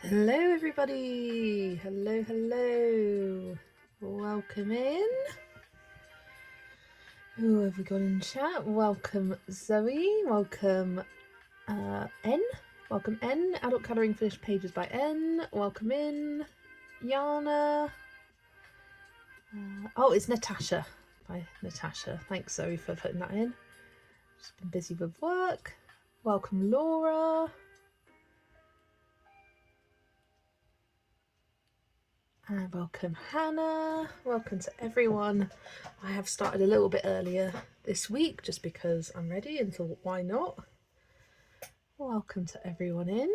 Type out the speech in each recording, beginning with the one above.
Hello everybody, hello, welcome in. Who have we got in chat? Welcome Zoe, welcome N, Adult Colouring Finished Pages by N, welcome in. Yana, oh it's Natasha by Natasha, thanks Zoe for putting that in. Just been busy with work. Welcome Laura. And welcome Hannah, welcome to everyone. I have started a little bit earlier this week just because I'm ready and thought why not. Welcome to everyone in.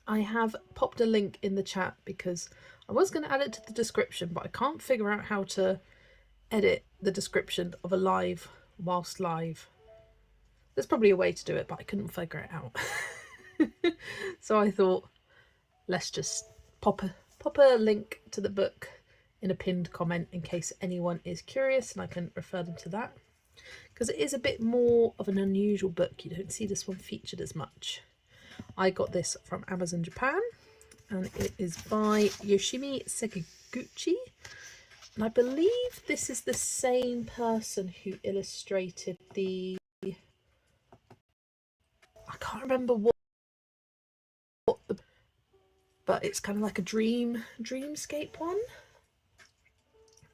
I have popped a link in the chat because I was going to add it to the description, but I can't figure out how to edit the description of a live whilst live. There's probably a way to do it, but I couldn't figure it out. So I thought let's just pop a link to the book in a pinned comment in case anyone is curious, and I can refer them to that because it is a bit more of an unusual book. You don't see this one featured as much. I got this from Amazon Japan and it is by Yoshimi Sekiguchi, and I believe this is the same person who illustrated the, I can't remember what the, but it's kind of like a dreamscape one.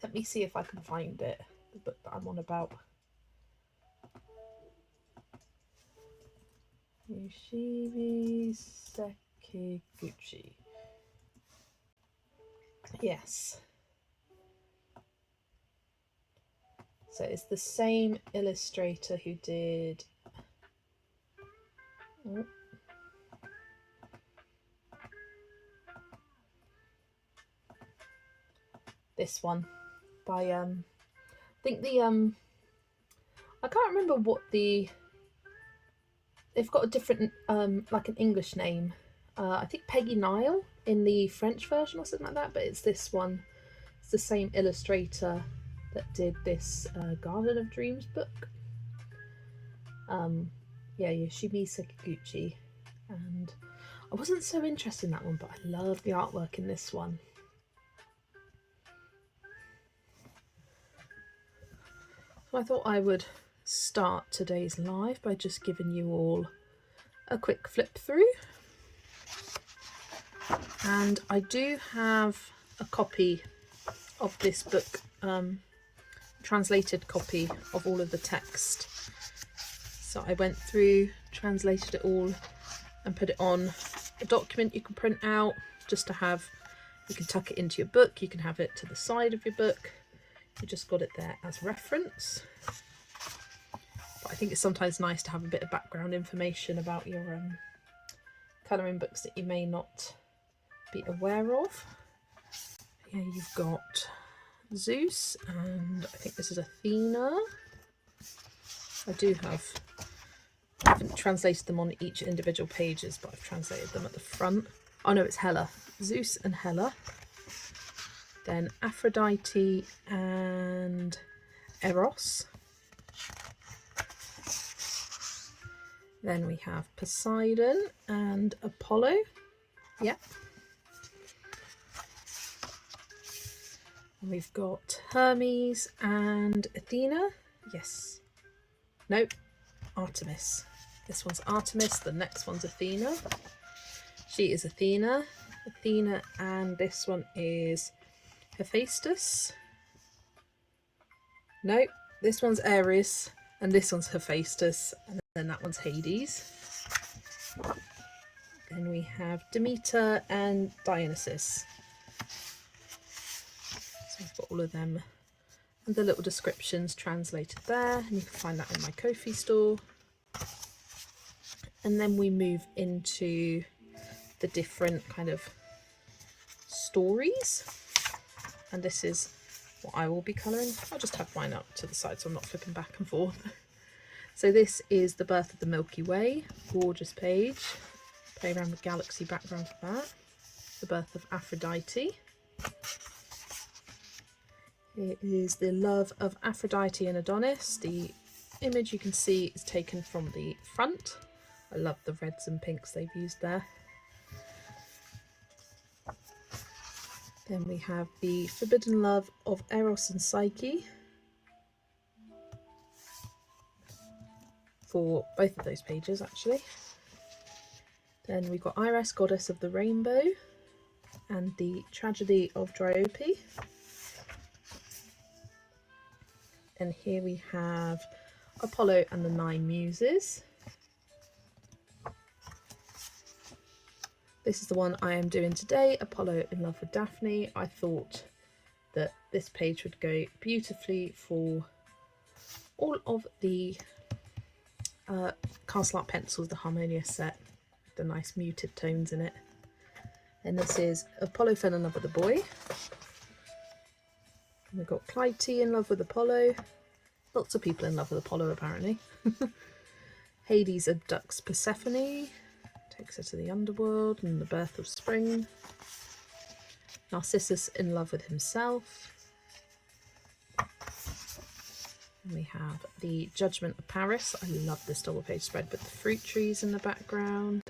Let me see if I can find it, the book that I'm on about. Yoshimi Sekiguchi. Yes. So it's the same illustrator who did... Oh. This one by I think the I can't remember what they've got a different like an English name. I think Peggy Nile in the French version or something like that, but it's this one. It's the same illustrator that did this Garden of Dreams book. Yeah, Yoshimi Sekiguchi, and I wasn't so interested in that one, but I love the artwork in this one. So I thought I would start today's live by just giving you all a quick flip through. And I do have a copy of this book, translated copy of all of the text. So I went through, translated it all and put it on a document you can print out just to have. You can tuck it into your book, you can have it to the side of your book. You just got it there as reference. But I think it's sometimes nice to have a bit of background information about your colouring books that you may not be aware of. Here you've got Zeus, and I think this is Athena. I haven't translated them on each individual pages, but I've translated them at the front. Oh no, it's Hela. Zeus and Hela. Then Aphrodite and Eros. Then we have Poseidon and Apollo. Yeah. And we've got Hermes and Athena. Yes. Nope. Artemis. This one's Artemis. The next one's Athena. She is Athena. And this one is Hephaestus. Nope, this one's Ares, and this one's Hephaestus, and then that one's Hades. Then we have Demeter and Dionysus. So I've got all of them and the little descriptions translated there, and you can find that in my Ko-fi store. And then we move into the different kind of stories, and this is what I will be colouring. I'll just have mine up to the side so I'm not flipping back and forth. So this is The Birth of the Milky Way, gorgeous page. Play around with galaxy background for that. The Birth of Aphrodite. It is The Love of Aphrodite and Adonis. The image you can see is taken from the front. I love the reds and pinks they've used there. Then we have the Forbidden Love of Eros and Psyche for both of those pages actually. Then we've got Iris, Goddess of the Rainbow, and the Tragedy of Dryope. And here we have Apollo and the Nine Muses. This is the one I am doing today, Apollo in Love with Daphne. I thought that this page would go beautifully for all of the Castle Art pencils, the Harmonious set, the nice muted tones in it. And this is Apollo fell in love with a boy. And we've got Clytie in love with Apollo. Lots of people in love with Apollo apparently. Hades abducts Persephone, takes her to the underworld and the birth of spring. Narcissus in love with himself. And we have the Judgment of Paris. I love this double page spread with the fruit trees in the background.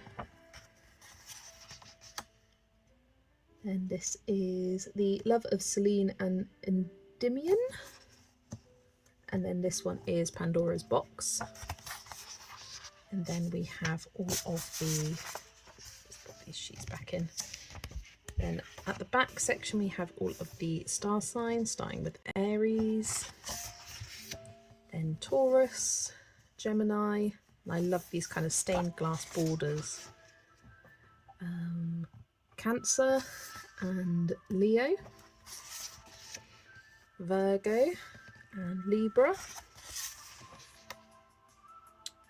And this is the Love of Selene and Endymion. And then this one is Pandora's Box. And then we have all of the, let's put these sheets back in. Then at the back section we have all of the star signs, starting with Aries, then Taurus, Gemini, and I love these kind of stained glass borders. Cancer and Leo, Virgo and Libra.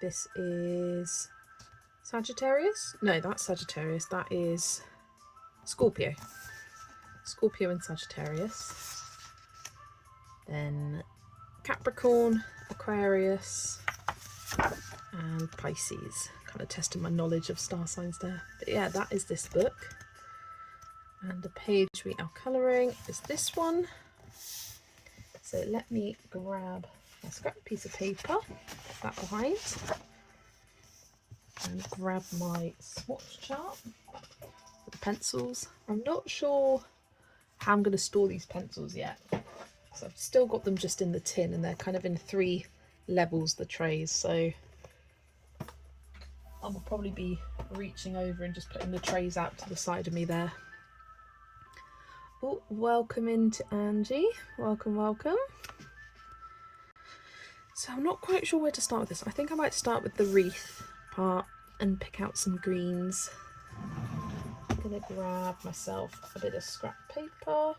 This is Sagittarius. No, that's Sagittarius. That is Scorpio. Scorpio and Sagittarius. Then Capricorn, Aquarius and Pisces. Kind of testing my knowledge of star signs there. But yeah, that is this book. And the page we are colouring is this one. So let me grab my scrap piece of paper, put that behind, and grab my swatch chart for the pencils. I'm not sure how I'm going to store these pencils yet. So I've still got them just in the tin and they're kind of in 3 levels, the trays. So I will probably be reaching over and just putting the trays out to the side of me there. Oh, welcome into Angie. Welcome, welcome. So I'm not quite sure where to start with this. I think I might start with the wreath part and pick out some greens. I'm going to grab myself a bit of scrap paper.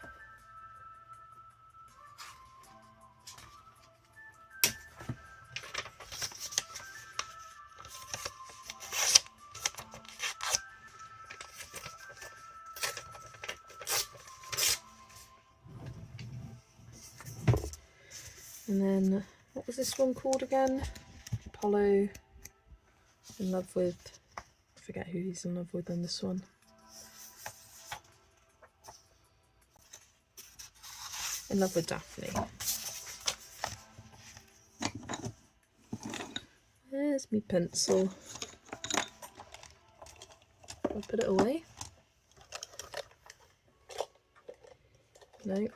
And then, what was this one called again? Apollo in love with, I forget who he's in love with in this one. In love with Daphne. There's my pencil. I'll put it away. No.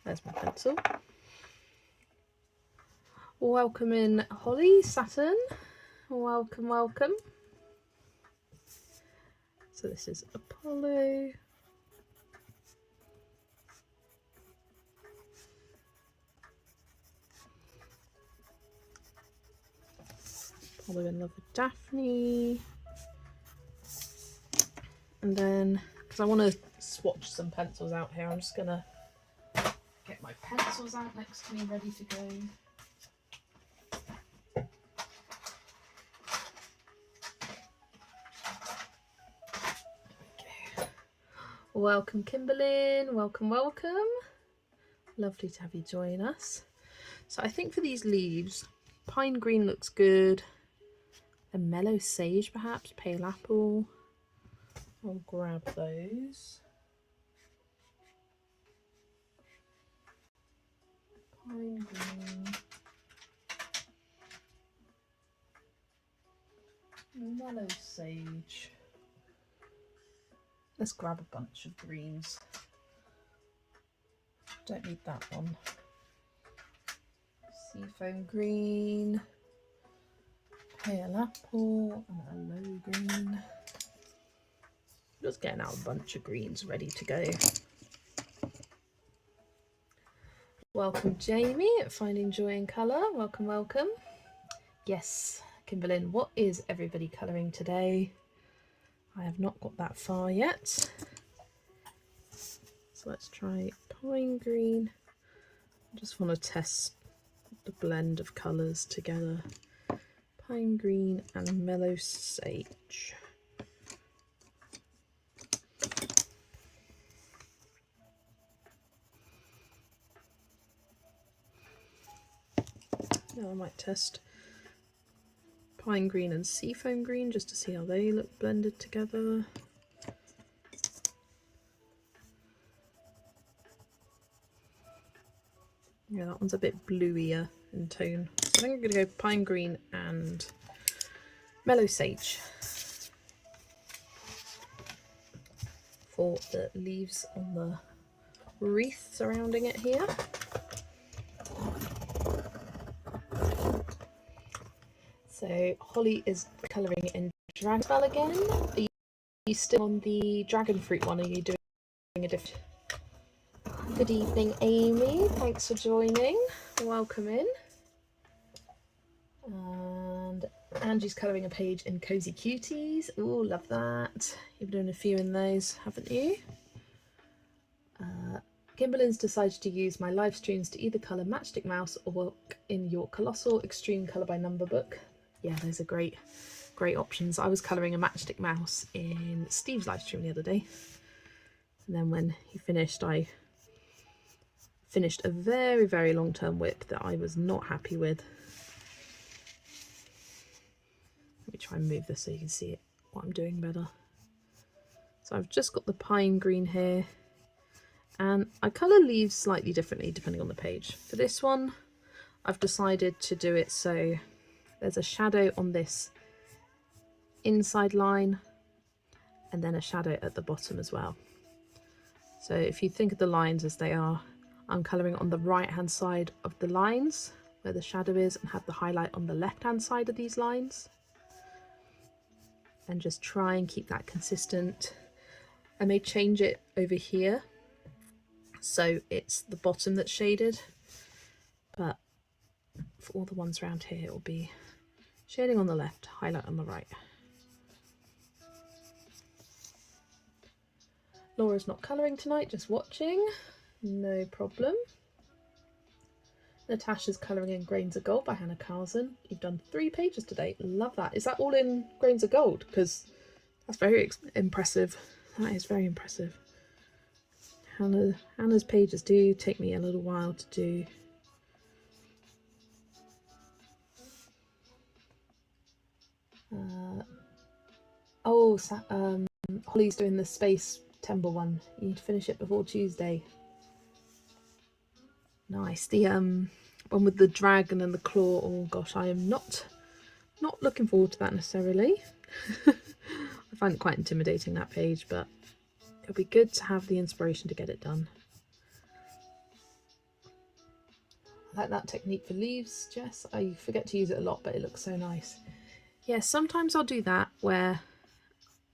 There's my pencil. Welcome in Holly, Saturn. Welcome, welcome. So this is Apollo. Apollo in love with Daphne. And then, because I want to swatch some pencils out here, I'm just going to get my pencils out next to me, ready to go. Okay. Welcome, Kimberlyn. Welcome, welcome. Lovely to have you join us. So I think for these leaves, pine green looks good. A mellow sage, perhaps, pale apple. I'll grab those. Pine green, mellow sage. Let's grab a bunch of greens. Don't need that one. Seafoam green, pale apple, and a low green. Just getting out a bunch of greens ready to go. Welcome Jamie at Finding Joy in Colour. Welcome, welcome. Yes, Kimberlyn, what is everybody colouring today? I have not got that far yet. So let's try pine green. I just want to test the blend of colours together. Pine green and mellow sage. Now I might test pine green and seafoam green just to see how they look blended together. Yeah, that one's a bit bluier in tone. So I think I'm going to go pine green and mellow sage for the leaves on the wreath surrounding it here. So Holly is colouring in Dragonspell again. Are you still on the dragon fruit one? Are you doing a different? Good evening, Amy. Thanks for joining. Welcome in. And Angie's colouring a page in Cozy Cuties. Oh, love that. You've been doing a few in those, haven't you? Kimberlyn's decided to use my live streams to either colour Matchstick Mouse or work in your Colossal Extreme Colour by Number book. Yeah, those are great options. I was colouring a Matchstick Mouse in Steve's live stream the other day. And then when he finished, I finished a very, very long-term whip that I was not happy with. Let me try and move this so you can see what I'm doing better. So I've just got the pine green here. And I colour leaves slightly differently depending on the page. For this one, I've decided to do it so there's a shadow on this inside line and then a shadow at the bottom as well. So if you think of the lines as they are, I'm colouring on the right hand side of the lines where the shadow is and have the highlight on the left hand side of these lines. And just try and keep that consistent. I may change it over here so it's the bottom that's shaded, but for all the ones around here it will be shading on the left, highlight on the right. Laura's not colouring tonight, just watching. No problem. Natasha's colouring in Grains of Gold by Hannah Carlson. You've done 3 pages today. Love that. Is that all in Grains of Gold? Because that's very impressive. That is very impressive. Hannah's pages do take me a little while to do. Holly's doing the Space Temple one. You need to finish it before Tuesday. Nice. The one with the dragon and the claw. Oh gosh, I am not looking forward to that necessarily. I find it quite intimidating, that page, but it'll be good to have the inspiration to get it done. I like that technique for leaves, Jess. I forget to use it a lot, but it looks so nice. Yeah, sometimes I'll do that where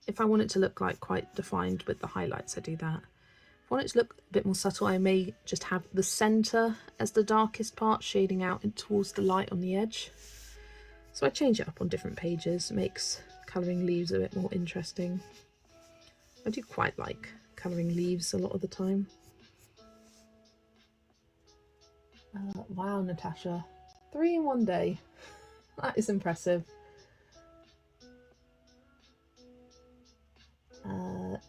if I want it to look like quite defined with the highlights, I do that. If I want it to look a bit more subtle, I may just have the centre as the darkest part, shading out towards the light on the edge. So I change it up on different pages. It makes colouring leaves a bit more interesting. I do quite like colouring leaves a lot of the time. Wow, Natasha. 3 in one day. That is impressive.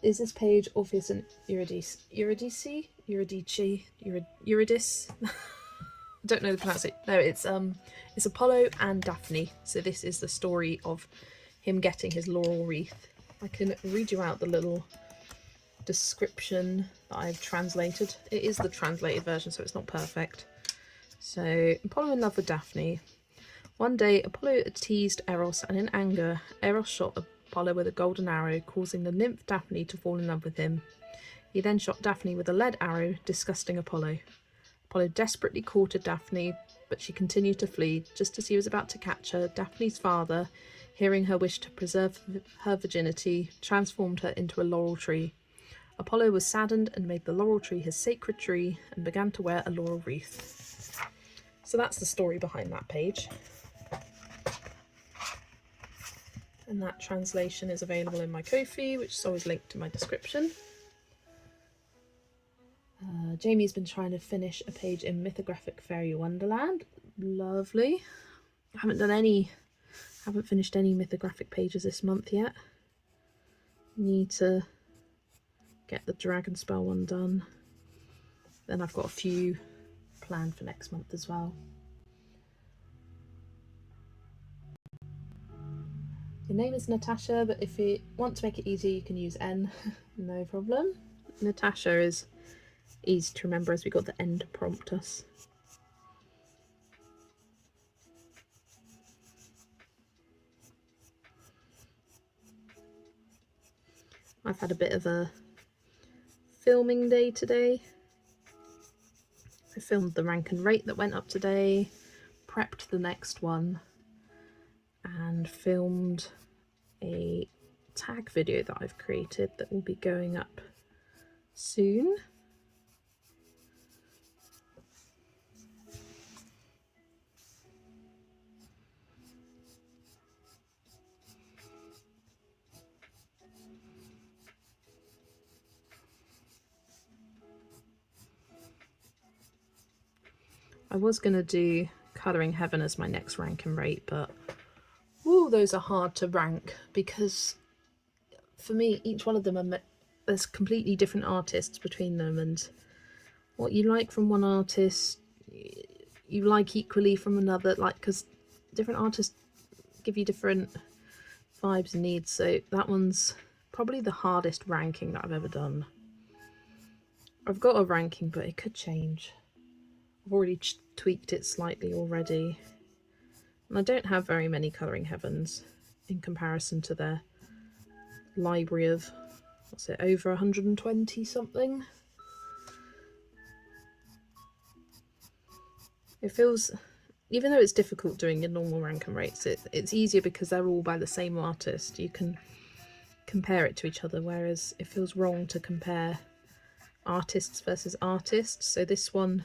Is this page Orpheus and Eurydice? Eurydice? I don't know the pronunciation. No, it's Apollo and Daphne. So this is the story of him getting his laurel wreath. I can read you out the little description that I've translated. It is the translated version, so it's not perfect. So, Apollo in love with Daphne. One day, Apollo teased Eros, and in anger, Eros shot a Apollo with a golden arrow, causing the nymph Daphne to fall in love with him. He then shot Daphne with a lead arrow, disgusting Apollo. Apollo desperately courted Daphne, but she continued to flee. Just as he was about to catch her, Daphne's father, hearing her wish to preserve her virginity, transformed her into a laurel tree. Apollo was saddened and made the laurel tree his sacred tree and began to wear a laurel wreath. So that's the story behind that page. And that translation is available in my Ko-fi, which is always linked in my description. Jamie's been trying to finish a page in Mythographic Fairy Wonderland. Lovely. I haven't finished any mythographic pages this month yet. Need to get the Dragon Spell one done. Then I've got a few planned for next month as well. Your name is Natasha, but if you want to make it easy, you can use N. No problem. Natasha is easy to remember as we got the N to prompt us. I've had a bit of a filming day today. I filmed the rank and rate that went up today, prepped the next one, and filmed a tag video that I've created that will be going up soon. I was going to do Colouring Heaven as my next rank and rate, but ooh, those are hard to rank because for me, each one of them there's completely different artists between them, and what you like from one artist, you like equally from another, like, because different artists give you different vibes and needs. So that one's probably the hardest ranking that I've ever done. I've got a ranking, but it could change. I've already tweaked it slightly already. And I don't have very many Colouring Heavens in comparison to their library of, what's it, over 120 something. It feels, even though it's difficult doing your normal rank and rates, it's easier because they're all by the same artist. You can compare it to each other, whereas it feels wrong to compare artists versus artists. So this one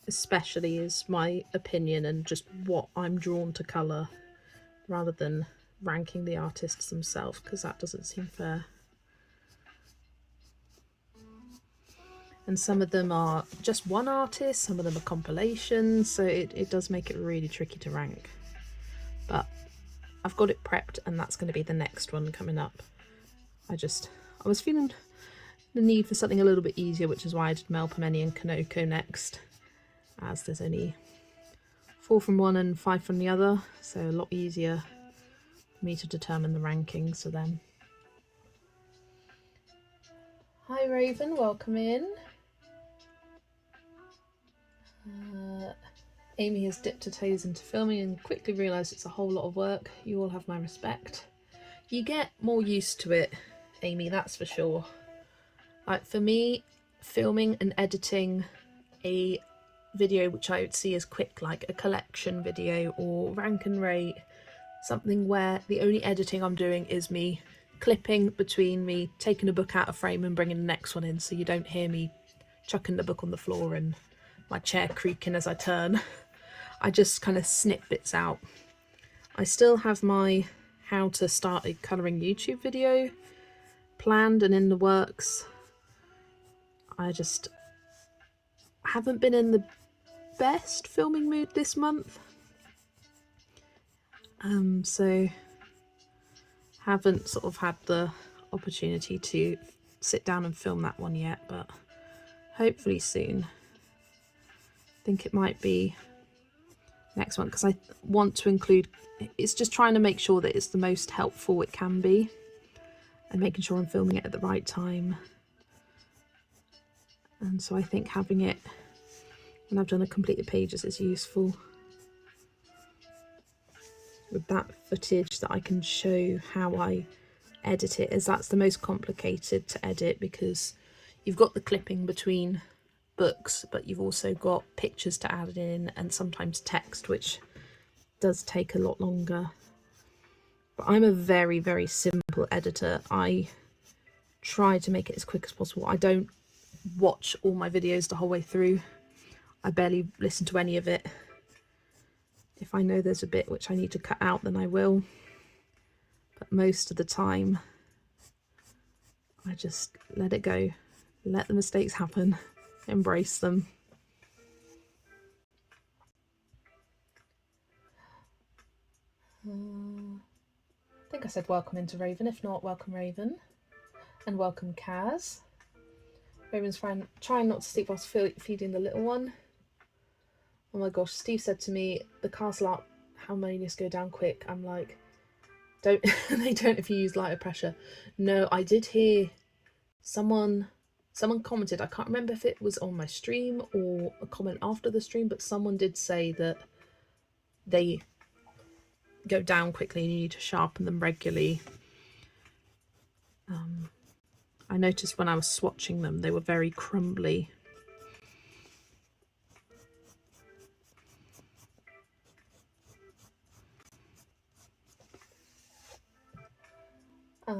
especially is my opinion and just what I'm drawn to colour, rather than ranking the artists themselves, because that doesn't seem fair. And some of them are just one artist, some of them are compilations, so it does make it really tricky to rank. But I've got it prepped, and that's going to be the next one coming up. I was feeling the need for something a little bit easier, which is why I did Melpomene and Kanoko next, as there's only 4 from one and 5 from the other, so a lot easier for me to determine the rankings for them. Hi Raven, welcome in. Amy has dipped her toes into filming and quickly realised it's a whole lot of work. You all have my respect. You get more used to it, Amy, that's for sure. Like for me, filming and editing a video which I would see as quick, like a collection video or rank and rate, something where the only editing I'm doing is me clipping between me taking a book out of frame and bringing the next one in, so you don't hear me chucking the book on the floor and my chair creaking as I turn. I just kind of snip bits out. I still have my how to start a colouring YouTube video planned and in the works. I just haven't been in the best filming mood this month, so haven't sort of had the opportunity to sit down and film that one yet, but hopefully soon. I think it might be next one, because I want to include, it's just trying to make sure that it's the most helpful it can be and making sure I'm filming it at the right time. And so I think having it when I've done a completed pages is useful. with that footage that I can show how I edit it, as that's the most complicated to edit, because you've got the clipping between books, but you've also got pictures to add in and sometimes text, which does take a lot longer. But I'm a very, very simple editor. I try to make it as quick as possible. I don't watch all my videos the whole way through. I barely listen to any of it. If I know there's a bit which I need to cut out, then I will. But most of the time, I just let it go. Let the mistakes happen. Embrace them. I think I said welcome into Raven. If not, welcome Raven. And welcome Kaz. Raven's trying not to sleep whilst feeding the little one. Oh my gosh, Steve said to me, the Castle Art Harmonious go down quick. I'm like, don't, they don't if you use lighter pressure. No, I did hear someone commented, I can't remember if it was on my stream or a comment after the stream, but someone did say that they go down quickly and you need to sharpen them regularly. I noticed when I was swatching them, they were very crumbly.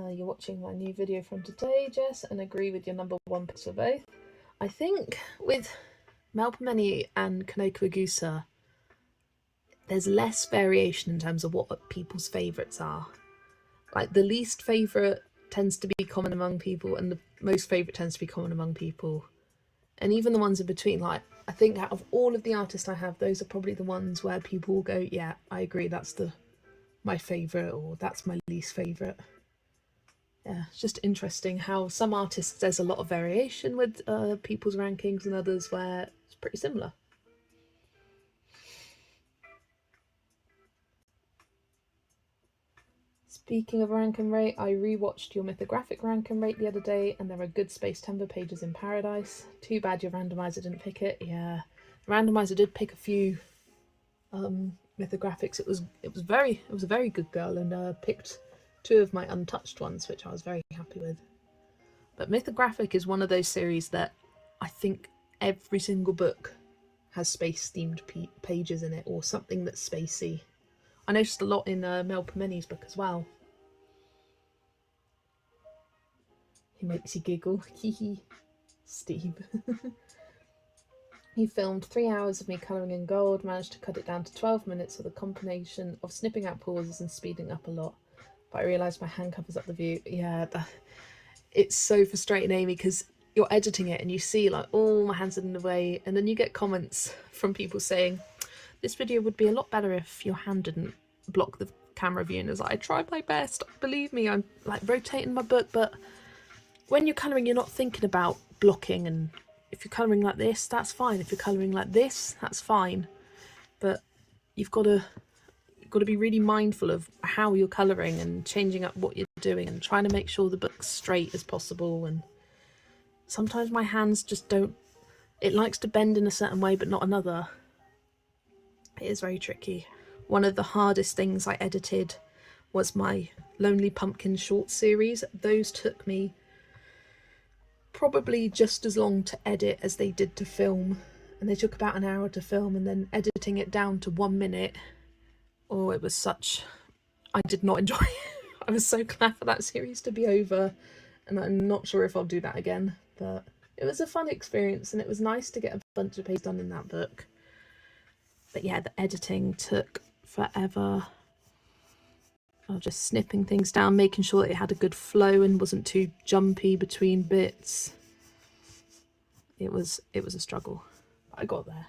You're watching my new video from today, Jess, and agree with your number one pick for both. I think with Melpomene and Kanokawagusa, there's less variation in terms of what people's favourites are. Like the least favourite tends to be common among people, and the most favourite tends to be common among people. And even the ones in between, like I think out of all of the artists I have, those are probably the ones where people will go, yeah, I agree, that's my favourite, or that's my least favourite. Yeah, it's just interesting how some artists there's a lot of variation with people's rankings, and others where it's pretty similar. Speaking of rank and rate, I rewatched your mythographic rank and rate the other day, and there are good spaced timber pages in Paradise. Too bad your randomizer didn't pick it. Yeah, the randomizer did pick a few mythographics. It was a very good girl, and picked 2 of my untouched ones, which I was very happy with. But mythographic is one of those series that I think every single book has space themed pages in it, or something that's spacey. I noticed a lot in Melpomene's book as well. He makes you giggle. Hee Steve. He filmed 3 hours of me colouring in gold, managed to cut it down to 12 minutes with a combination of snipping out pauses and speeding up a lot. But I realised my hand covers up the view. Yeah, it's so frustrating, Amy, because you're editing it and you see like, oh, my hands are in the way, and then you get comments from people saying, this video would be a lot better if your hand didn't block the camera view. And it's like, I tried my best, believe me, I'm like rotating my book, but when you're colouring, you're not thinking about blocking, and if you're colouring like this, that's fine. If you're colouring like this, that's fine. But you've got to be really mindful of how you're colouring and changing up what you're doing and trying to make sure the book's straight as possible. And sometimes my hands just don't, it likes to bend in a certain way but not another. It is very tricky. One of the hardest things I edited was my Lonely Pumpkin short series. Those took me probably just as long to edit as they did to film, and they took about an hour to film, and then editing it down to 1 minute. Oh, it was such, I did not enjoy it. I was so glad for that series to be over, and I'm not sure if I'll do that again, but it was a fun experience, and it was nice to get a bunch of pages done in that book. But yeah, the editing took forever. I was just snipping things down, making sure that it had a good flow and wasn't too jumpy between bits. It was a struggle. I got there.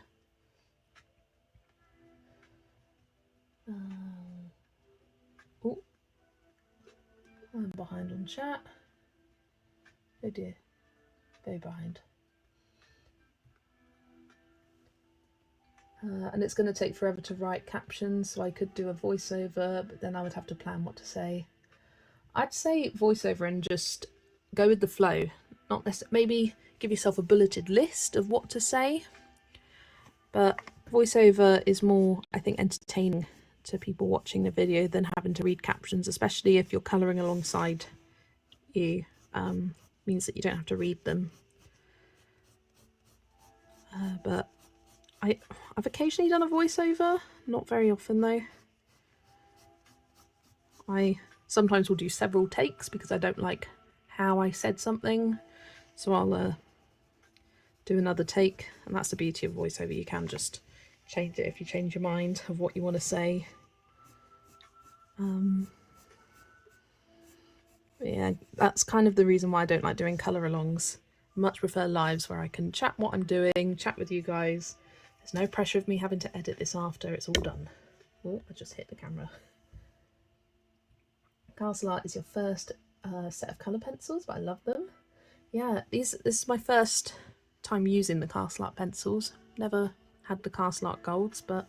Oh, I'm behind on chat. Oh dear, very behind. And it's going to take forever to write captions, so I could do a voiceover, but then I would have to plan what to say. I'd say voiceover and just go with the flow. Not necessarily, maybe give yourself a bulleted list of what to say, but voiceover is more, I think, entertaining to people watching the video than having to read captions, especially if you're colouring alongside you. Means that you don't have to read them. But I've occasionally done a voiceover, not very often though. I sometimes will do several takes because I don't like how I said something, so I'll do another take, and that's the beauty of voiceover. You can just change it if you change your mind of what you want to say. Yeah, that's kind of the reason why I don't like doing colour-alongs. I much prefer lives where I can chat what I'm doing, chat with you guys. There's no pressure of me having to edit this after it's all done. Oh, I just hit the camera. Castle Art is your first set of colour pencils, but I love them. Yeah, this is my first time using the Castle Art pencils. Never had the Castle Art golds, but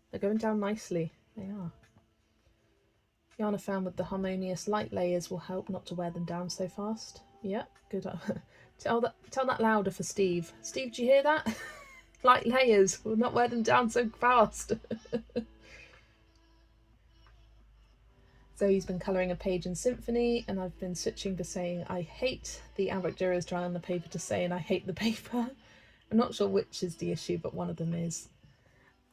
they're going down nicely. They are. Yarn I found with the harmonious light layers will help not to wear them down so fast. Yep, good. Tell that louder for Steve. Steve, do you hear that? Light layers will not wear them down so fast. Zoe's been colouring a page in Symphony, and I've been switching to saying I hate the Ambrox dry on the paper to saying I hate the paper. I'm not sure which is the issue, but one of them is.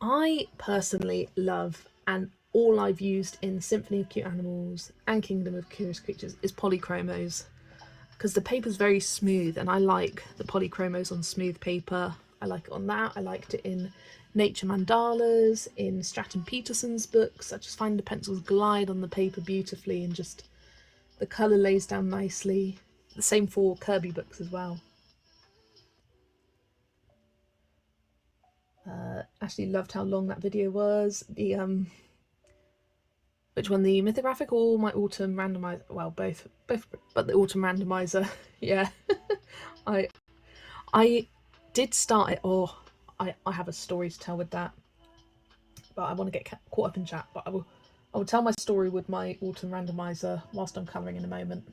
I personally love, and all I've used in Symphony of Cute Animals and Kingdom of Curious Creatures is polychromos, because the paper's very smooth and I like the polychromos on smooth paper. I like it on that. I liked it in Nature Mandalas, in Stratton Peterson's books. I just find the pencils glide on the paper beautifully and just the colour lays down nicely. The same for Kirby books as well. Ashley loved how long that video was. The which one, the mythographic or my autumn randomizer? Well, both, but the autumn randomizer. Yeah. I did start it, or I have a story to tell with that, but I want to get caught up in chat. But I will tell my story with my autumn randomizer whilst I'm colouring in a moment.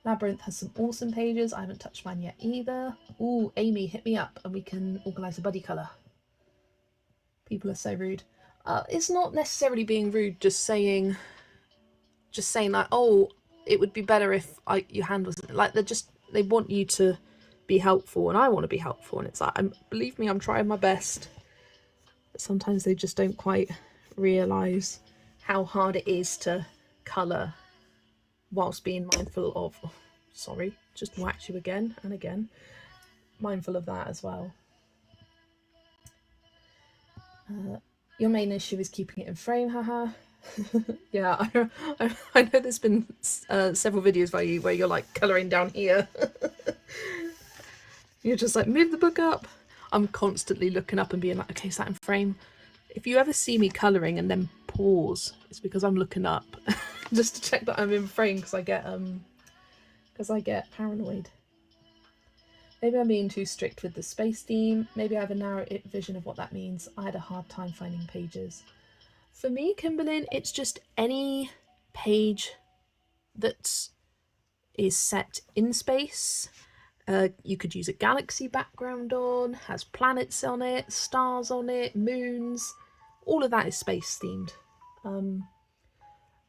Labyrinth has some awesome pages. I haven't touched mine yet either. Ooh, Amy, hit me up and we can organise a buddy colour. People are so rude. It's not necessarily being rude, just saying like, oh, it would be better if your hand was like, they want you to be helpful, and I want to be helpful, and it's like, believe me, I'm trying my best, but sometimes they just don't quite realise how hard it is to colour whilst being mindful of, oh, sorry, just whacked you again and again, mindful of that as well. Your main issue is keeping it in frame, haha. Yeah, I know there's been several videos by you where you're like colouring down here. You're just like, move the book up. I'm constantly looking up and being like, okay, is that in frame? If you ever see me colouring and then pause, it's because I'm looking up just to check that I'm in frame, because I get paranoid. Maybe I'm being too strict with the space theme. Maybe I have a narrow vision of what that means. I had a hard time finding pages. For me, Kimberlyn, it's just any page that is set in space. You could use a galaxy background on, has planets on it, stars on it, moons. All of that is space themed.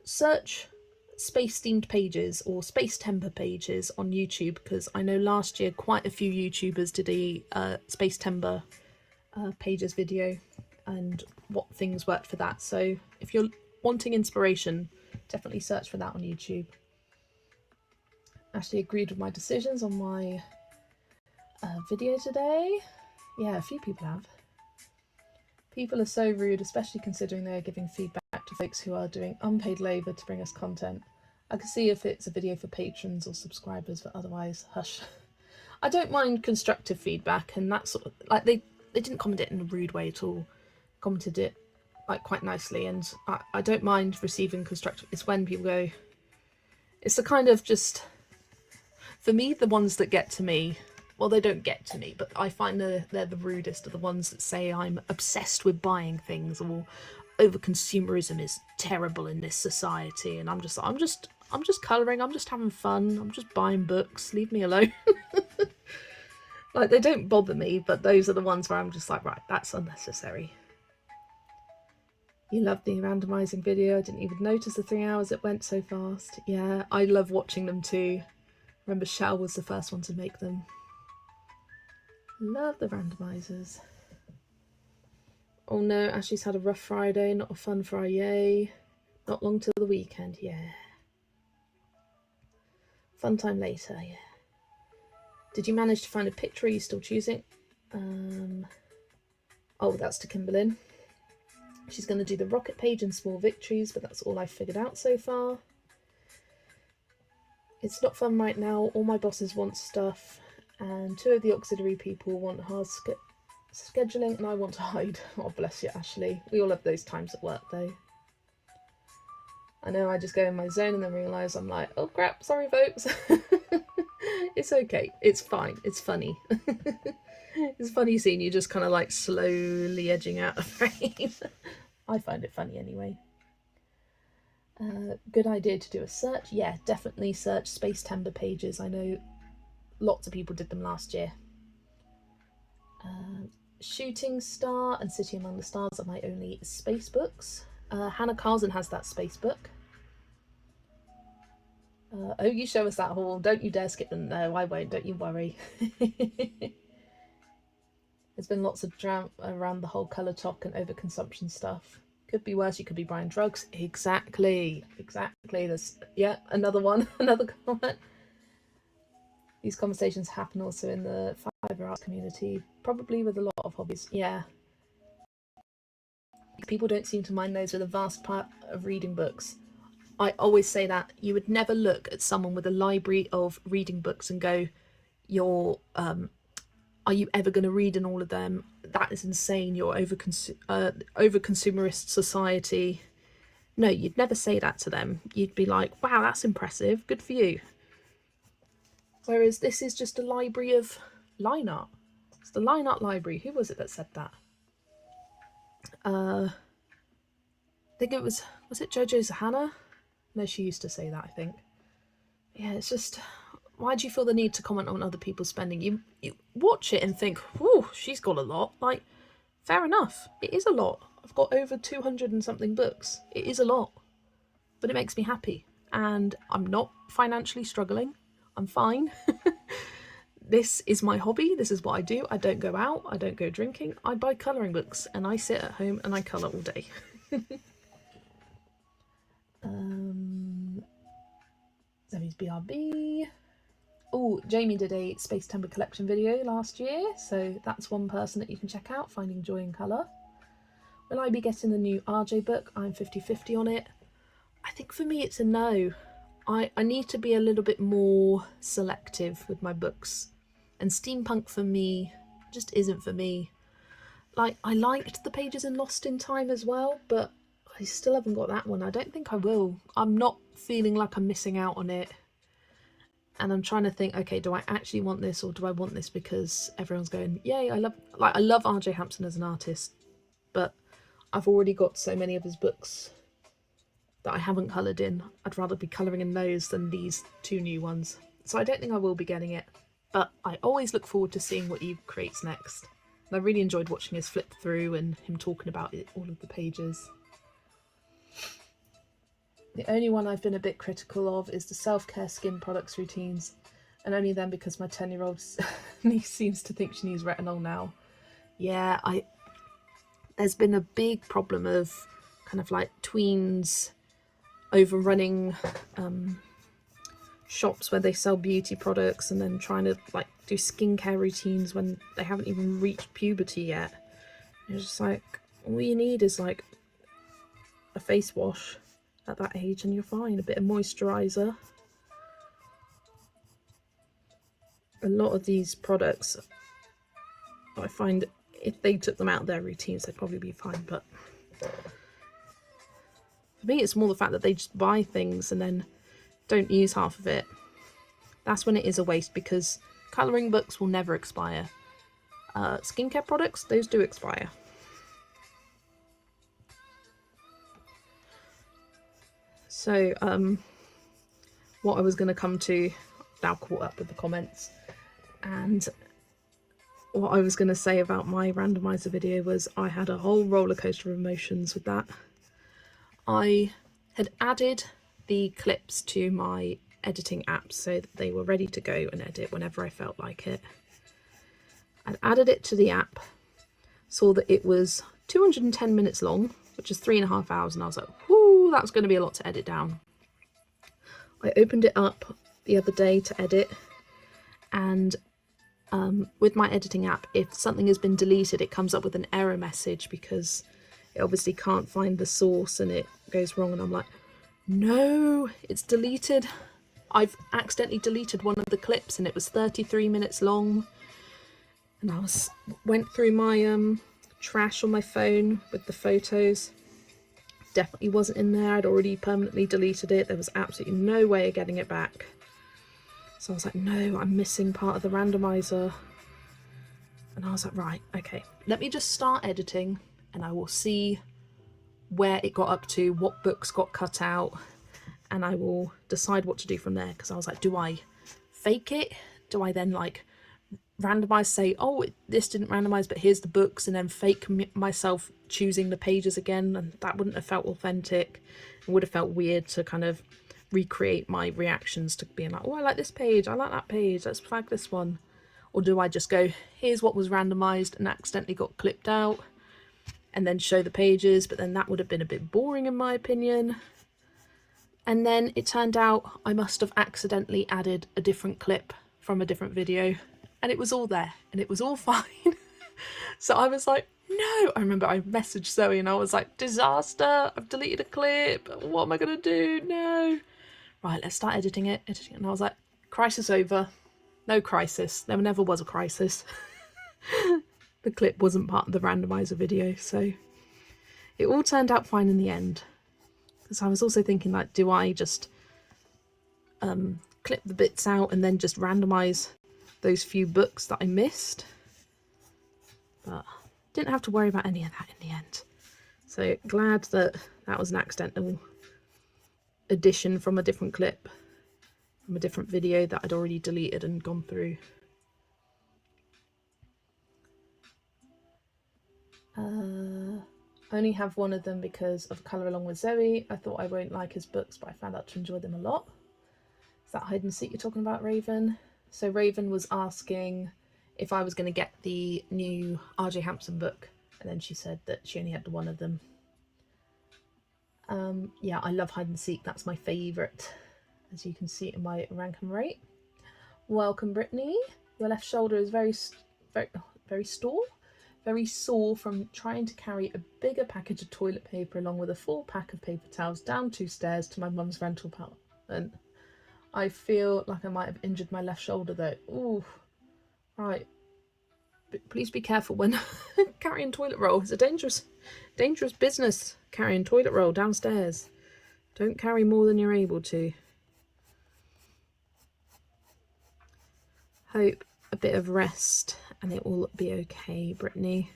Search space themed pages or space temper pages on YouTube, because I know last year quite a few YouTubers did a space temper pages video and what things worked for that. So if you're wanting inspiration, definitely search for that on YouTube. Ashley agreed with my decisions on my video today. Yeah, a few people have. People are so rude, especially considering they are giving feedback to folks who are doing unpaid labour to bring us content. I can see if it's a video for patrons or subscribers, but otherwise, hush. I don't mind constructive feedback, and that sort of, like, they didn't comment it in a rude way at all. Commented it like quite nicely, and I don't mind receiving constructive. It's when people go, it's the kind of, just for me, the ones that get to me, well, they don't get to me, but I find they're the rudest, are the ones that say I'm obsessed with buying things, or over-consumerism is terrible in this society, and I'm just colouring, I'm just having fun, I'm just buying books, leave me alone. Like, they don't bother me, but those are the ones where I'm just like, right, that's unnecessary. You love the randomizing video. I didn't even notice the 3 hours, it went so fast. Yeah, I love watching them too. Remember, Shell was the first one to make them. Love the randomizers. Oh no, Ashley's had a rough Friday, not a fun Friday. Not long till the weekend, yeah. Fun time later, yeah. Did you manage to find a picture? Are you still choosing? Oh, that's to Kimberlyn. She's going to do the rocket page and small victories, but that's all I've figured out so far. It's not fun right now. All my bosses want stuff, and 2 of the auxiliary people want hard scheduling, and I want to hide. Oh, bless you, Ashley. We all have those times at work, though. I know I just go in my zone and then realise I'm like, oh crap, sorry folks. It's okay. It's fine. It's funny. It's funny seeing you just kind of like slowly edging out of frame. I find it funny anyway. Good idea to do a search. Yeah, definitely search Space Timber pages. I know lots of people did them last year. Shooting Star and City Among the Stars are my only space books. Hannah Carlson has that space book. Oh, you show us that haul. Don't you dare skip them. No, I won't. Don't you worry. There's been lots of drama around the whole colour talk and overconsumption stuff. Could be worse. You could be buying drugs. Exactly. Exactly. There's, yeah, another one. Another comment. These conversations happen also in the fiber arts community, probably with a lot of hobbies. Yeah. People don't seem to mind those with a vast part of reading books. I always say that you would never look at someone with a library of reading books and go, "You're, are you ever going to read in all of them? That is insane. You're over-consumerist society." No, you'd never say that to them. You'd be like, "Wow, that's impressive. Good for you." Whereas this is just a library of line art. It's the line art library. Who was it that said that? I think it was it Jojo Zahana? No, she used to say that, I think. Yeah, it's just, why do you feel the need to comment on other people's spending? You watch it and think, whew, she's got a lot. Like, fair enough. It is a lot. I've got over 200 and something books. It is a lot. But it makes me happy. And I'm not financially struggling. I'm fine. This is my hobby. This is what I do. I don't go out. I don't go drinking. I buy colouring books and I sit at home and I colour all day. Zoe's BRB. Oh, Jamie did a Space Timber collection video last year, so that's one person that you can check out, Finding Joy in Colour. Will I be getting the new RJ book? I'm 50-50 on it. I think for me it's a no. I need to be a little bit more selective with my books. And steampunk for me just isn't for me. Like, I liked the pages in Lost in Time as well, but I still haven't got that one. I don't think I will. I'm not feeling like I'm missing out on it. And I'm trying to think, okay, do I actually want this, or do I want this because everyone's going, yay, I love RJ Hampson as an artist, but I've already got so many of his books that I haven't coloured in. I'd rather be colouring in those than these 2 new ones. So I don't think I will be getting it, but I always look forward to seeing what he creates next. And I really enjoyed watching his flip through and him talking about it, all of the pages. The only one I've been a bit critical of is the self-care skin products routines, and only then because my 10-year-old niece seems to think she needs retinol now. Yeah, there's been a big problem of kind of like tweens overrunning shops where they sell beauty products and then trying to like do skincare routines when they haven't even reached puberty yet. And it's just like, all you need is like a face wash at that age and you're fine. A bit of moisturiser. A lot of these products, I find if they took them out of their routines, they'd probably be fine. But for me, it's more the fact that they just buy things and then don't use half of it. That's when it is a waste, because colouring books will never expire. Skincare products, those do expire. So, what I was going to come to, now caught up with the comments, and what I was going to say about my randomizer video was I had a whole roller coaster of emotions with that. I had added the clips to my editing apps so that they were ready to go and edit whenever I felt like it. I added it to the app, saw that it was 210 minutes long, which is 3.5 hours, and I was like, whoo, that's going to be a lot to edit down. I opened it up the other day to edit, and with my editing app, if something has been deleted, it comes up with an error message because it obviously can't find the source and it goes wrong, and I'm like, no, it's deleted. I've accidentally deleted one of the clips and it was 33 minutes long, and I went through my trash on my phone with the photos. Definitely wasn't in there. I'd already permanently deleted it. There was absolutely no way of getting it back. So I was like, no, I'm missing part of the randomizer. And I was like, right, okay, let me just start editing and I will see where it got up to, what books got cut out, and I will decide what to do from there. Because I was like, do I fake it? Do I then like randomize, say, oh, this didn't randomize, but here's the books, and then fake myself choosing the pages again? And that wouldn't have felt authentic. It would have felt weird to kind of recreate my reactions to being like, oh, I like this page, I like that page, let's flag this one. Or do I just go, here's what was randomized and accidentally got clipped out, and then show the pages? But then that would have been a bit boring in my opinion. And then it turned out I must have accidentally added a different clip from a different video, and it was all there and it was all fine. So I was like, no. I remember I messaged Zoe and I was like, disaster, I've deleted a clip, what am I gonna do? No. Right, let's start editing it. And I was like, crisis over. No crisis. There never was a crisis. The clip wasn't part of the randomizer video, so it all turned out fine in the end. Because I was also thinking, like, do I just clip the bits out and then just randomize those few books that I missed? But didn't have to worry about any of that in the end. So glad that that was an accidental addition from a different clip, from a different video that I'd already deleted and gone through. I only have one of them because of Colour Along with Zoe. I thought I won't like his books, but I found out to enjoy them a lot. Is that hide and seek you're talking about, Raven? So Raven was asking if I was going to get the new R.J. Hampson book, and then she said that she only had the one of them. Yeah, I love hide and seek. That's my favourite, as you can see in my rank and rate. Welcome, Brittany. Your left shoulder is very sore from trying to carry a bigger package of toilet paper along with a full pack of paper towels down 2 stairs to my mum's rental apartment. I feel like I might have injured my left shoulder though. Ooh, right. But please be careful when carrying toilet roll. It's a dangerous business, carrying toilet roll downstairs. Don't carry more than you're able to. Hope a bit of rest and it will be okay, Brittany.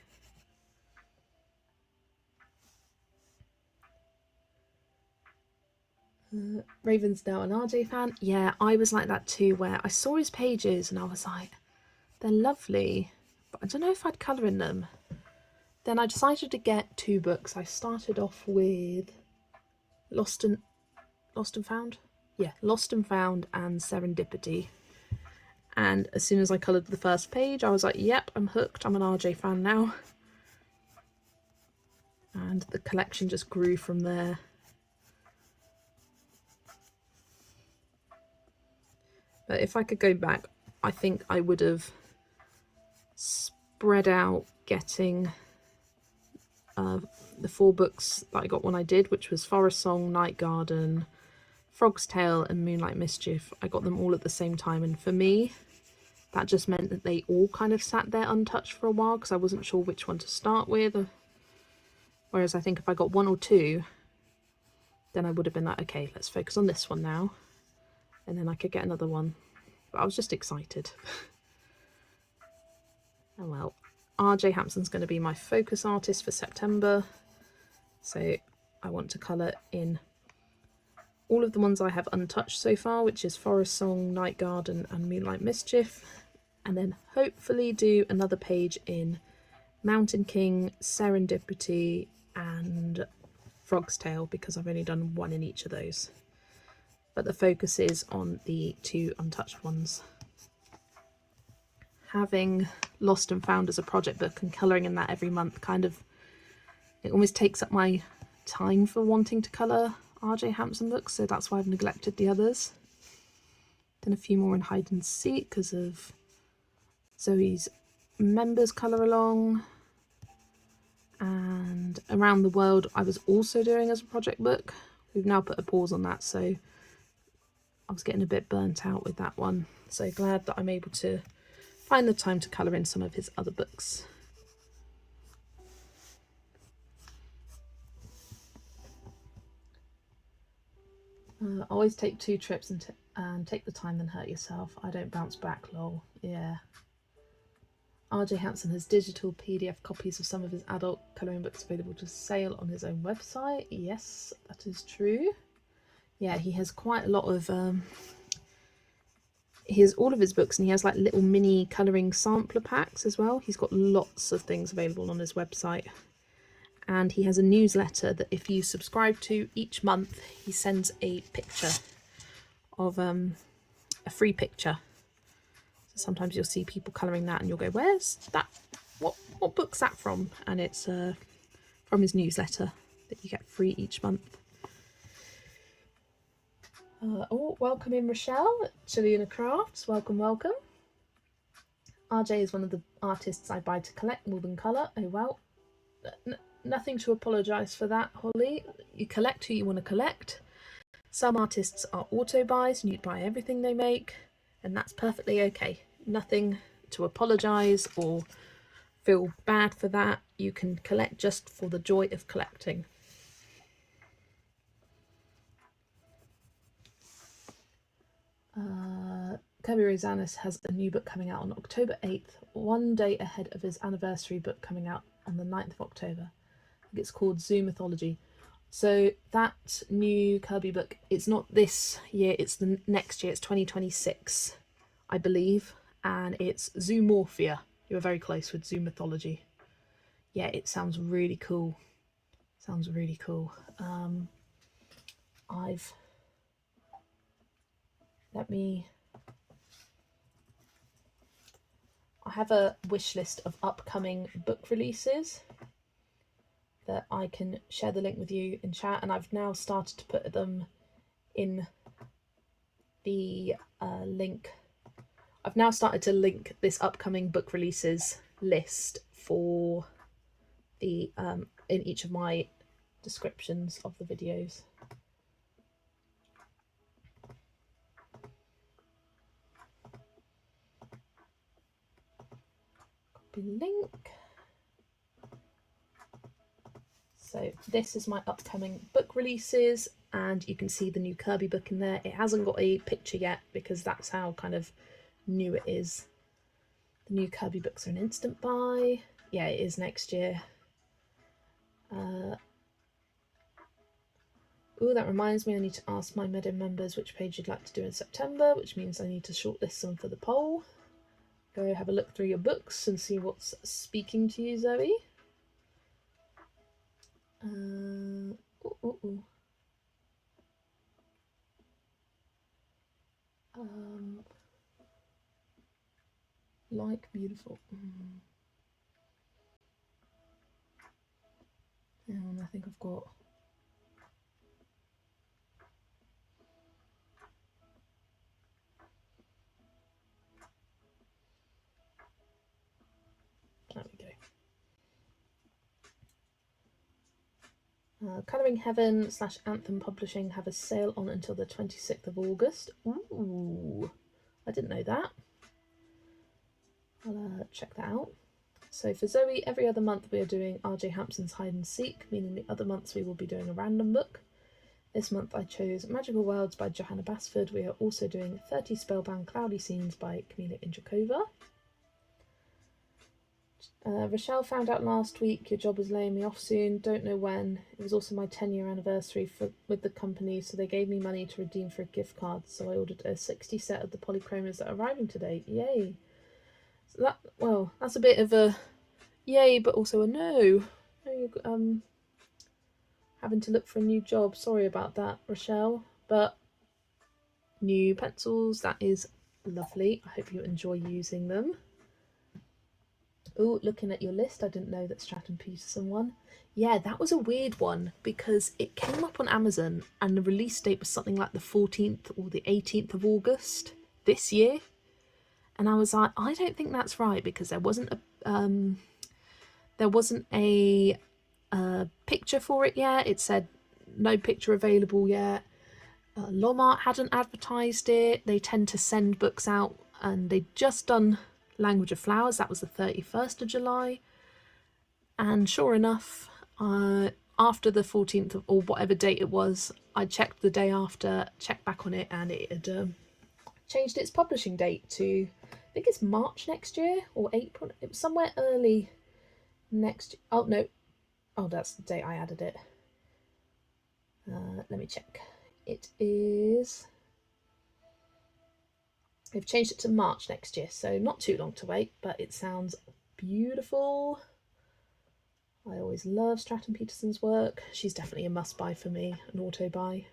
Raven's now an RJ fan. Yeah, I was like that too, where I saw his pages and I was like, they're lovely, but I don't know if I'd colour in them. Then I decided to get 2 books. I started off with Lost and Found? Yeah, Lost and Found and Serendipity. And as soon as I coloured the first page, I was like, yep, I'm hooked. I'm an RJ fan now. And the collection just grew from there. But if I could go back, I think I would have spread out getting the 4 books that I got when I did, which was Forest Song, Night Garden, Frog's Tale and Moonlight Mischief. I got them all at the same time, and for me that just meant that they all kind of sat there untouched for a while because I wasn't sure which one to start with. Whereas I think if I got 1 or 2, then I would have been like, okay, let's focus on this one now, and then I could get another one. But I was just excited. Oh well. RJ Hampson's going to be my focus artist for September, so I want to colour in all of the ones I have untouched so far, which is Forest Song, Night Garden and Moonlight Mischief, and then hopefully do another page in Mountain King, Serendipity and frog's tail because I've only done one in each of those. But the focus is on the 2 untouched ones. Having Lost and Found as a project book and colouring in that every month it almost takes up my time for wanting to colour R.J. Hampson books, so that's why I've neglected the others. Then a few more in Hide and Seek because of Zoe's members colour along. And Around the World I was also doing as a project book. We've now put a pause on that, so I was getting a bit burnt out with that one. So glad that I'm able to find the time to colour in some of his other books. Always take 2 trips and take the time, then hurt yourself. I don't bounce back, lol. Yeah. R.J. Hampson has digital PDF copies of some of his adult colouring books available to sale on his own website. Yes, that is true. Yeah, he has quite a lot of... he has all of his books, and he has like little mini colouring sampler packs as well. He's got lots of things available on his website. And he has a newsletter that if you subscribe to each month, he sends a picture of a free picture. So sometimes you'll see people colouring that and you'll go, where's that? What book's that from? And it's from his newsletter that you get free each month. Oh, welcome in Rochelle, Chilean Crafts. Welcome, welcome. RJ is one of the artists I buy to collect more than colour. Oh, well. Nothing to apologise for that, Holly. You collect who you want to collect. Some artists are auto buys and you buy everything they make, and that's perfectly okay. Nothing to apologise or feel bad for that. You can collect just for the joy of collecting. Kirby Rosanis has a new book coming out on October 8th, one day ahead of his anniversary book coming out on the 9th of October. It's called Zoo Mythology. So that new Kirby book, it's not this year, it's the next year, it's 2026, I believe, and it's Zoomorphia. You were very close with Zoo Mythology. Yeah, it sounds really cool. Sounds really cool. I have a wish list of upcoming book releases that I can share the link with you in chat, and I've now started to put them in the link. I've now started to link this upcoming book releases list for the in each of my descriptions of the videos. Copy link. So this is my upcoming book releases, and you can see the new Kirby book in there. It hasn't got a picture yet because that's how kind of new it is. The new Kirby books are an instant buy. Yeah, it is next year. Oh, that reminds me, I need to ask my Meadow members which page you'd like to do in September, which means I need to shortlist some for the poll. Go have a look through your books and see what's speaking to you, Zoe. Like beautiful. And I think I've got there we go. Colouring Heaven / Anthem Publishing have a sale on until the 26th of August. Ooh, I didn't know that. I'll check that out. So for Zoe, every other month we are doing R.J. Hampson's Hide and Seek, meaning the other months we will be doing a random book. This month I chose Magical Worlds by Johanna Basford. We are also doing 30 Spellbound Cloudy Scenes by Kamila Indrakova. Rochelle found out last week your job was laying me off soon, don't know when. It was also my 10-year anniversary with the company, so they gave me money to redeem for a gift card, so I ordered a 60 set of the polychromos that are arriving today. Yay! So that, well, that's a bit of a yay, but also a no. having to look for a new job. Sorry about that, Rochelle, but new pencils, that is lovely. I hope you enjoy using them. Oh, looking at your list, I didn't know that Stratton Peterson won. Yeah, that was a weird one because it came up on Amazon and the release date was something like the 14th or the 18th of August this year. And I was like, I don't think that's right, because there wasn't a picture for it yet. It said no picture available yet. Lomart hadn't advertised it. They tend to send books out, and they'd just done Language of Flowers. That was the 31st of July. And sure enough, after the 14th of, or whatever date it was, I checked the day after, checked back on it, and it had changed its publishing date to, I think it's March next year or April. It was somewhere early next. Oh no, oh, that's the date I added it. Let me check. It is, they've changed it to March next year, so not too long to wait, but it sounds beautiful. I always love Stratton Peterson's work. She's definitely a must buy for me, an auto buy.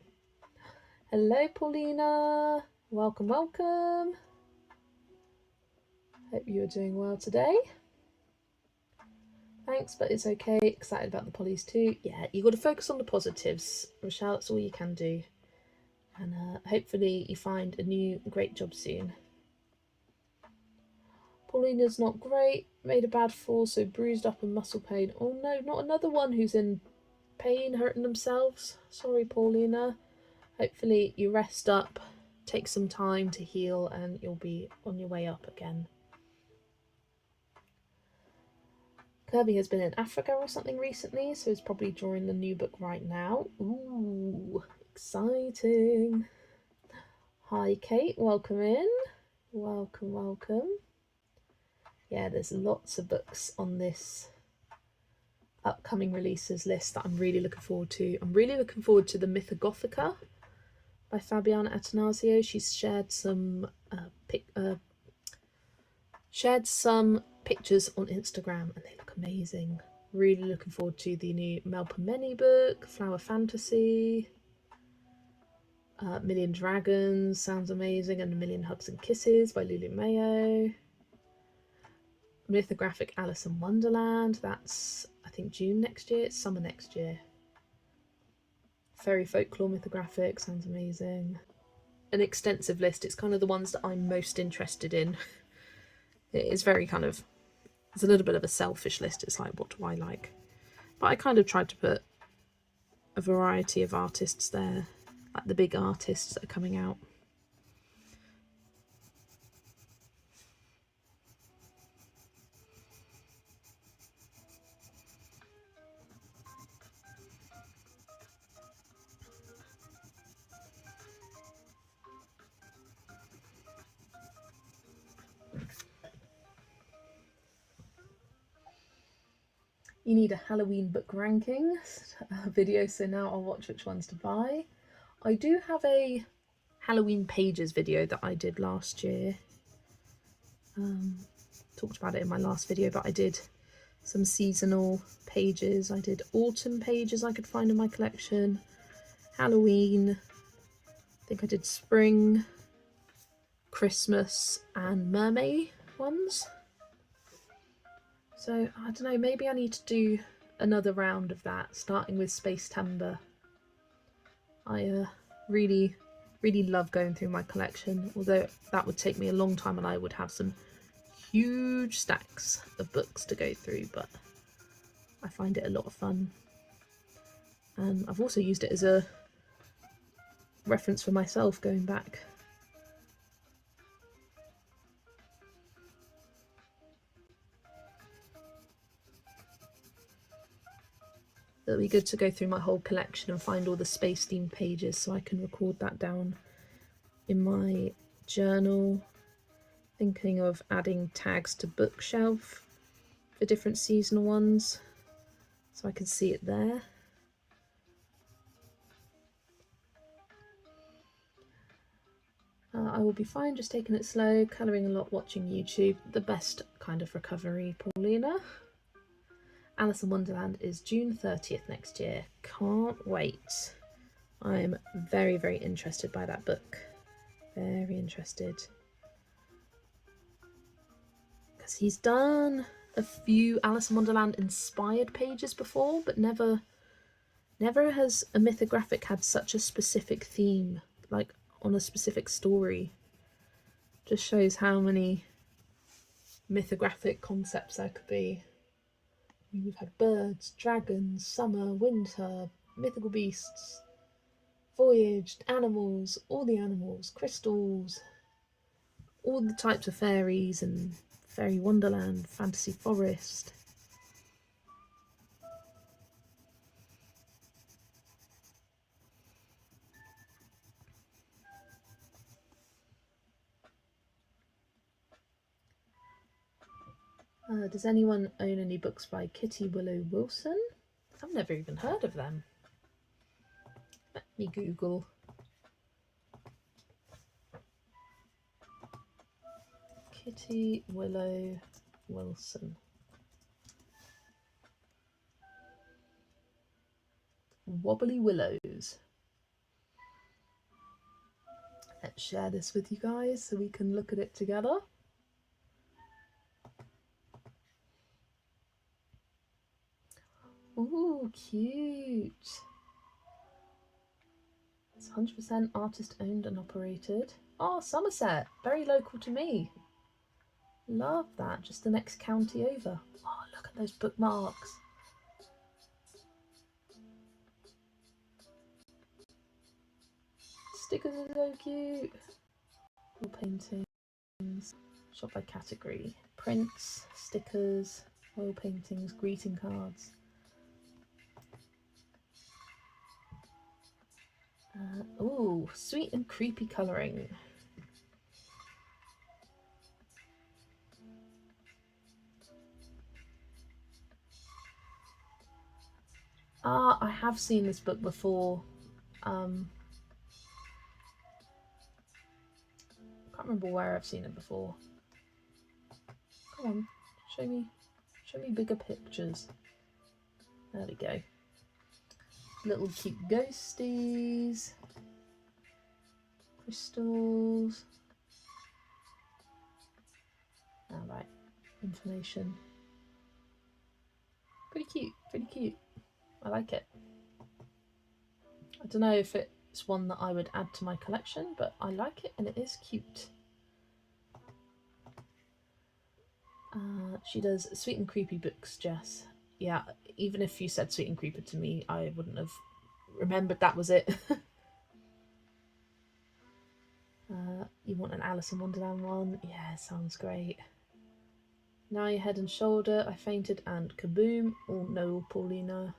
Hello Paulina, welcome, welcome. Hope you are doing well today. Thanks, but it's okay. Excited about the polys too. Yeah, you got to focus on the positives, Rochelle. That's all you can do. And hopefully you find a new great job soon. Paulina's not great. Made a bad fall, so bruised up and muscle pain. Oh no, not another one who's in pain, hurting themselves. Sorry, Paulina. Hopefully you rest up, take some time to heal, and you'll be on your way up again. Kirby has been in Africa or something recently, so he's probably drawing the new book right now. Ooh, exciting. Hi Kate, welcome in. Welcome, welcome. Yeah, there's lots of books on this upcoming releases list that I'm really looking forward to. I'm really looking forward to the Mythogothica by Fabiana Attanasio. She's shared some pictures on Instagram and they look amazing. Really looking forward to the new Melpomene book, Flower Fantasy. Million Dragons sounds amazing, and A Million Hugs and Kisses by Lulu Mayo. Mythographic Alice in Wonderland, that's I think June next year, it's summer next year. Fairy Folklore Mythographic sounds amazing. An extensive list, it's kind of the ones that I'm most interested in. It is very kind of, it's a little bit of a selfish list, it's like what do I like? But I kind of tried to put a variety of artists there, like the big artists that are coming out. You need a Halloween book ranking video, so now I'll watch which ones to buy. I do have a Halloween pages video that I did last year. Talked about it in my last video, but I did some seasonal pages. I did autumn pages I could find in my collection, Halloween, I think I did spring, Christmas and mermaid ones. So I don't know, maybe I need to do another round of that, starting with Space Timber. I really love going through my collection, although that would take me a long time and I would have some huge stacks of books to go through, but I find it a lot of fun. And I've also used it as a reference for myself going back. It'll be good to go through my whole collection and find all the space themed pages so I can record that down in my journal. Thinking of adding tags to bookshelf for different seasonal ones so I can see it there. I will be fine, just taking it slow, colouring a lot, watching YouTube. The best kind of recovery, Paulina. Alice in Wonderland is June 30th next year. Can't wait. I'm very, very interested by that book. Very interested. Because he's done a few Alice in Wonderland inspired pages before, but never has a mythographic had such a specific theme, like on a specific story. Just shows how many mythographic concepts there could be. We've had birds, dragons, summer, winter, mythical beasts, voyaged, animals, all the animals, crystals, all the types of fairies and fairy wonderland, fantasy forest. Does anyone own any books by Kitty Willow Wilson? I've never even heard of them. Let me Google. Kitty Willow Wilson. Wobbly Willows. Let's share this with you guys so we can look at it together. Ooh, cute. It's 100% artist owned and operated. Oh, Somerset, very local to me. Love that, just the next county over. Oh, look at those bookmarks. Stickers are so cute. All paintings, shot by category. Prints, stickers, oil paintings, greeting cards. Ooh, sweet and creepy colouring. Ah, I have seen this book before. Can't remember where I've seen it before. Come on, show me bigger pictures. There we go. Little cute ghosties, crystals. Alright, information. Pretty cute. I like it. I don't know if it's one that I would add to my collection, but I like it and it is cute. She does sweet and creepy books, Jess. Yeah, even if you said sweet and creepy to me, I wouldn't have remembered that was it. You want an Alice in Wonderland one? Yeah, sounds great. Now your head and shoulder, I fainted and kaboom. Oh no, Paulina.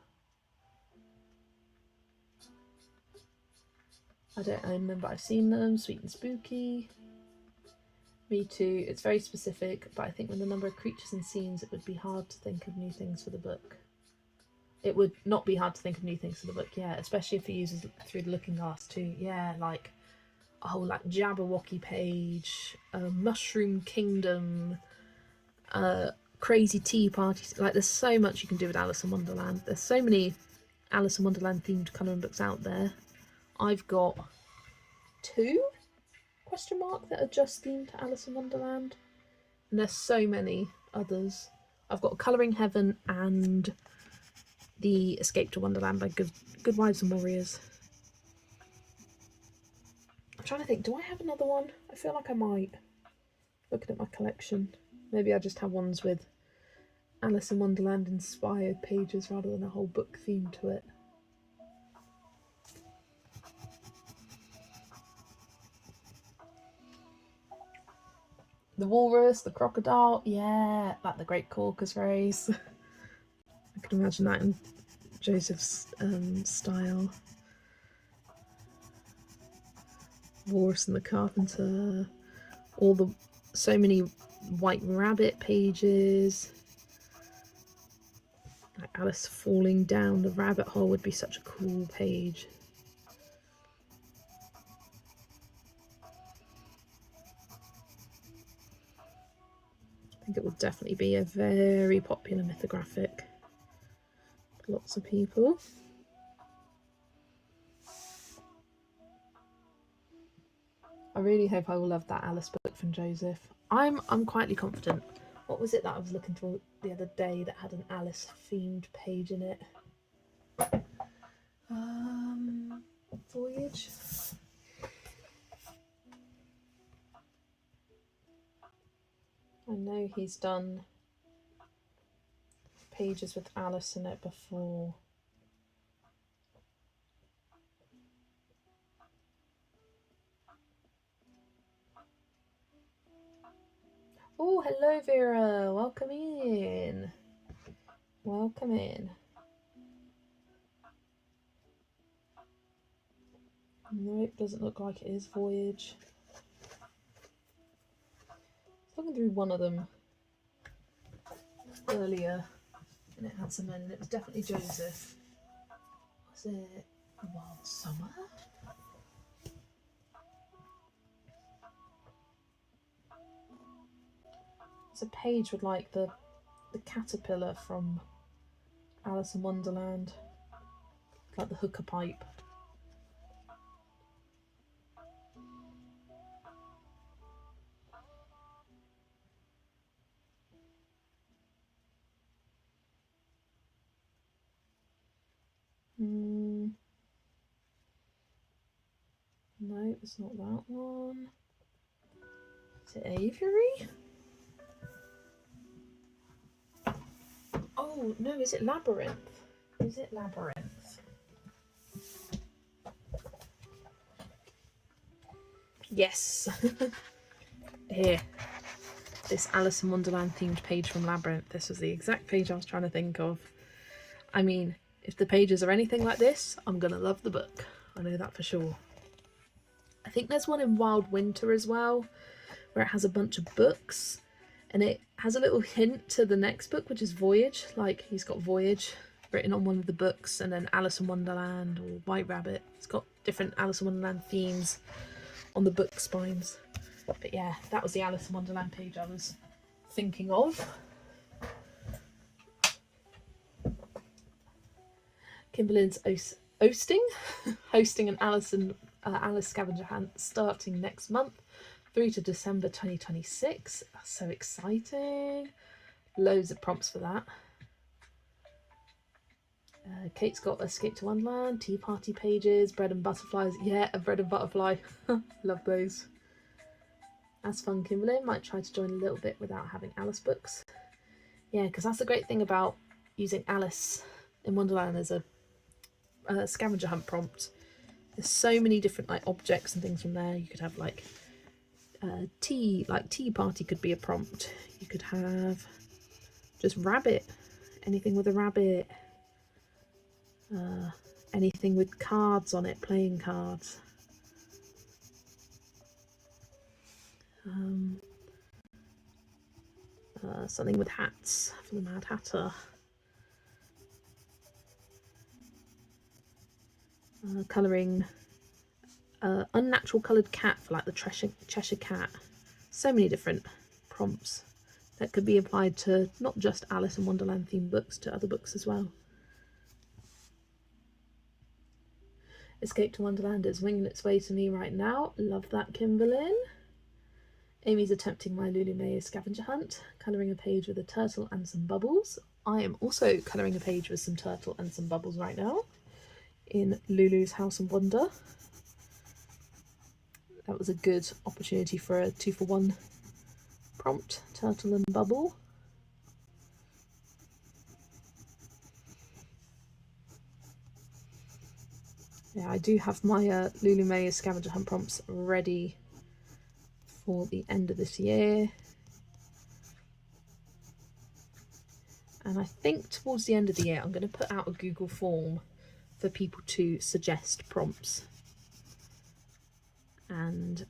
I don't own them, but I've seen them. Sweet and spooky. Me too. It's very specific, but I think with the number of creatures and scenes, it would be hard to think of new things for the book. It would not be hard to think of new things for the book, yeah, especially if it uses through the looking glass too. Yeah, like a whole like Jabberwocky page, a Mushroom Kingdom, crazy tea parties. Like there's so much you can do with Alice in Wonderland. There's so many Alice in Wonderland themed colouring books out there. I've got 2 ? That are just themed to Alice in Wonderland, and there's so many others. I've got Colouring Heaven and the Escape to Wonderland by Good Wives and Warriors. I'm trying to think, do I have another one? I feel like I might. Looking at my collection, maybe I just have ones with Alice in Wonderland inspired pages rather than a whole book theme to it. The walrus, the crocodile, yeah, like the Great Caucasus race. I can imagine that in Joseph's style. Walrus and the Carpenter, so many White Rabbit pages. Like Alice falling down the rabbit hole would be such a cool page. I think it will definitely be a very popular mythographic. lots of people. I really hope I will love that Alice book from Joseph. I'm quietly confident. What was it that I was looking for the other day that had an Alice themed page in it? Voyage. I know he's done pages with Alice in it before. Oh, hello Vera, welcome in. Welcome in. Nope, doesn't look like it is Voyage. Looking through one of them earlier and it had some men and it was definitely Joseph. Was it Wild Summer? It's a page with like the caterpillar from Alice in Wonderland, like the hookah pipe. No, it's not that one. Is it Aviary? Oh, no, is it Labyrinth? Is it Labyrinth? Yes. Here. This Alice in Wonderland themed page from Labyrinth. This was the exact page I was trying to think of. I mean, if the pages are anything like this, I'm going to love the book. I know that for sure. I think there's one in Wild Winter as well, where it has a bunch of books. And it has a little hint to the next book, which is Voyage. Like, he's got Voyage written on one of the books, and then Alice in Wonderland or White Rabbit. It's got different Alice in Wonderland themes on the book spines. But yeah, that was the Alice in Wonderland page I was thinking of. Kimberly's hosting an Alice scavenger hunt starting next month through to December 2026. That's so exciting. Loads of prompts for that. Kate's got Escape to Wonderland, Tea Party pages, Bread and Butterflies. Yeah, a Bread and Butterfly. Love those. That's fun, Kimberly. Might try to join a little bit without having Alice books. Yeah, because that's the great thing about using Alice in Wonderland as a scavenger hunt prompt. There's so many different like objects and things from there. You could have like tea party could be a prompt. You could have just rabbit, anything with a rabbit, anything with cards on it, playing cards. Something with hats for the Mad Hatter. Colouring unnatural coloured cat for like the Cheshire Cat. So many different prompts that could be applied to not just Alice in Wonderland themed books, to other books as well. Escape to Wonderland is winging its way to me right now. Love that, Kimberlyn. Amy's attempting my Lulu Mayo scavenger hunt, colouring a page with a turtle and some bubbles. I am also colouring a page with some turtle and some bubbles right now in Lulu's House of Wonder. That was a good opportunity for a 2-for-1 prompt, turtle and bubble. Yeah, I do have my Lulu Mayo scavenger hunt prompts ready for the end of this year. And I think towards the end of the year, I'm going to put out a Google form for people to suggest prompts. And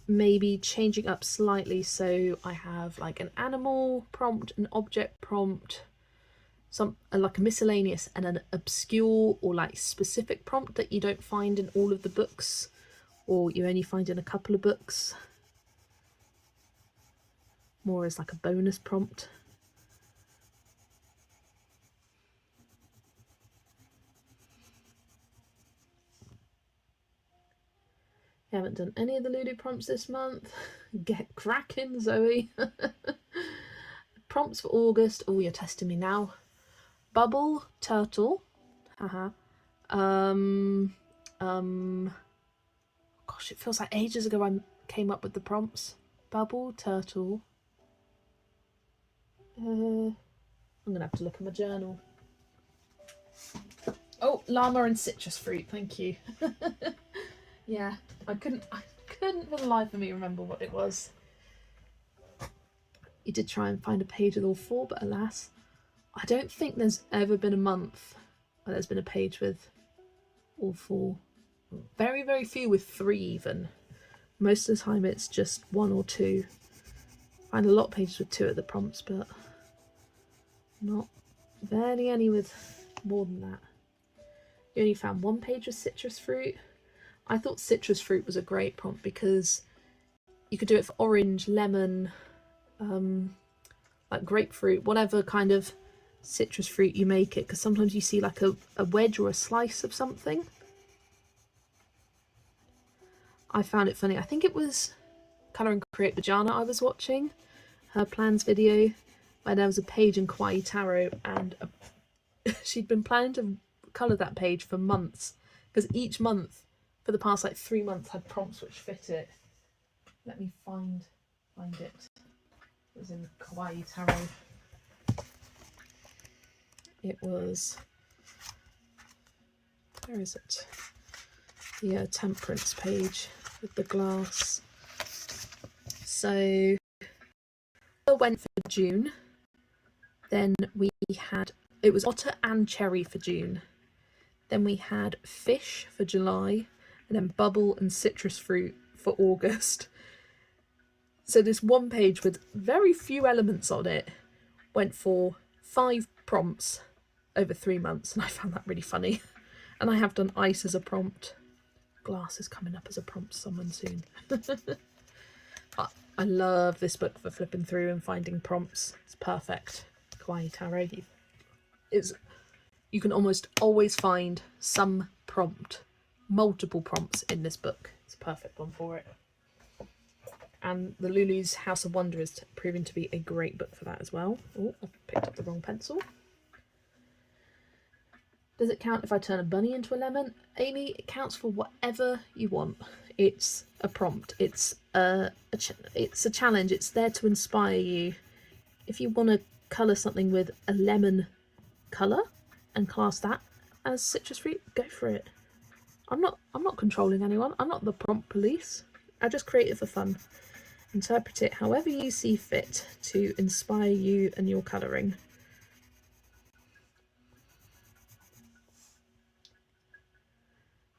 maybe changing up slightly so I have like an animal prompt, an object prompt, some like a miscellaneous and an obscure or like specific prompt that you don't find in all of the books, or you only find in a couple of books, more as like a bonus prompt. You haven't done any of the Lulu prompts this month. Get cracking, Zoe. Prompts for August. Oh, you're testing me now. Bubble, turtle. Haha. Gosh, it feels like ages ago I came up with the prompts. Bubble, turtle. I'm gonna have to look at my journal. Oh, llama and citrus fruit. Thank you. Yeah, I couldn't for the life of me remember what it was. You did try and find a page with all 4, but alas, I don't think there's ever been a month where there's been a page with all 4. Very, very few with 3 even. Most of the time it's just 1 or 2. I find a lot of pages with 2 at the prompts, but not barely any with more than that. You only found 1 page with citrus fruit. I thought citrus fruit was a great prompt because you could do it for orange, lemon, like grapefruit, whatever kind of citrus fruit you make it, because sometimes you see like a wedge or a slice of something. I found it funny. I think it was Colour and Create Bajana I was watching, her plans video, where there was a page in Kawaii Tarot and she'd been planning to colour that page for months, because each month for the past like 3 months had prompts which fit it. Let me find it. It was in Kawaii Tarot. It was, where is it? The temperance page with the glass. So I went for June. Then we had, it was otter and cherry for June. Then we had fish for July, and then bubble and citrus fruit for August. So this 1 page with very few elements on it went for 5 prompts over 3 months, and I found that really funny. And I have done ice as a prompt. Glass is coming up as a prompt someone soon. But I love this book for flipping through and finding prompts. It's perfect. Kawaii Tarot. You can almost always find some prompt, multiple prompts in this book. It's a perfect one for it. And the Lulu's House of Wonder is proving to be a great book for that as well. Oh, I picked up the wrong pencil. Does it count if I turn a bunny into a lemon? Amy, it counts for whatever you want. It's a prompt. It's a challenge. It's there to inspire you. If you want to colour something with a lemon colour and class that as citrus fruit, go for it. I'm not controlling anyone. I'm not the prompt police. I just create it for fun. Interpret it however you see fit to inspire you and your colouring.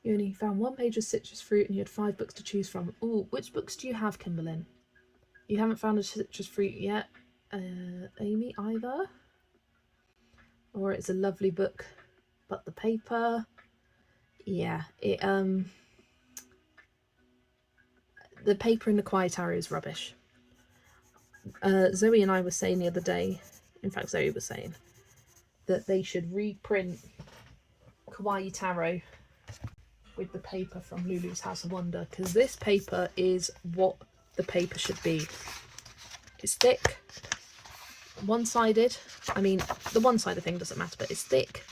You only found 1 page of citrus fruit and you had 5 books to choose from. Ooh, which books do you have, Kimberlyn? You haven't found a citrus fruit yet, Amy, either? Or it's a lovely book, but the paper, yeah, the paper in the Kawaii Tarot is rubbish. Zoe and I were saying the other day, in fact Zoe was saying, that they should reprint Kawaii Tarot with the paper from Lulu's House of Wonder, because this paper is what the paper should be. It's thick, one-sided. I mean, the one-sided thing doesn't matter, but it's thick.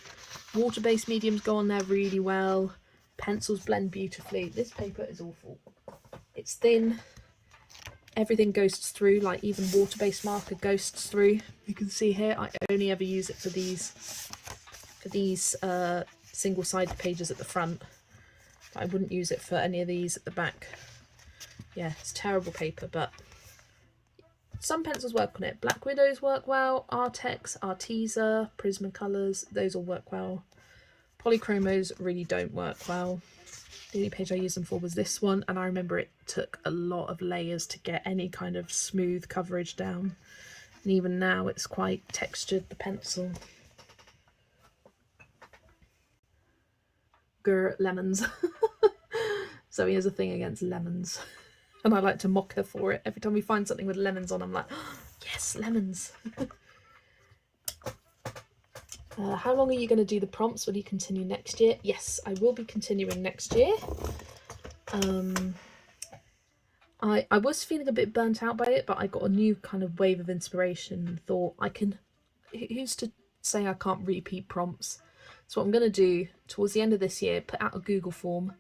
Water-based mediums go on there really well. Pencils blend beautifully. This paper is awful. It's thin. Everything ghosts through, like even water-based marker ghosts through. You can see here, I only ever use it for these single-sided pages at the front. I wouldn't use it for any of these at the back. Yeah, it's terrible paper, but some pencils work on it. Black Widows work well, Artex, Arteza, Prismacolors, those all work well. Polychromos really don't work well. The only page I used them for was this one, and I remember it took a lot of layers to get any kind of smooth coverage down. And even now it's quite textured, the pencil. Grr, lemons. Zoe has a thing against lemons. And I like to mock her for it. Every time we find something with lemons on, I'm like, oh, yes, lemons. How long are you going to do the prompts? Will you continue next year? Yes, I will be continuing next year. I was feeling a bit burnt out by it, but I got a new kind of wave of inspiration and thought who's to say I can't repeat prompts? So what I'm going to do towards the end of this year, put out a Google form,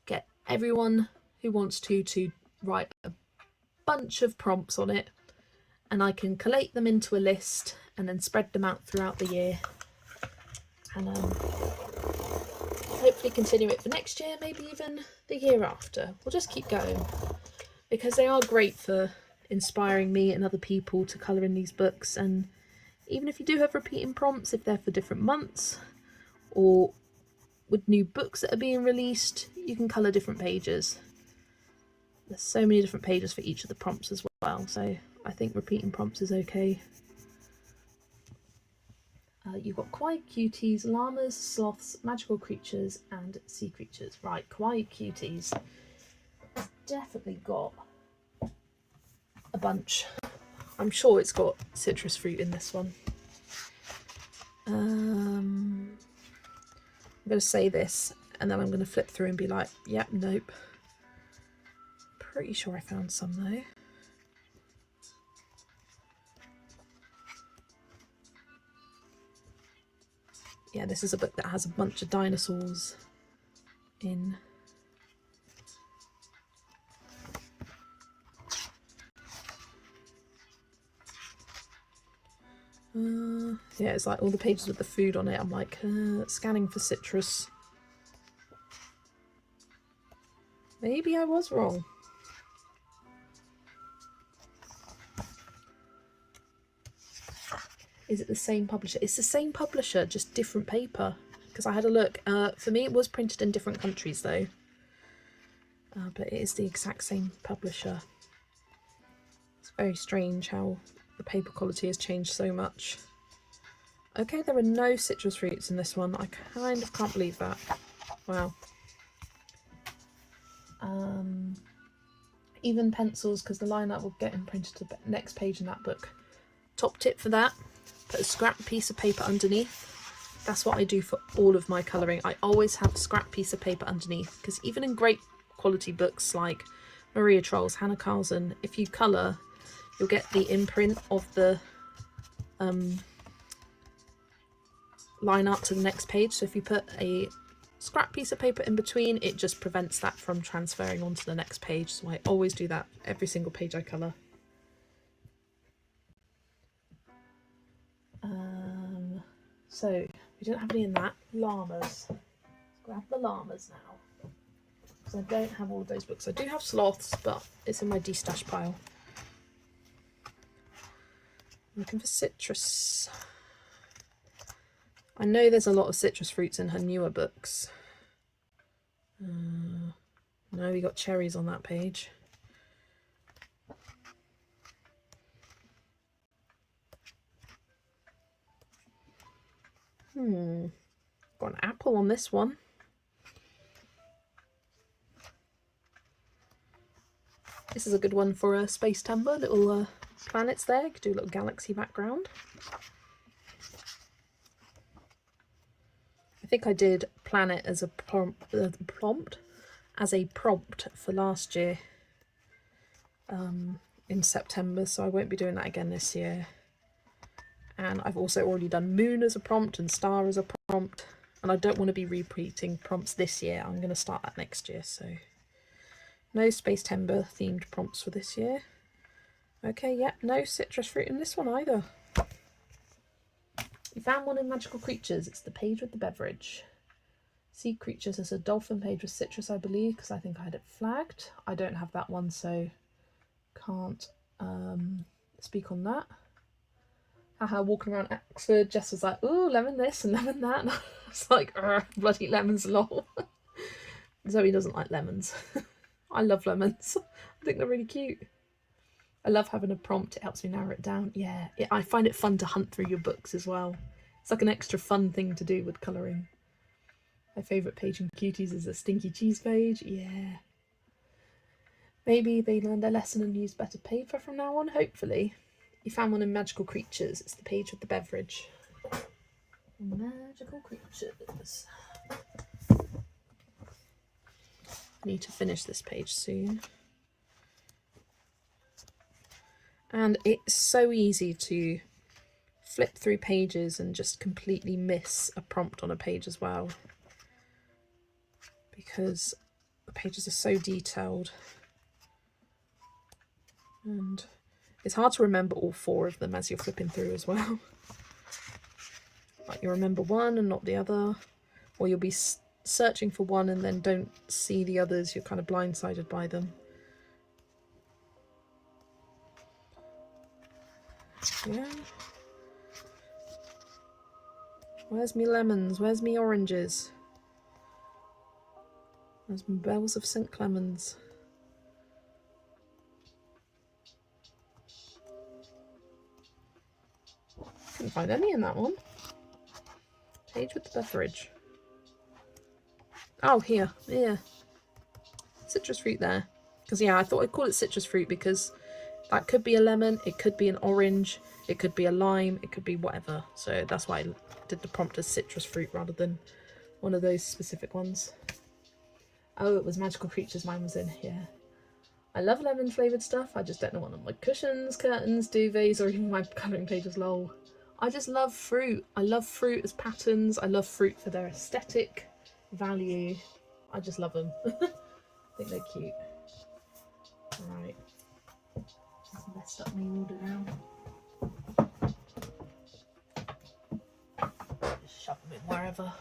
get everyone who wants to write a bunch of prompts on it, and I can collate them into a list and then spread them out throughout the year, and hopefully continue it for next year, maybe even the year after. We'll just keep going, because they are great for inspiring me and other people to colour in these books. And even if you do have repeating prompts, if they're for different months or with new books that are being released, you can colour different pages. There's so many different pages for each of the prompts as well, so I think repeating prompts is okay. You've got kawaii cuties, llamas, sloths, magical creatures and sea creatures. Right, kawaii cuties. Definitely got a bunch. I'm sure it's got citrus fruit in this one. I'm going to say this and then I'm going to flip through and be like, yep, nope. Pretty sure I found some though. Yeah, this is a book that has a bunch of dinosaurs in. Yeah, it's like all the pages with the food on it. I'm like, scanning for citrus. Maybe I was wrong. Is it the same publisher? It's the same publisher, just different paper. Because I had a look. For me, it was printed in different countries though. But it is the exact same publisher. It's very strange how the paper quality has changed so much. Okay, there are no citrus fruits in this one. I kind of can't believe that. Wow. Even pencils, because the line-up will get imprinted to the next page in that book. Top tip for that, put a scrap piece of paper underneath. That's what I do for all of my colouring. I always have a scrap piece of paper underneath, because even in great quality books like Maria Troll's, Hannah Carlson, if you colour, you'll get the imprint of the line art to the next page. So if you put a scrap piece of paper in between, it just prevents that from transferring onto the next page. So I always do that every single page I colour. So we don't have any in that. Llamas. Let's grab the llamas now, because I don't have all of those books. I do have sloths, but it's in my destash pile. Looking for citrus. I know there's a lot of citrus fruits in her newer books. No, we got cherries on that page. Got an apple on this one. This is a good one for a space timber, little planets there. Could do a little galaxy background. I think I did planet as a prompt for last year in September, so I won't be doing that again this year. And I've also already done moon as a prompt and star as a prompt, and I don't want to be repeating prompts this year. I'm going to start that next year, so no space timber themed prompts for this year. Okay, yep, no citrus fruit in this one either. We found one in Magical Creatures. It's the page with the beverage. Sea Creatures is a dolphin page with citrus, I believe, because I think I had it flagged. I don't have that one, so can't speak on that. Haha, walking around Oxford, Jess was like, ooh, lemon this and lemon that. And I was like, bloody lemons, lol. Zoe doesn't like lemons. I love lemons. I think they're really cute. I love having a prompt. It helps me narrow it down. Yeah, I find it fun to hunt through your books as well. It's like an extra fun thing to do with colouring. My favourite page in Cuties is a stinky cheese page. Yeah. Maybe they learned their lesson and used better paper from now on, hopefully. You found one in Magical Creatures. It's the page with the beverage. Magical Creatures. I need to finish this page soon. And it's so easy to flip through pages and just completely miss a prompt on a page as well, because the pages are so detailed, and it's hard to remember all 4 of them as you're flipping through as well. Like, you remember one and not the other, or you'll be searching for one and then don't see the others. You're kind of blindsided by them. Yeah. Where's me lemons? Where's me oranges? Where's my bells of St. Clemens? Couldn't find any in that one. Page with the beverage. Oh, here. Yeah. Citrus fruit there. Because, yeah, I thought I'd call it citrus fruit because that could be a lemon, it could be an orange, it could be a lime, it could be whatever. So that's why I did the prompt as citrus fruit rather than one of those specific ones. Oh, it was magical creatures mine was in. Yeah. I love lemon flavoured stuff. I just don't know what on my cushions, curtains, duvets, or even my colouring pages, lol. I just love fruit. I love fruit as patterns. I love fruit for their aesthetic value. I just love them. I think they're cute. Right. Just messed up my order now. Just shove them in wherever.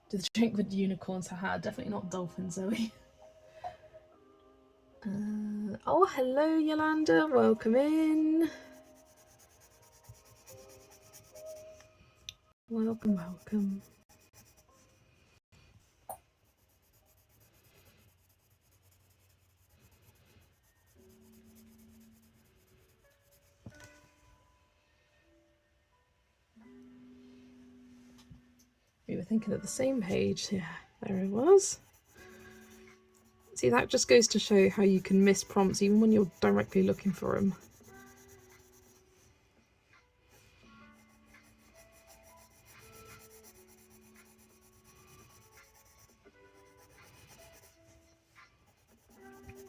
Do the drink with unicorns? Haha, definitely not dolphins, Zoe. Oh, hello, Yolanda. Welcome in. Welcome, welcome. We were thinking of the same page. Yeah, there it was. See, that just goes to show how you can miss prompts even when you're directly looking for them.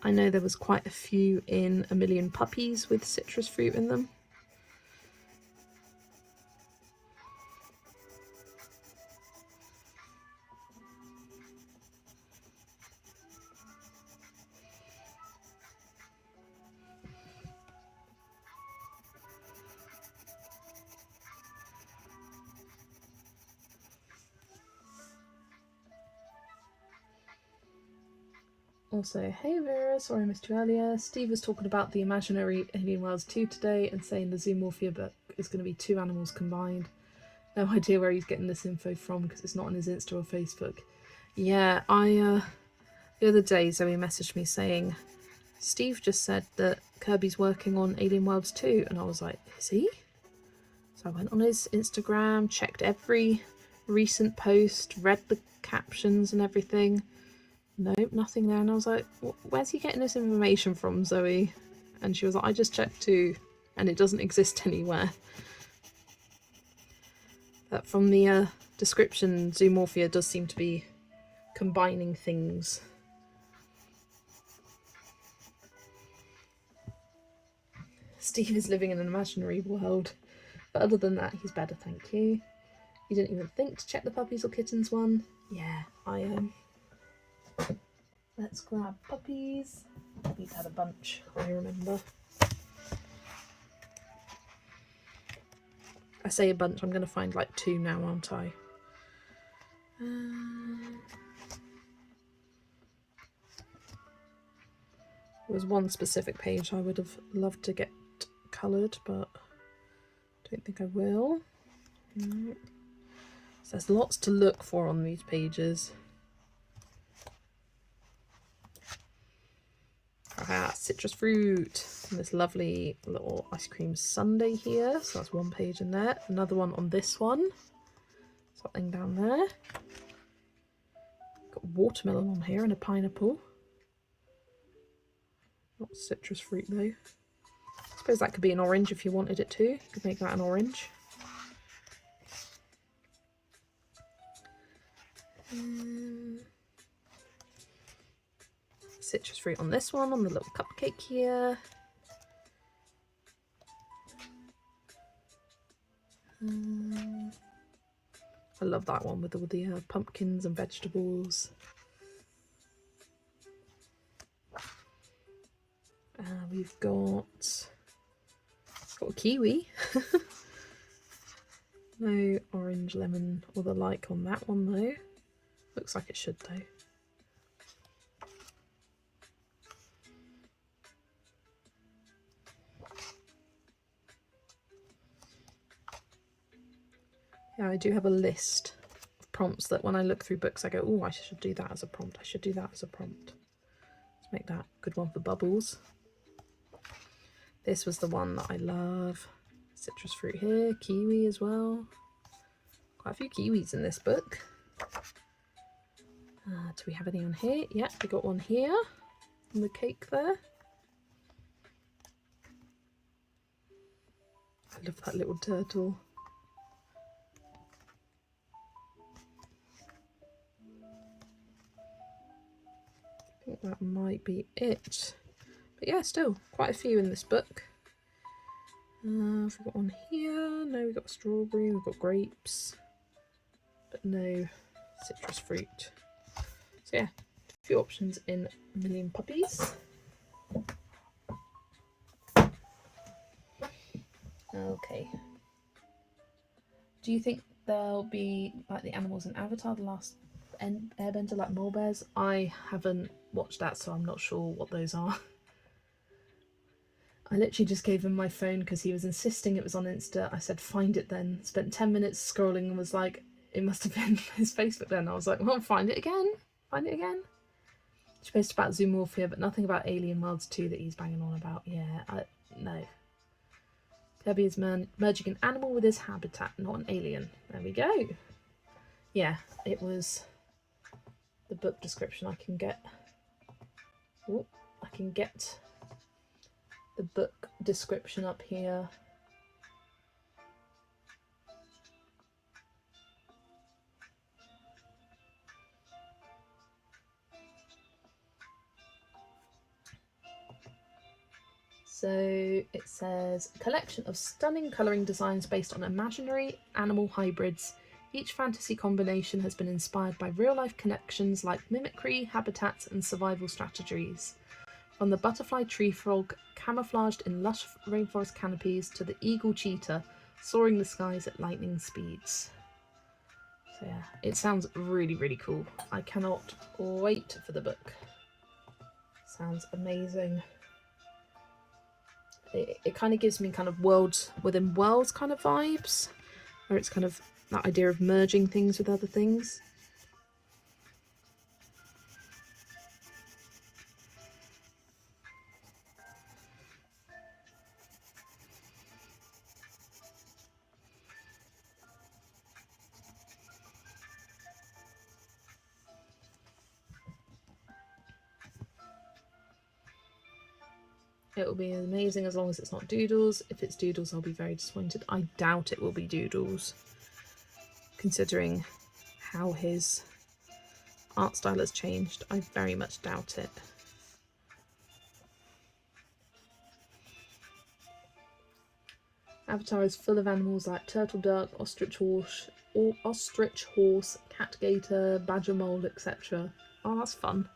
I know there was quite a few in A Million Puppies with citrus fruit in them. Also, hey Vera, sorry I missed you earlier. Steve was talking about the imaginary Alien Worlds 2 today and saying the Zoomorphia book is going to be 2 animals combined. No idea where he's getting this info from because it's not on his Insta or Facebook. Yeah, the other day Zoe messaged me saying, Steve just said that Kirby's working on Alien Worlds 2, and I was like, is he? So I went on his Instagram, checked every recent post, read the captions and everything. Nope, nothing there. And I was like, where's he getting this information from, Zoe? And she was like, I just checked too, and it doesn't exist anywhere. But from the description, Zoomorphia does seem to be combining things. Steve is living in an imaginary world. But other than that, he's better, thank you. You didn't even think to check the puppies or kittens one? Yeah, I am. Let's grab puppies. Puppies had a bunch, I remember. I say a bunch, I'm going to find like 2 now, aren't I? There was one specific page I would have loved to get coloured, but I don't think I will. No. So there's lots to look for on these pages. Citrus fruit, and this lovely little ice cream sundae here, so that's one page in there. Another one on this one, something down there. Got watermelon on here and a pineapple. Not citrus fruit though. I suppose that could be an orange if you wanted it to. You could make that an orange. citrus fruit on this one, on the little cupcake here. I love that one with all the pumpkins and vegetables. We've got a kiwi. No orange, lemon or the like on that one though. Looks like it should though. Yeah, I do have a list of prompts that when I look through books I go, oh, I should do that as a prompt. I should do that as a prompt. Let's make that a good one for bubbles. This was the one that I love. Citrus fruit here, kiwi as well. Quite a few kiwis in this book. Do we have any on here? Yeah, we got one here on the cake there. I love that little turtle. I think that might be it. But yeah, still quite a few in this book. Have we got one here? No, we've got strawberry, we've got grapes, but no citrus fruit. So yeah, a few options in A Million Puppies. Okay. Do you think there'll be like the animals in Avatar, the last Airbender, like mole bears? I haven't watched that, so I'm not sure what those are. I literally just gave him my phone because he was insisting it was on Insta. I said, find it then. Spent 10 minutes scrolling and was like, it must have been his Facebook then. I was like, well, find it again. Find it again. She posted about zoomorphia, but nothing about Alien Worlds 2 that he's banging on about. Yeah, no. Kirby is merging an animal with his habitat, not an alien. There we go. Yeah, it was the book description. I can get the book description up here. So it says, a collection of stunning colouring designs based on imaginary animal hybrids. Each fantasy combination has been inspired by real-life connections like mimicry, habitats and survival strategies. From the butterfly tree frog camouflaged in lush rainforest canopies to the eagle cheetah soaring the skies at lightning speeds. So yeah, it sounds really, really cool. I cannot wait for the book. Sounds amazing. It kind of gives me kind of worlds within worlds kind of vibes, where it's kind of that idea of merging things with other things. It will be amazing as long as it's not doodles. If it's doodles, I'll be very disappointed. I doubt it will be doodles, considering how his art style has changed. I very much doubt it. Avatar is full of animals like turtle duck, ostrich horse, cat gator, badger mole, etc. Oh, that's fun.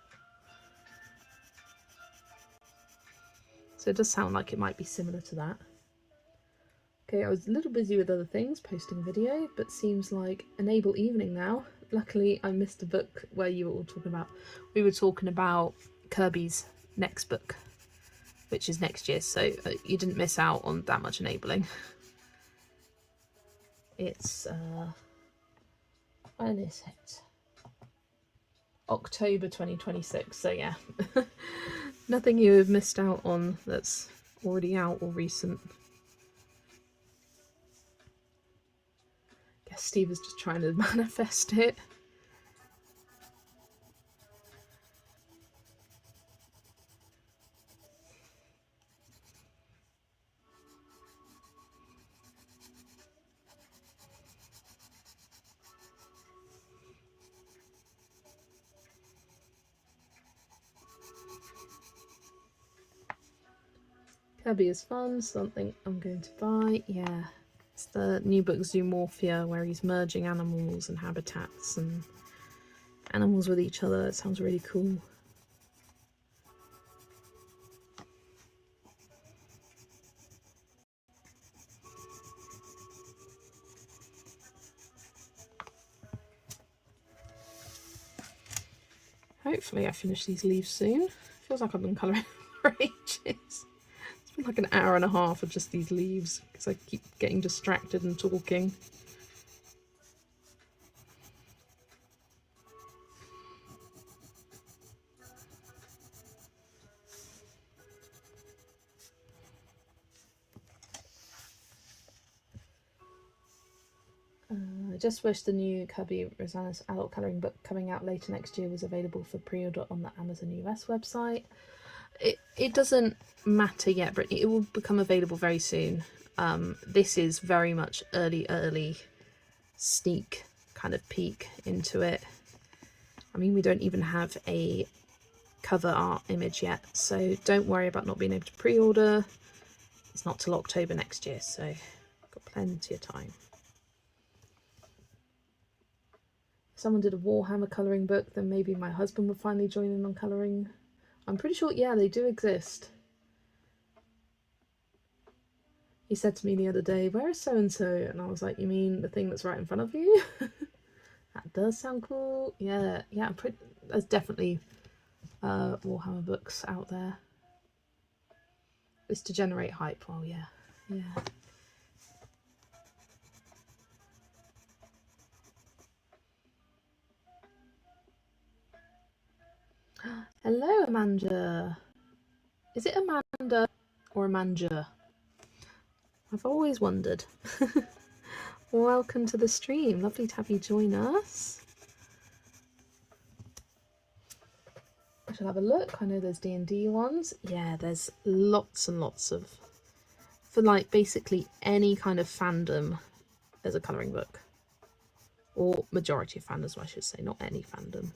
So it does sound like it might be similar to that. Okay, I was a little busy with other things, posting a video, but seems like enable evening now. Luckily, I missed a book where you were all talking about. We were talking about Kirby's next book, which is next year, so you didn't miss out on that much enabling. It's when is it? October 2026. So yeah, nothing you have missed out on that's already out or recent. Guess Steve is just trying to manifest it. Cubby is fun, something I'm going to buy. Yeah, it's the new book Zoomorphia, where he's merging animals and habitats and animals with each other. It sounds really cool. Hopefully I finish these leaves soon. Feels like I've been colouring for ages. It's been like an hour and a half of just these leaves because I keep getting distracted and talking. I just wish the new Cubby Rosanna's adult colouring book coming out later next year was available for pre-order on the Amazon US website. It doesn't matter yet, but it will become available very soon. This is very much early sneak kind of peek into it. I mean, we don't even have a cover art image yet, so don't worry about not being able to pre-order. It's not till October next year, so got plenty of time. If someone did a Warhammer colouring book, then maybe my husband would finally join in on colouring. I'm pretty sure, yeah, they do exist. He said to me the other day, "Where is so-and-so?" And I was like, "You mean the thing that's right in front of you?" That does sound cool. Yeah, there's definitely Warhammer books out there. It's to generate hype. Well, yeah. Hello, Amanda. Is it Amanda or Amanda? I've always wondered. Welcome to the stream. Lovely to have you join us. I shall have a look. I know there's D&D ones. Yeah, there's lots and lots of... For like basically any kind of fandom, there's a colouring book. Or majority of fandoms, I should say, not any fandom.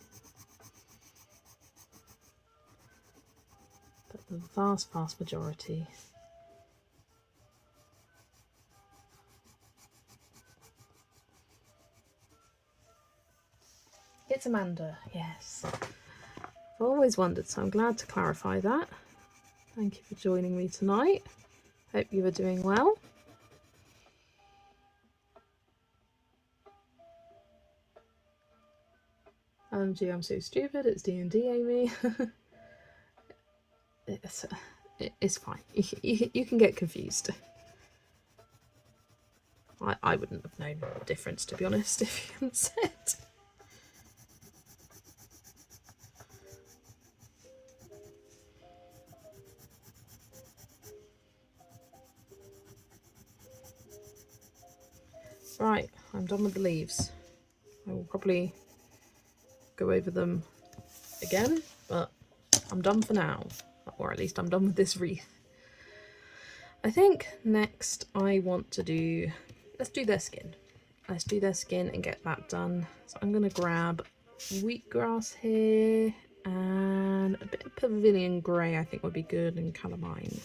But the vast majority. It's Amanda, yes. I've always wondered, so I'm glad to clarify that. Thank you for joining me tonight. Hope you are doing well. OMG, I'm so stupid. It's D&D, Amy. It's fine. You can get confused. I wouldn't have known the difference, to be honest, if you hadn't said. Right, I'm done with the leaves. I will probably go over them again, but I'm done for now. Or at least I'm done with this wreath. I think next I want to do... Let's do their skin. Let's do their skin and get that done. So I'm going to grab wheatgrass here and a bit of pavilion grey I think would be good, and calamine.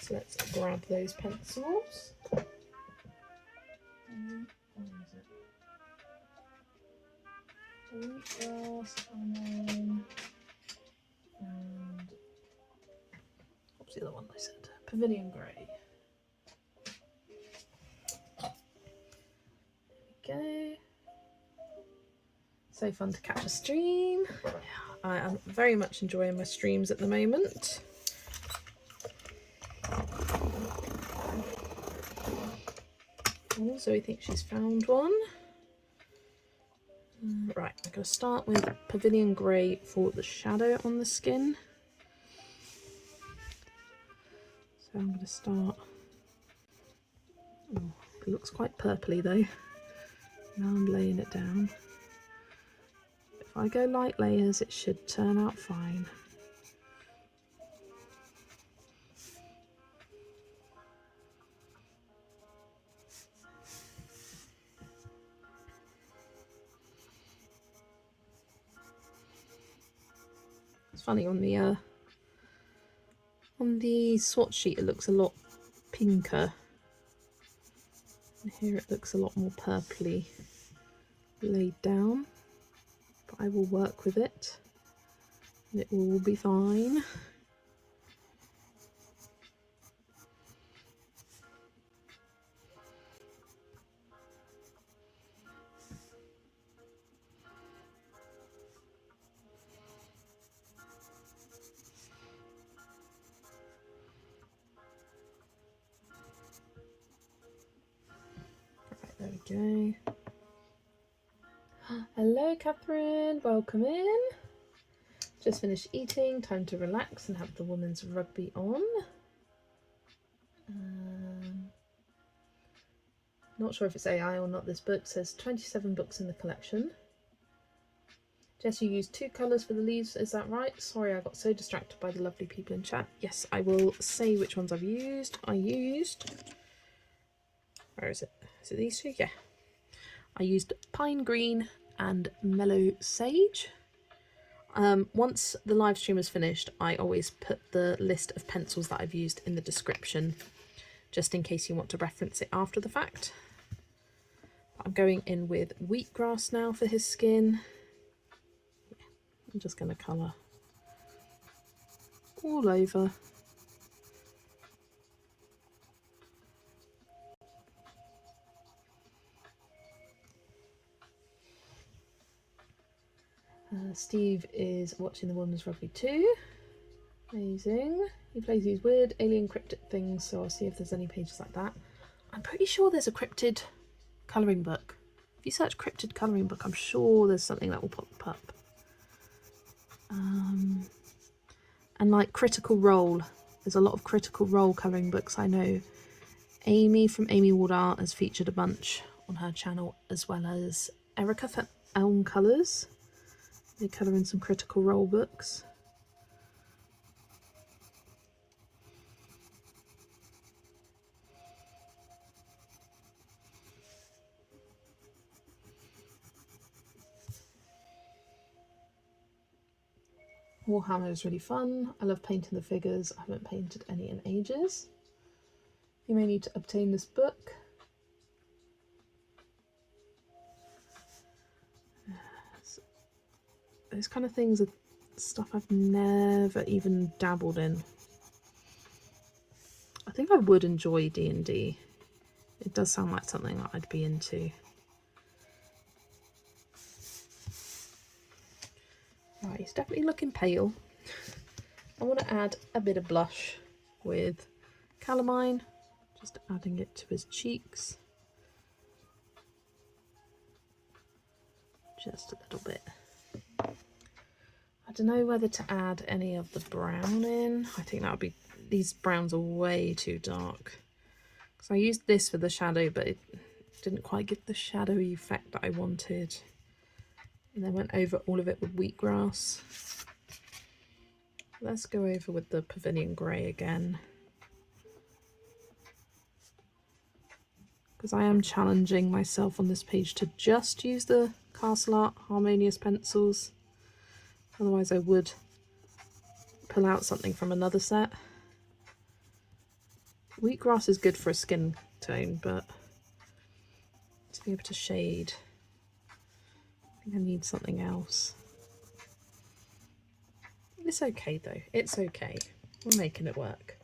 So let's grab those pencils. Wheatgrass, calamine, and what's the other one I said? Pavilion grey. There we go. So fun to catch a stream. I am very much enjoying my streams at the moment. Oh, Zoe thinks she's found one. Right, I'm going to start with Pavilion Grey for the shadow on the skin. So I'm going to start... Oh, it looks quite purpley though. Now I'm laying it down. If I go light layers, it should turn out fine. It's funny, on On the swatch sheet it looks a lot pinker. And here it looks a lot more purpley laid down. But I will work with it and it will be fine. There we go. Hello Catherine, welcome in. Just finished eating, time to relax and have the women's rugby on. Not sure if it's AI or not. This book says 27 books in the collection. Jess, you used 2 colours for the leaves, is that right? Sorry, I got so distracted by the lovely people in chat. Yes, I will say which ones I've used. Where is it? Is it these 2? Yeah. I used pine green and mellow sage. Once the live stream is finished, I always put the list of pencils that I've used in the description, just in case you want to reference it after the fact. I'm going in with wheatgrass now for his skin. Yeah, I'm just going to colour all over. Steve is watching the women's rugby too. Amazing. He plays these weird alien cryptid things, so I'll see if there's any pages like that. I'm pretty sure there's a cryptid colouring book. If you search cryptid colouring book, I'm sure there's something that will pop up. And like Critical Role, there's a lot of Critical Role colouring books. I know Amy from Amy Ward Art has featured a bunch on her channel, as well as Erica for Elm Colours. They colour in some Critical Role books. Warhammer is really fun. I love painting the figures. I haven't painted any in ages. You may need to obtain this book. Those kind of things are stuff I've never even dabbled in. I think I would enjoy D&D. It does sound like something that I'd be into. Right, he's definitely looking pale. I want to add a bit of blush with calamine, just adding it to his cheeks. Just a little bit. I don't know whether to add any of the brown in. I think that would be, these browns are way too dark. Because I used this for the shadow, but it didn't quite give the shadowy effect that I wanted. And then went over all of it with wheatgrass. Let's go over with the pavilion grey again. Because I am challenging myself on this page to just use the Castle Art Harmonious pencils. Otherwise I would pull out something from another set. Wheatgrass is good for a skin tone, but to be able to shade, I think I need something else. It's okay though, it's okay. We're making it work.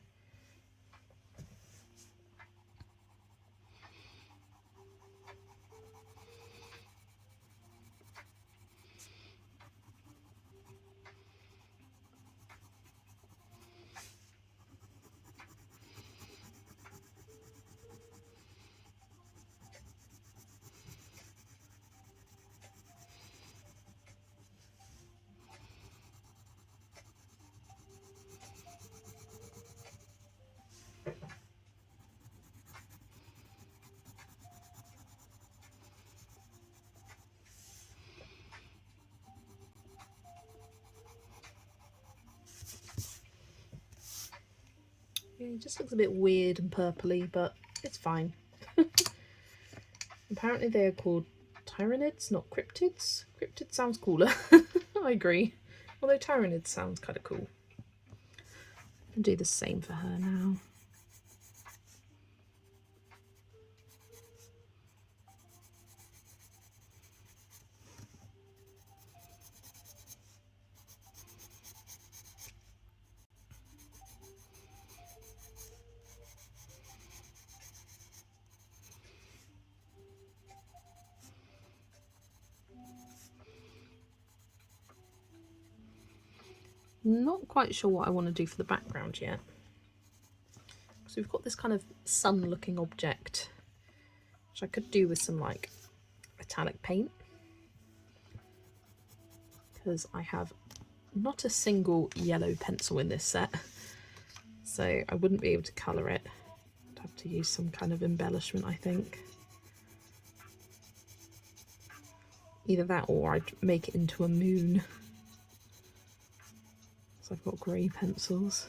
Yeah, it just looks a bit weird and purpley, but it's fine. Apparently they are called tyrannids, not cryptids. Cryptid sounds cooler. I agree. Although tyrannids sounds kind of cool. I'll do the same for her now. Not quite sure what I want to do for the background yet. So we've got this kind of sun looking object, which I could do with some like metallic paint, because I have not a single yellow pencil in this set, so I wouldn't be able to colour it. I'd have to use some kind of embellishment, I think. Either that or I'd make it into a moon. So I've got grey pencils.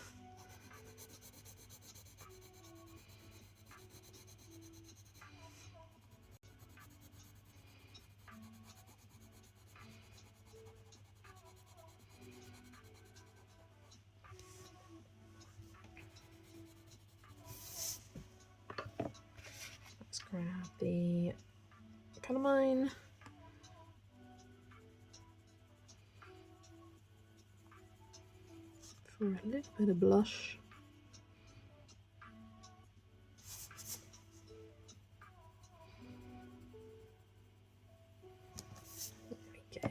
Let's grab the calamine. For a little bit of blush. There we go.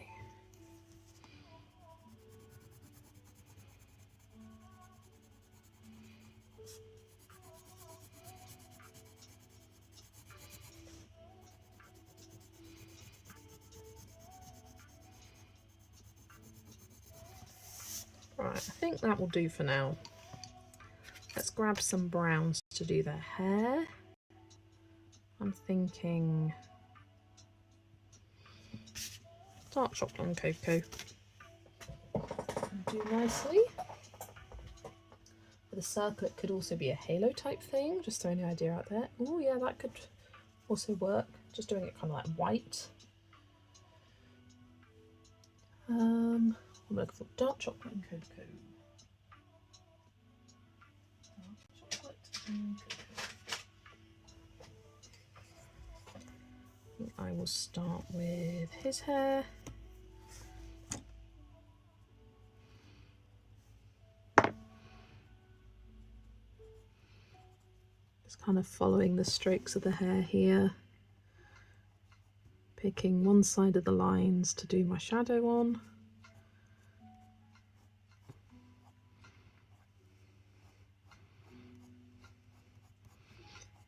Right, I think that will do for now. Let's grab some browns to do their hair. I'm thinking dark chocolate and cocoa. Do nicely. With a circle, it could also be a halo type thing. Just throwing the idea out there. Oh yeah, that could also work. Just doing it kind of like white. I'm looking for dark chocolate and cocoa. Dark chocolate and cocoa. I will start with his hair. Just kind of following the strokes of the hair here. Picking one side of the lines to do my shadow on.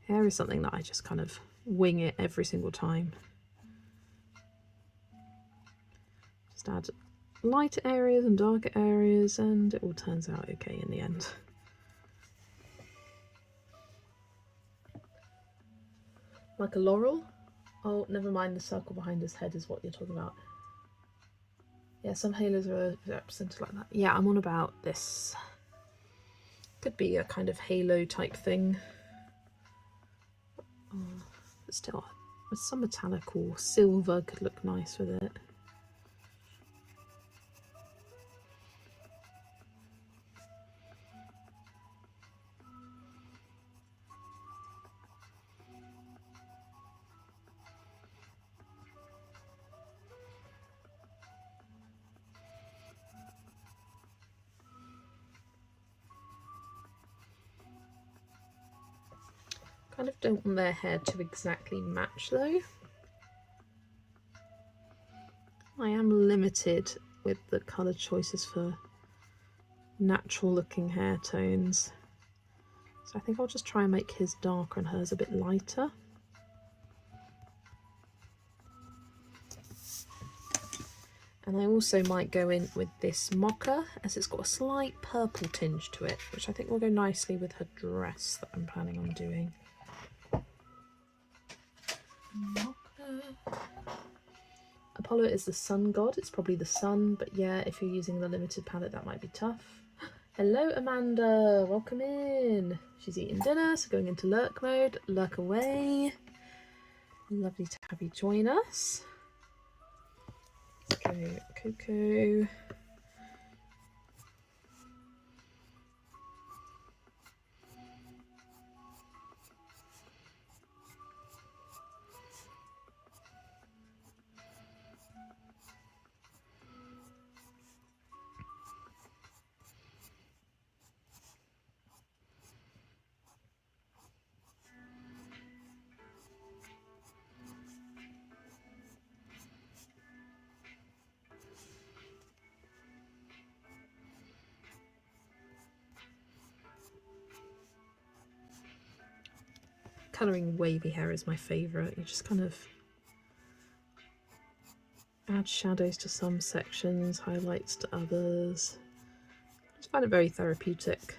Hair is something that I just kind of wing it every single time. Just add lighter areas and darker areas and it all turns out okay in the end. Like a laurel? Oh, never mind, the circle behind his head is what you're talking about. Yeah, some halos are represented like that. Yeah, I'm on about this. Could be a kind of halo type thing. But still, with some metallic or silver could look nice with it. Kind of don't want their hair to exactly match though. I am limited with the colour choices for natural looking hair tones. So I think I'll just try and make his darker and hers a bit lighter. And I also might go in with this mocha, as it's got a slight purple tinge to it, which I think will go nicely with her dress that I'm planning on doing. Mocha. Apollo is the sun god, it's probably the sun, but yeah, if you're using the limited palette that might be tough. Hello Amanda, welcome in. She's eating dinner, so going into lurk mode. Lurk away. Lovely to have you join us. Okay, cocoa. colouring wavy hair is my favourite. You just kind of add shadows to some sections, highlights to others. I just find it very therapeutic.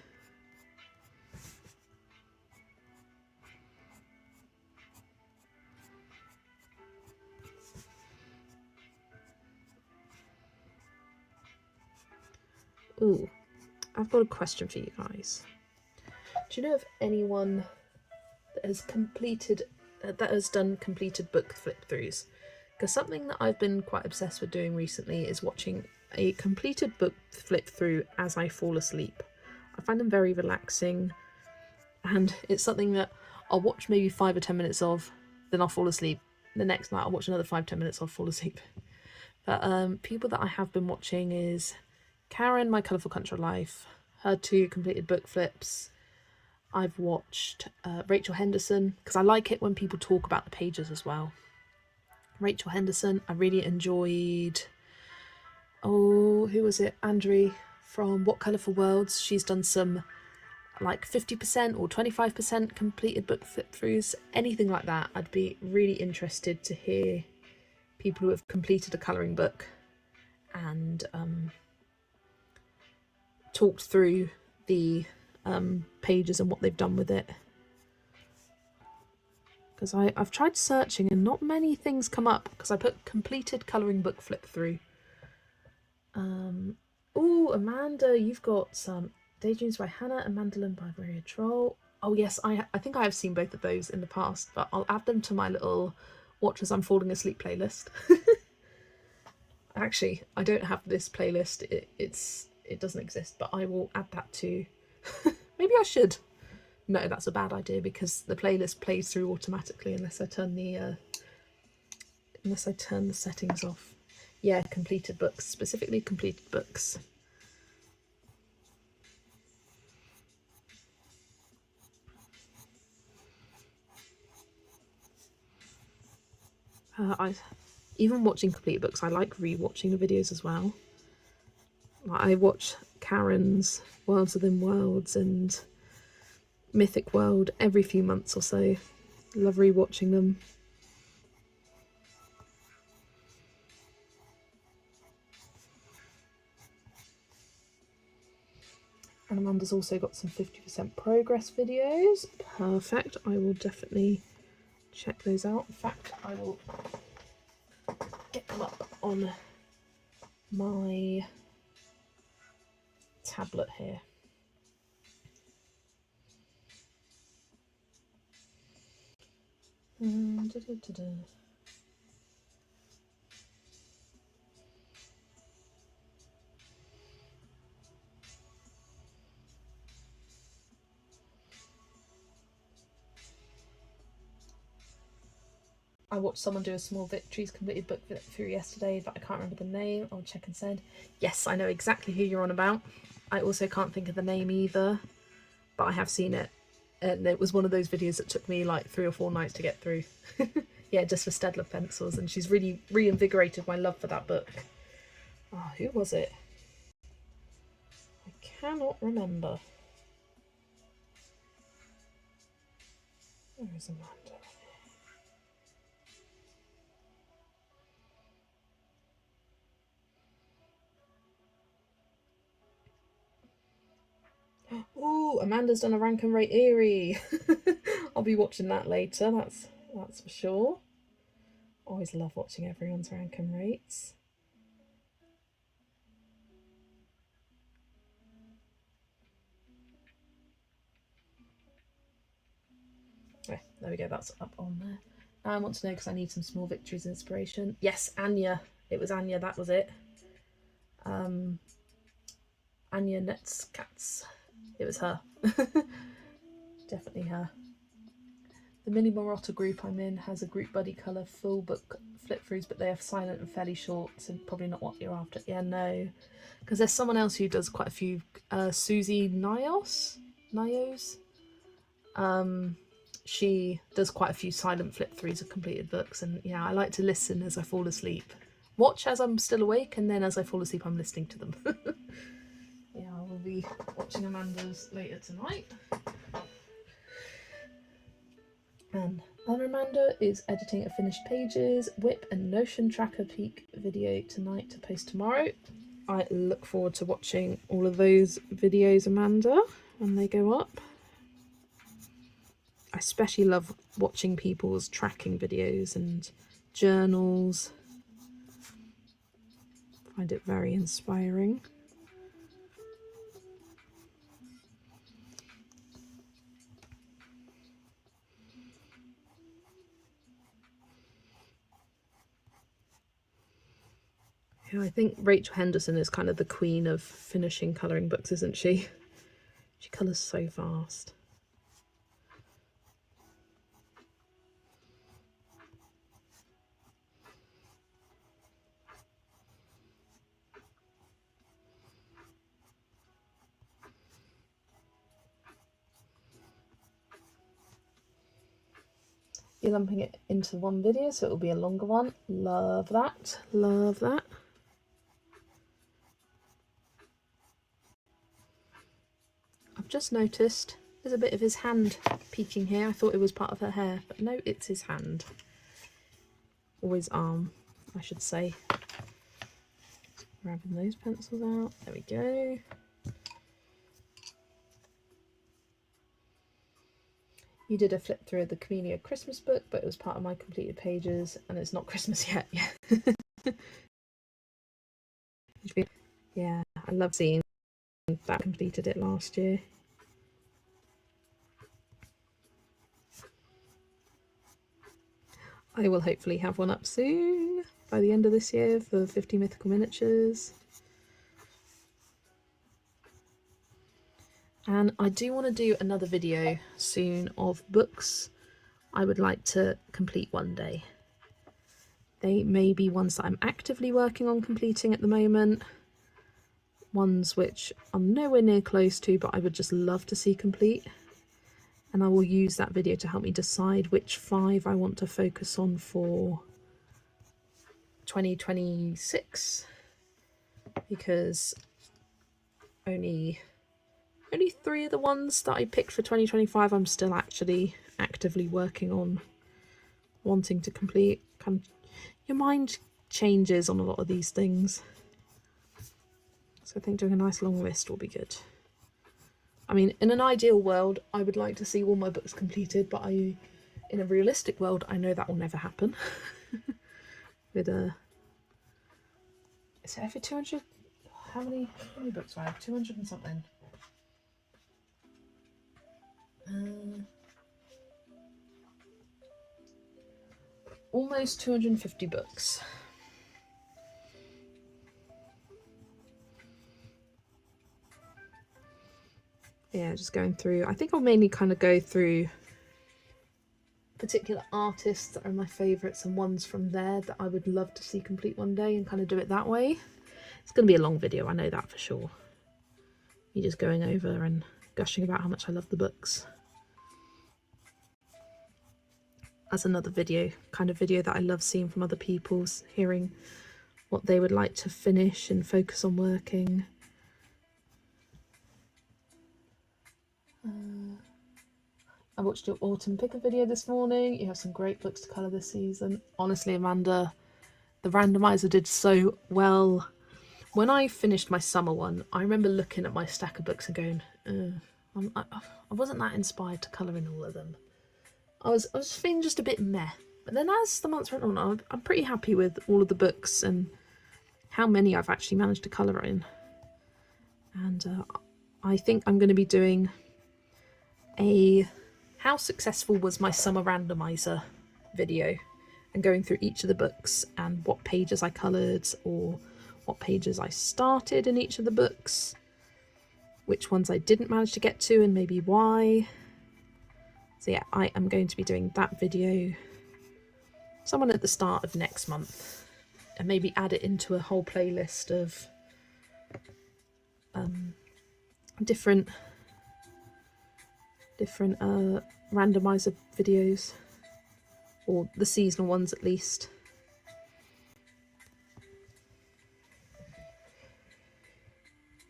Ooh, I've got a question for you guys. Do you know of anyone that has done completed book flip throughs? Because something that I've been quite obsessed with doing recently is watching a completed book flip through as I fall asleep. I find them very relaxing, and it's something that I'll watch maybe 5 or 10 minutes of, then I'll fall asleep. The next night I'll watch another 5-10 minutes, I'll fall asleep. But people that I have been watching is Karen, My Colourful Country Life, her 2 completed book flips. I've watched Rachel Henderson, because I like it when people talk about the pages as well. Rachel Henderson, I really enjoyed, oh, who was it? Andrew from What Colourful Worlds. She's done some like 50% or 25% completed book flip throughs, anything like that. I'd be really interested to hear people who have completed a colouring book and talked through the pages and what they've done with it. Because I've tried searching and not many things come up because I put completed colouring book flip through. Oh, Amanda, you've got some Daydreams by Hannah and Mandolin by Maria Troll. Oh yes, I think I have seen both of those in the past, but I'll add them to my little Watch As I'm Falling Asleep playlist. Actually, I don't have this playlist. It doesn't exist, but I will add that to. Maybe I should. No, that's a bad idea because the playlist plays through automatically unless I turn the settings off. Yeah, completed books, specifically completed books. Even watching complete books, I like re-watching the videos as well. I watch Karen's Worlds Within Worlds and Mythic World every few months or so. Love re-watching them. And Amanda's also got some 50% progress videos. Perfect. I will definitely check those out. In fact, I will get them up on my tablet here. I watched someone do a Small Victories completed book through yesterday, but I can't remember the name. I'll check and send. Yes, I know exactly who you're on about. I also can't think of the name either, but I have seen it. And it was one of those videos that took me like 3 or 4 nights to get through. Yeah, just for Stedler pencils, and she's really reinvigorated my love for that book. Oh, who was it? I cannot remember. Where is Amanda? Oh, Amanda's done a rank and rate Eerie. I'll be watching that later, that's for sure. Always love watching everyone's rank and rates. Yeah, there we go, that's up on there. I want to know because I need some Small Victories inspiration. Yes, Anya. It was Anya, that was it. Anya Netzkatz. It was her. Definitely her. The Mini Marotta group I'm in has a group buddy colour full book flip throughs, but they are silent and fairly short, so probably not what you're after. Yeah, no. Because there's someone else who does quite a few, Susie Nyos? She does quite a few silent flip throughs of completed books, and yeah, I like to listen as I fall asleep. Watch as I'm still awake, and then as I fall asleep I'm listening to them. Yeah, I will be watching Amanda's later tonight. And other Amanda is editing a finished pages, whip and Notion tracker peak video tonight to post tomorrow. I look forward to watching all of those videos, Amanda, when they go up. I especially love watching people's tracking videos and journals. I find it very inspiring. Yeah, I think Rachel Henderson is kind of the queen of finishing colouring books, isn't she? She colours so fast. You're lumping it into one video, so it'll be a longer one. Love that, love that. I've just noticed there's a bit of his hand peeking here. I thought it was part of her hair, but no, it's his hand. Or his arm, I should say. Grabbing those pencils out, there we go. You did a flip through of the Communio Christmas book, but it was part of my completed pages, and it's not Christmas yet. Yeah, I love seeing that. Completed it last year. I will hopefully have one up soon, by the end of this year, for 50 mythical miniatures. And I do want to do another video soon of books I would like to complete one day. They may be ones that I'm actively working on completing at the moment, ones which I'm nowhere near close to, but I would just love to see complete. And I will use that video to help me decide which 5 I want to focus on for 2026, because only 3 of the ones that I picked for 2025 I'm still actually actively working on wanting to complete. Your mind changes on a lot of these things, so I think doing a nice long list will be good. I mean, in an ideal world I would like to see all my books completed, but in a realistic world I know that will never happen. With is it every 200? How many books do I have? 200 and something. Almost 250 books. Yeah, just going through. I think I'll mainly kind of go through particular artists that are my favourites and ones from there that I would love to see complete one day, and kind of do it that way. It's going to be a long video, I know that for sure. Me just going over and gushing about how much I love the books. That's another video, kind of video that I love seeing from other people's, hearing what they would like to finish and focus on working. I watched your autumn picker video this morning. You have some great books to colour this season. Honestly, Amanda, the randomizer did so well. When I finished my summer one, I remember looking at my stack of books and going, I wasn't that inspired to colour in all of them. I was feeling just a bit meh. But then as the months went on, I'm pretty happy with all of the books and how many I've actually managed to colour in. And I think I'm going to be doing a how successful was my summer randomizer video, and going through each of the books and what pages I coloured or what pages I started in each of the books, which ones I didn't manage to get to and maybe why. So yeah, I am going to be doing that video someone at the start of next month, and maybe add it into a whole playlist of different randomizer videos, or the seasonal ones at least.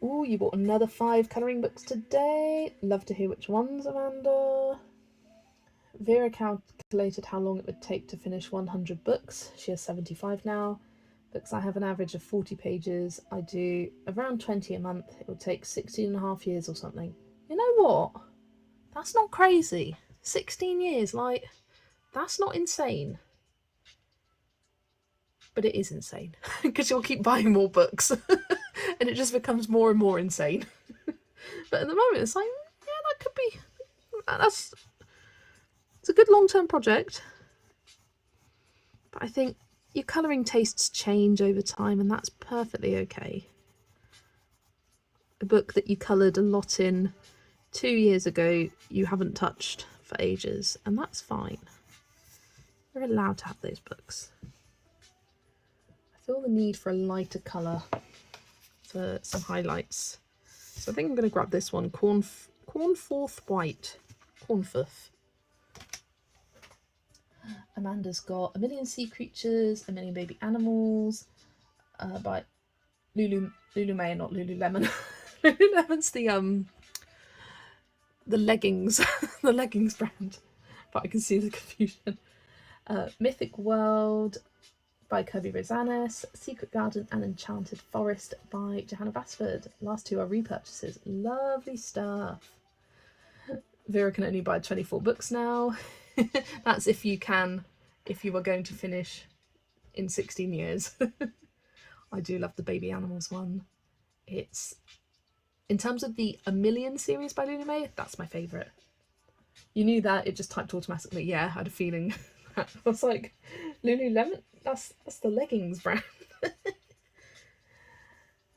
Oh, you bought another 5 colouring books today. Love to hear which ones, Amanda. Vera calculated how long it would take to finish 100 books. She has 75 now. Books I have an average of 40 pages. I do around 20 a month. It will take 16 and a half years or something. You know what? That's not crazy. 16 years, like, that's not insane. But it is insane because you'll keep buying more books and it just becomes more and more insane. But at the moment, it's like, yeah, that could be, it's a good long-term project. But I think your colouring tastes change over time, and that's perfectly okay. A book that you coloured a lot in 2 years ago, you haven't touched for ages, and that's fine. You're allowed to have those books. I feel the need for a lighter colour for some highlights. So I think I'm going to grab this one, Cornforth White. Cornforth. Amanda's got A Million Sea Creatures, A Million Baby Animals, by Lulu May, not Lululemon. Lululemon's the leggings, the leggings brand. But I can see the confusion. Mythic World by Kirby Rosanes, Secret Garden and Enchanted Forest by Johanna Basford. Last two are repurchases. Lovely stuff. Vera can only buy 24 books now. That's if you were going to finish in 16 years. I do love the Baby Animals one. It's, in terms of the A Million series by Lulu May, that's my favourite. You knew that, it just typed automatically. Yeah, I had a feeling. I was like, Lululemon? That's the leggings brand.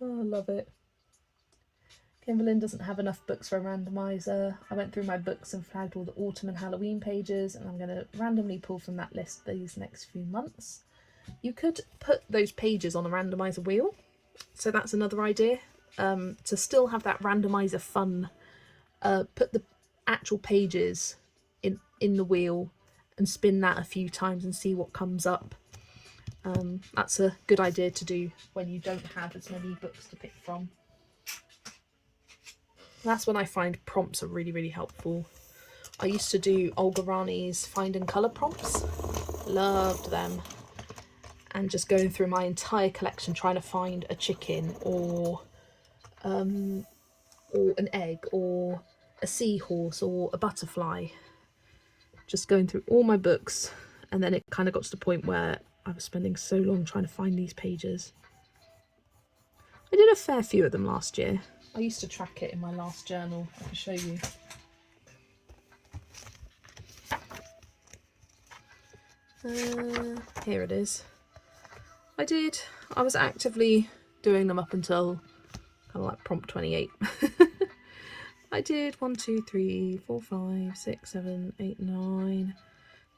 Oh, I love it. Kimberlyn doesn't have enough books for a randomizer. I went through my books and flagged all the autumn and Halloween pages, and I'm going to randomly pull from that list these next few months. You could put those pages on a randomizer wheel. So that's another idea. To still have that randomizer fun, put the actual pages in the wheel and spin that a few times and see what comes up. That's a good idea to do when you don't have as many books to pick from. That's when I find prompts are really, really helpful. I used to do Olga Rani's Find and Colour prompts. Loved them. And just going through my entire collection trying to find a chicken or an egg or a seahorse or a butterfly. Just going through all my books, and then it kind of got to the point where I was spending so long trying to find these pages. I did a fair few of them last year. I used to track it in my last journal. I can show you. Here it is. I was actively doing them up until kind of like prompt 28. I did 1, 2, 3, 4, 5, 6, 7, 8, 9,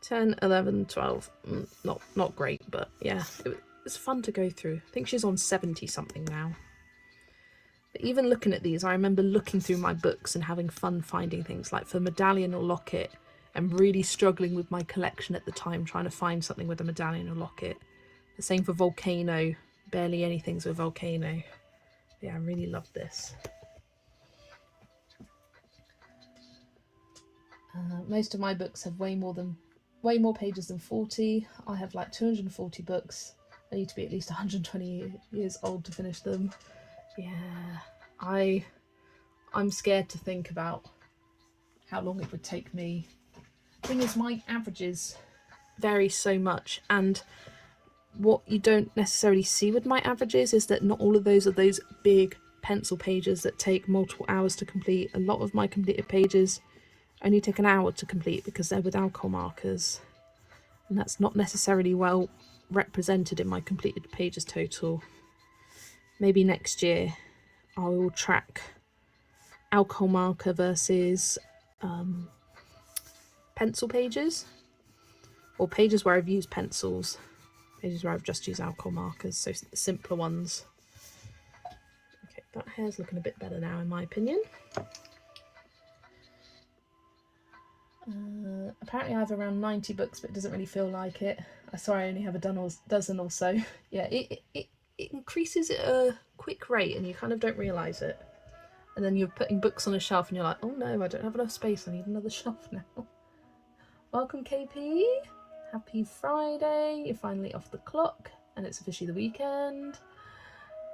10, 11, 12. Not great, but yeah, it was fun to go through. I think she's on 70 something now. But even looking at these, I remember looking through my books and having fun finding things, like for medallion or locket, and really struggling with my collection at the time, trying to find something with a medallion or locket. The same for volcano, barely anything's with volcano. Yeah, I really loved this. Most of my books have way more pages than 40. I have like 240 books. I need to be at least 120 years old to finish them. Yeah, I'm scared to think about how long it would take me. The thing is, my averages vary so much, and what you don't necessarily see with my averages is that not all of those are those big pencil pages that take multiple hours to complete. A lot of my completed pages only take an hour to complete because they're with alcohol markers, and that's not necessarily well represented in my completed pages total. Maybe next year I will track alcohol marker versus pencil pages, or pages where I've used pencils, pages where I've just used alcohol markers, so the simpler ones. Okay, that hair's looking a bit better now in my opinion. Apparently I have around 90 books, but it doesn't really feel like it. I saw I only have a dozen or so. Yeah, it increases at a quick rate and you kind of don't realise it. And then you're putting books on a shelf and you're like, oh no, I don't have enough space, I need another shelf now. Welcome KP, happy Friday, you're finally off the clock and it's officially the weekend.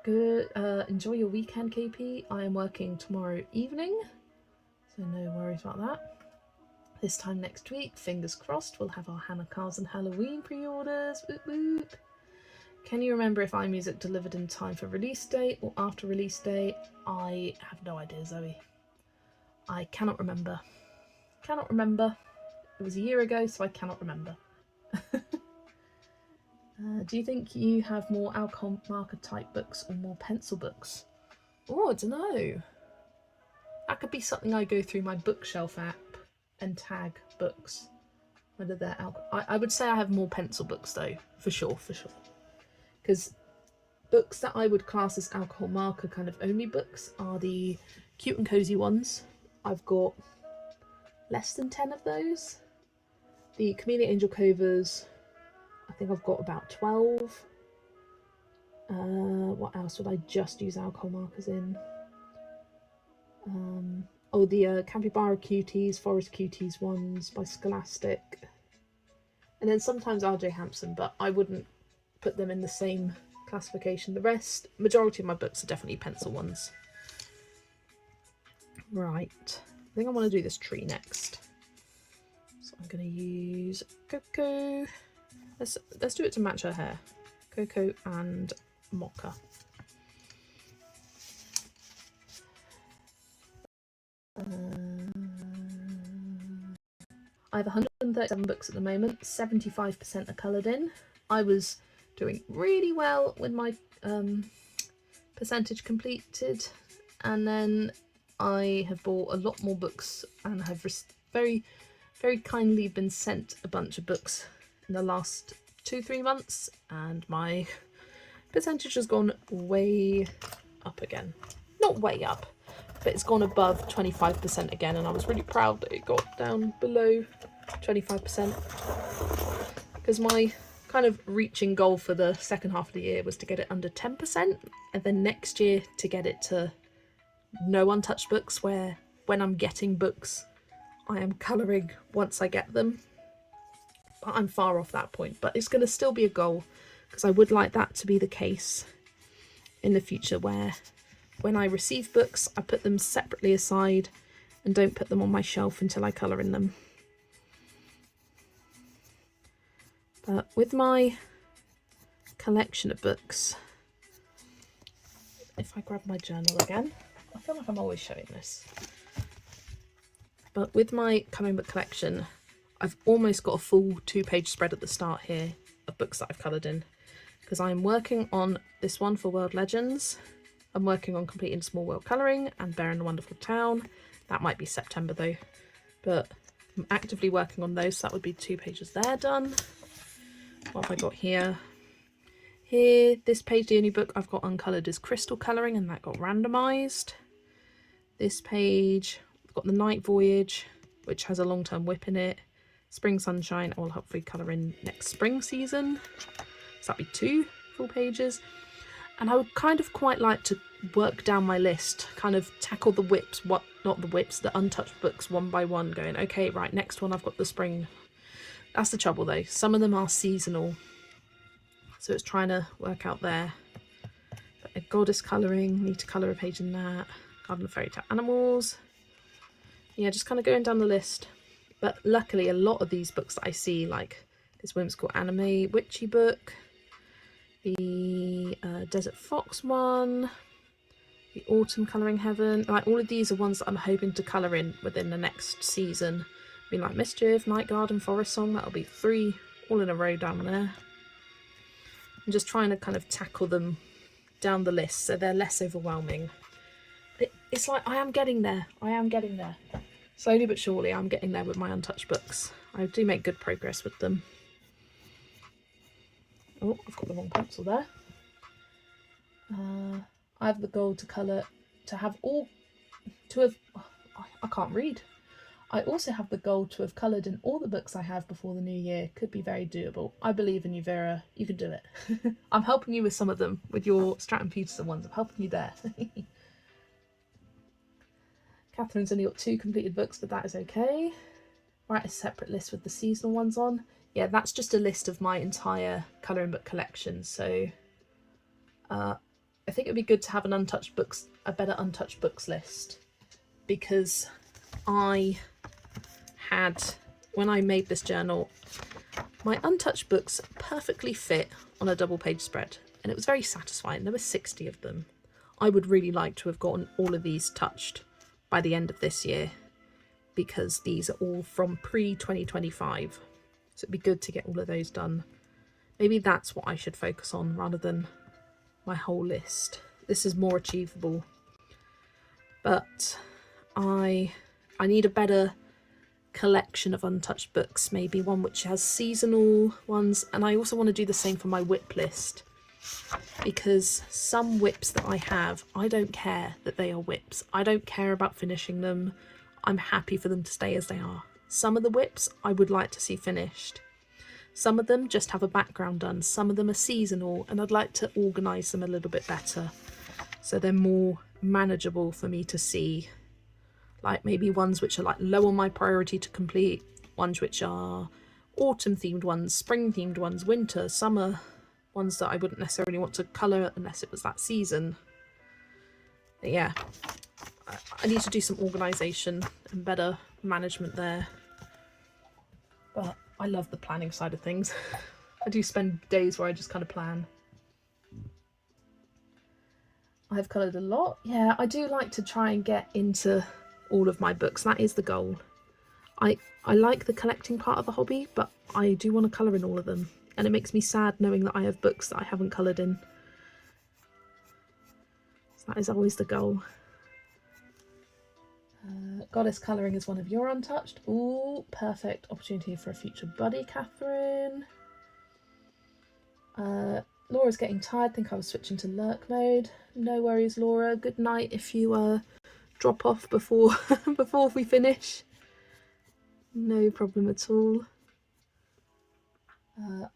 Good, enjoy your weekend KP. I am working tomorrow evening, so no worries about that. This time next week, fingers crossed, we'll have our Hanukkahs and Halloween pre-orders, whoop whoop. Can you remember if iMusic delivered in time for release date or after release date? I have no idea, Zoe. I cannot remember. Cannot remember. It was a year ago, so I cannot remember. Do you think you have more alcohol marker type books or more pencil books? Oh, I don't know. That could be something I go through my bookshelf app and tag books. Whether they're alcohol. I would say I have more pencil books though, for sure. Because books that I would class as alcohol marker kind of only books are the cute and cozy ones. I've got less than 10 of those. The Chameleon Angel Covers, I think I've got about 12. What else would I just use alcohol markers in? The Capybara Cuties, Forest Cuties ones by Scholastic. And then sometimes RJ Hampson, but I wouldn't put them in the same classification. The majority of my books are definitely pencil ones. Right, I think I want to do this tree next. So I'm going to use Cocoa. Let's do it to match her hair. Cocoa and Mocha. I have 137 books at the moment. 75% are coloured in. I was doing really well with my percentage completed, and then I have bought a lot more books and have very kindly been sent a bunch of books in the last 2-3 months, and my percentage has gone way up again. Not way up, but it's gone above 25% again, and I was really proud that it got down below 25%, because my kind of reaching goal for the second half of the year was to get it under 10%, and then next year to get it to no untouched books, where when I'm getting books I am colouring once I get them. But I'm far off that point, but it's going to still be a goal, because I would like that to be the case in the future, where when I receive books I put them separately aside and don't put them on my shelf until I colour in them. But with my collection of books, if I grab my journal again, I feel like I'm always showing this. But with my comic book collection, I've almost got a full 2-page spread at the start here of books that I've coloured in, because I'm working on this one for World Legends. I'm working on completing Small World Colouring and Bear in the Wonderful Town. That might be September though, but I'm actively working on those, so that would be 2 pages there done. What have I got here? Here, this page, the only book I've got uncoloured is Crystal Colouring, and that got randomised. This page, I've got The Night Voyage, which has a long-term whip in it. Spring Sunshine, I will hopefully colour in next spring season. So that'd be 2 full pages. And I would kind of quite like to work down my list, kind of tackle the whips, the untouched books one by one, going, okay, right, next one I've got the spring. That's the trouble though, some of them are seasonal, so it's trying to work out there. But a Goddess Colouring, need to colour a page in that. Garden of Fairy Tale Animals. Yeah, just kind of going down the list. But luckily a lot of these books that I see, like this whimsical anime witchy book, the Desert Fox one, the Autumn Colouring Heaven, like all of these are ones that I'm hoping to colour in within the next season. I mean, like Mischief, Night Garden, Forest Song, that'll be 3 all in a row down there. I'm just trying to kind of tackle them down the list so they're less overwhelming. It's like I am getting there. Slowly but surely I'm getting there with my untouched books. I do make good progress with them. Oh, I've got the wrong pencil there. I have the goal I can't read. I also have the goal to have coloured in all the books I have before the new year. Could be very doable. I believe in you, Vera. You can do it. I'm helping you with some of them, with your Stratton Peterson ones. I'm helping you there. Catherine's only got 2 completed books, but that is okay. write a separate list with the seasonal ones on. Yeah, that's just a list of my entire colouring book collection. So I think it'd be good to have a better untouched books list, because I had, when I made this journal, my untouched books perfectly fit on a double page spread, and it was very satisfying. There were 60 of them. I would really like to have gotten all of these touched by the end of this year, because these are all from pre-2025. So it'd be good to get all of those done. Maybe that's what I should focus on rather than my whole list. This is more achievable. But I need a better collection of untouched books, maybe one which has seasonal ones, and I also want to do the same for my whip list, because some whips that I have, I don't care that they are whips. I don't care about finishing them. I'm happy for them to stay as they are. Some of the whips I would like to see finished. Some of them just have a background done. Some of them are seasonal, and I'd like to organise them a little bit better so they're more manageable for me to see. Like maybe ones which are like low on my priority to complete, ones which are autumn themed ones, spring themed ones, winter, summer, ones that I wouldn't necessarily want to colour unless it was that season. But yeah, I need to do some organisation and better management there. But I love the planning side of things. I do spend days where I just kind of plan. I've coloured a lot. Yeah, I do like to try and get into all of my books. That is the goal. I like the collecting part of the hobby, but I do want to colour in all of them, and it makes me sad knowing that I have books that I haven't coloured in. So that is always the goal. Goddess colouring is one of your untouched. Ooh, perfect opportunity for a future buddy, Catherine. Laura's getting tired. Think I was switching to lurk mode. No worries, Laura. Good night if you drop off before before we finish. No problem at all.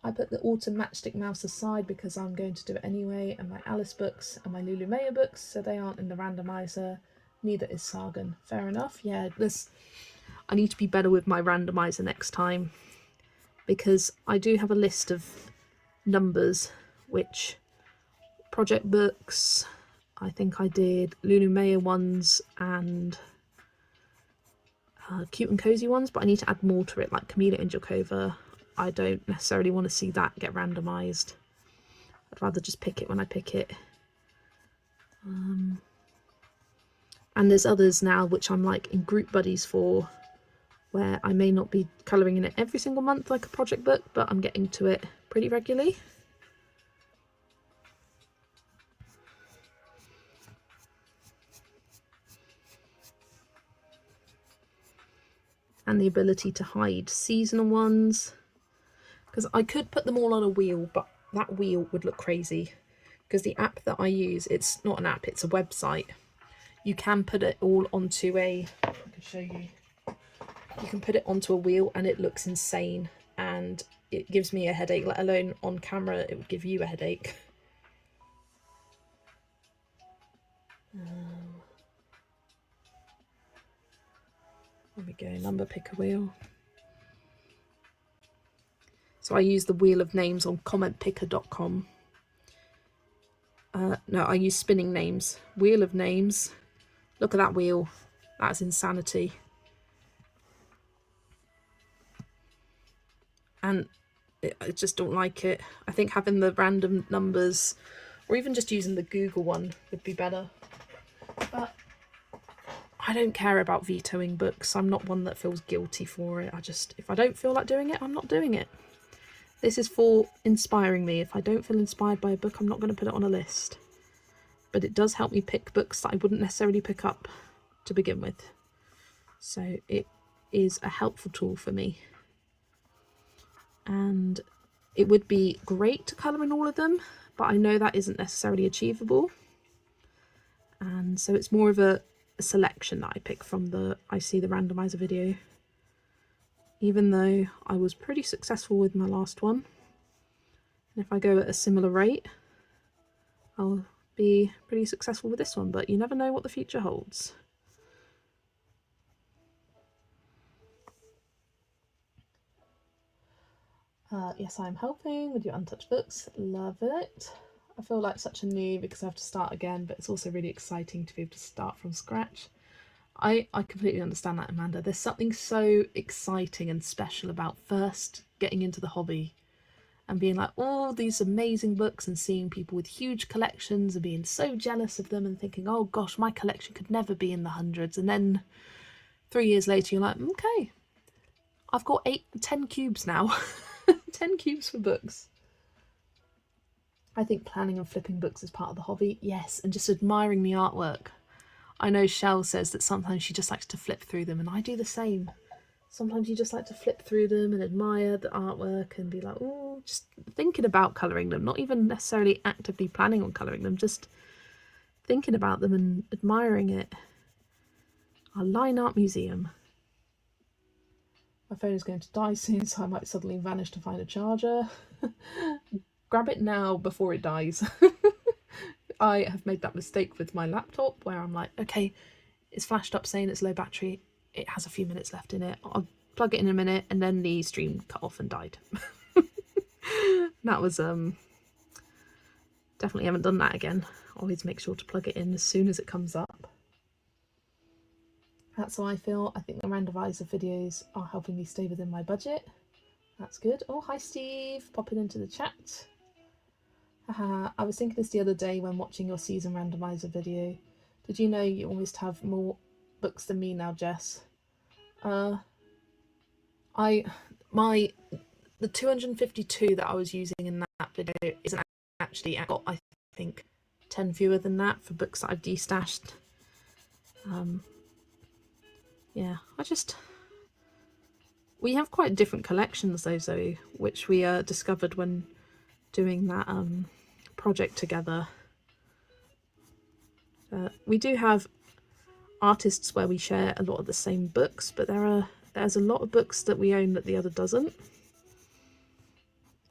I put the autumn matchstick mouse aside because I'm going to do it anyway, and my Alice books and my Lulu Maya books, so they aren't in the randomizer. Neither is Sargon. Fair enough. Yeah, I need to be better with my randomizer next time, because I do have a list of numbers which project books, I think I did Lulu Maya ones and cute and cozy ones, but I need to add more to it, like Camila and Jakova. I don't necessarily want to see that get randomized. I'd rather just pick it when I pick it. And there's others now which I'm like in group buddies for, where I may not be colouring in it every single month like a project book, but I'm getting to it pretty regularly. And the ability to hide seasonal ones, because I could put them all on a wheel, but that wheel would look crazy, because the app that I use, it's not an app, it's a website. You can put it all onto I can show you. You can put it onto a wheel and it looks insane, and it gives me a headache, let alone on camera it would give you a headache. There we go, number picker wheel. So I use the wheel of names on commentpicker.com. No, I use spinning names. Wheel of names. Look at that wheel. That's insanity. And I just don't like it. I think having the random numbers, or even just using the Google one, would be better. But I don't care about vetoing books. I'm not one that feels guilty for it. If I don't feel like doing it, I'm not doing it. This is for inspiring me. If I don't feel inspired by a book, I'm not going to put it on a list. But it does help me pick books that I wouldn't necessarily pick up to begin with. So it is a helpful tool for me. And it would be great to colour in all of them, but I know that isn't necessarily achievable. And so it's more of a selection that I pick from the randomizer video. Even though I was pretty successful with my last one. And if I go at a similar rate, I'll be pretty successful with this one, but you never know what the future holds. Yes, I'm helping with your untouched books. Love it. I feel like such a noob because I have to start again, but it's also really exciting to be able to start from scratch. I completely understand that, Amanda. There's something so exciting and special about first getting into the hobby and being like, oh, these amazing books, and seeing people with huge collections and being so jealous of them and thinking, oh gosh, my collection could never be in the hundreds. And then 3 years later, you're like, okay, I've got 10 cubes now. 10 cubes for books. I think planning and flipping books is part of the hobby, yes, and just admiring the artwork. I know Shell says that sometimes she just likes to flip through them, and I do the same. Sometimes you just like to flip through them and admire the artwork and be like, oh, just thinking about colouring them, not even necessarily actively planning on colouring them, just thinking about them and admiring it. Our line art museum. My phone is going to die soon, so I might suddenly vanish to find a charger. Grab it now before it dies. I have made that mistake with my laptop where I'm like, okay, it's flashed up saying it's low battery. It has a few minutes left in it. I'll plug it in a minute, and then the stream cut off and died. That was definitely haven't done that again. Always make sure to plug it in as soon as it comes up. That's how I feel. I think the Randomizer videos are helping me stay within my budget. That's good. Oh, hi Steve, popping into the chat. I was thinking this the other day when watching your season Randomizer video. Did you know you almost have more books than me now, Jess? The 252 that I was using in that video isn't actually, I got, I think, 10 fewer than that for books that I've destashed. Yeah, we have quite different collections though, Zoe, which we discovered when doing that project together. We do have artists where we share a lot of the same books, but there's a lot of books that we own that the other doesn't.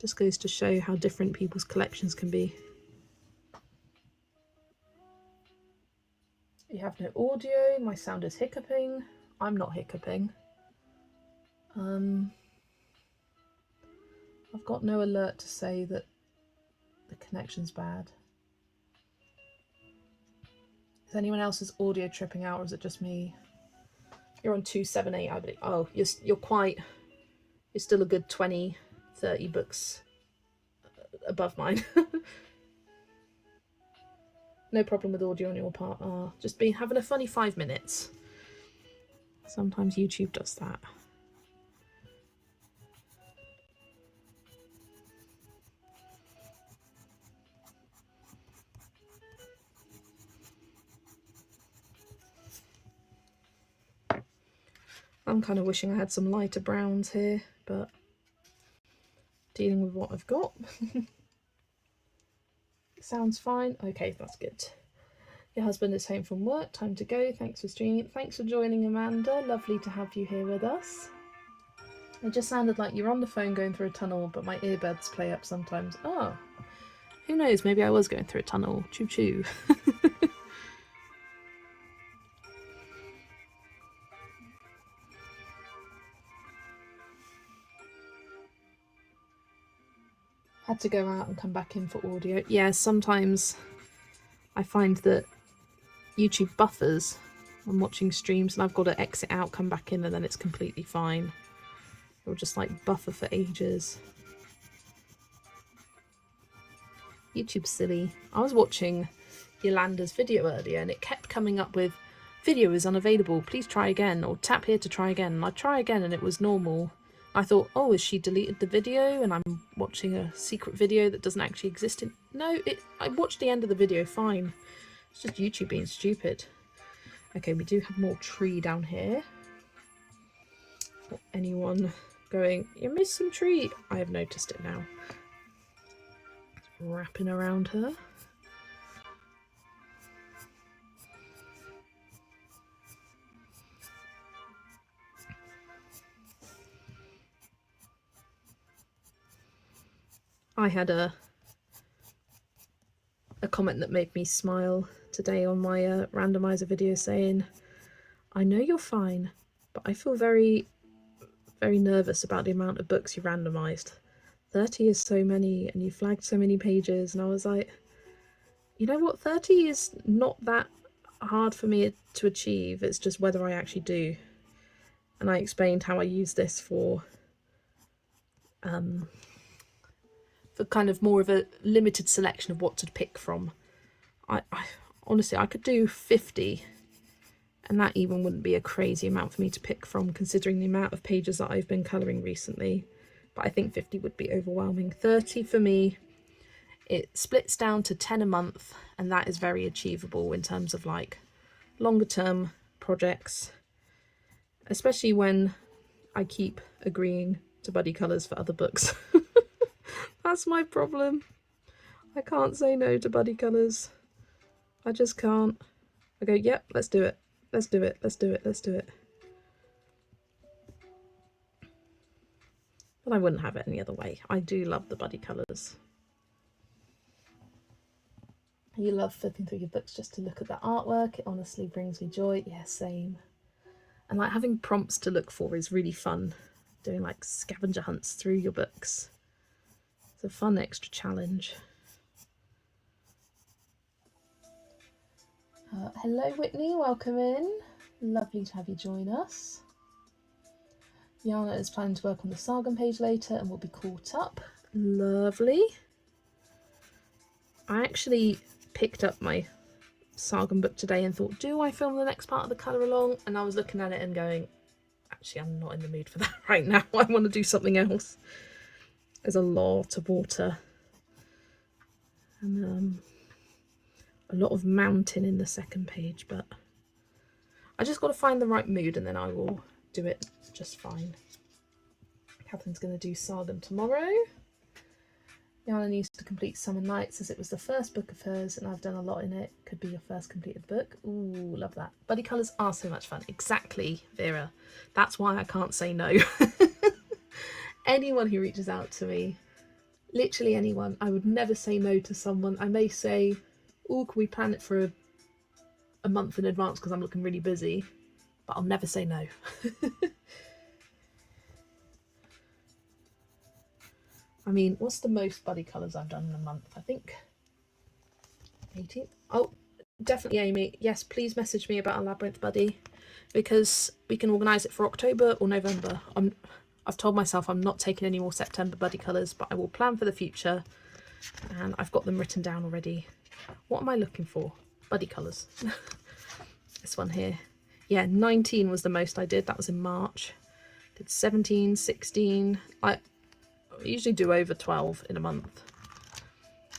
Just goes to show how different people's collections can be. You have no audio, my sound is hiccuping. I'm not hiccuping. I've got no alert to say that the connection's bad. Is anyone else's audio tripping out, or is it just me? You're on 278, I believe. Oh, you're still a good 20, 30 books above mine. No problem with audio on your part. Just been having a funny 5 minutes. Sometimes YouTube does that. I'm kind of wishing I had some lighter browns here, but dealing with what I've got. Sounds fine. Okay, that's good. Your husband is home from work. Time to go. Thanks for streaming. Thanks for joining, Amanda. Lovely to have you here with us. It just sounded like you're on the phone going through a tunnel, but my earbuds play up sometimes. Oh, who knows? Maybe I was going through a tunnel. Choo choo. Had to go out and come back in for audio. Yeah, sometimes I find that YouTube buffers. I'm watching streams and I've got to exit out, come back in, and then it's completely fine. It'll just like buffer for ages. YouTube's silly. I was watching Yolanda's video earlier and it kept coming up with video is unavailable, please try again, or tap here to try again. And I try again and it was normal. I thought, oh, has she deleted the video and I'm watching a secret video that doesn't actually exist? No, I watched the end of the video fine. It's just YouTube being stupid. Okay, we do have more tree down here. Not anyone going, you missed some tree. I have noticed it now. Wrapping around her. I had a comment that made me smile today on my randomizer video saying, I know you're fine, but I feel very, very nervous about the amount of books you randomized. 30 is so many, and you flagged so many pages, and I was like, you know what, 30 is not that hard for me to achieve, it's just whether I actually do. And I explained how I use this for kind of more of a limited selection of what to pick from. I honestly, I could do 50, and that even wouldn't be a crazy amount for me to pick from, considering the amount of pages that I've been colouring recently. But I think 50 would be overwhelming. 30 for me, it splits down to 10 a month, and that is very achievable in terms of like longer term projects, especially when I keep agreeing to buddy colours for other books. That's my problem. I can't say no to buddy colours. I just can't. I go, yep, let's do it. Let's do it. Let's do it. Let's do it. But I wouldn't have it any other way. I do love the buddy colours. You love flipping through your books just to look at the artwork. It honestly brings me joy. Yeah, same. And like having prompts to look for is really fun. Doing like scavenger hunts through your books. It's a fun extra challenge. Hello Whitney, welcome in. Lovely to have you join us. Jana is planning to work on the Sargon page later and will be caught up. Lovely. I actually picked up my Sargon book today and thought, do I film the next part of the colour along? And I was looking at it and going, actually I'm not in the mood for that right now. I want to do something else. There's a lot of water and a lot of mountain in the second page, but I just got to find the right mood and then I will do it just fine. Catherine's going to do Sargon tomorrow. Yana needs to complete Summer Nights as it was the first book of hers and I've done a lot in it. Could be your first completed book. Ooh, love that. Buddy colours are so much fun. Exactly, Vera. That's why I can't say no. Anyone who reaches out to me, literally anyone, I would never say no to someone. I may say, oh, can we plan it for a month in advance because I'm looking really busy, but I'll never say no. I mean, what's the most buddy colours I've done in a month? I think 18th. Oh, definitely Amy. Yes, please message me about a labyrinth buddy because we can organise it for October or November. I've told myself I'm not taking any more September buddy colours, but I will plan for the future and I've got them written down already. What am I looking for? Buddy colours. This one here. Yeah, 19 was the most I did. That was in March. Did 17, 16. I usually do over 12 in a month.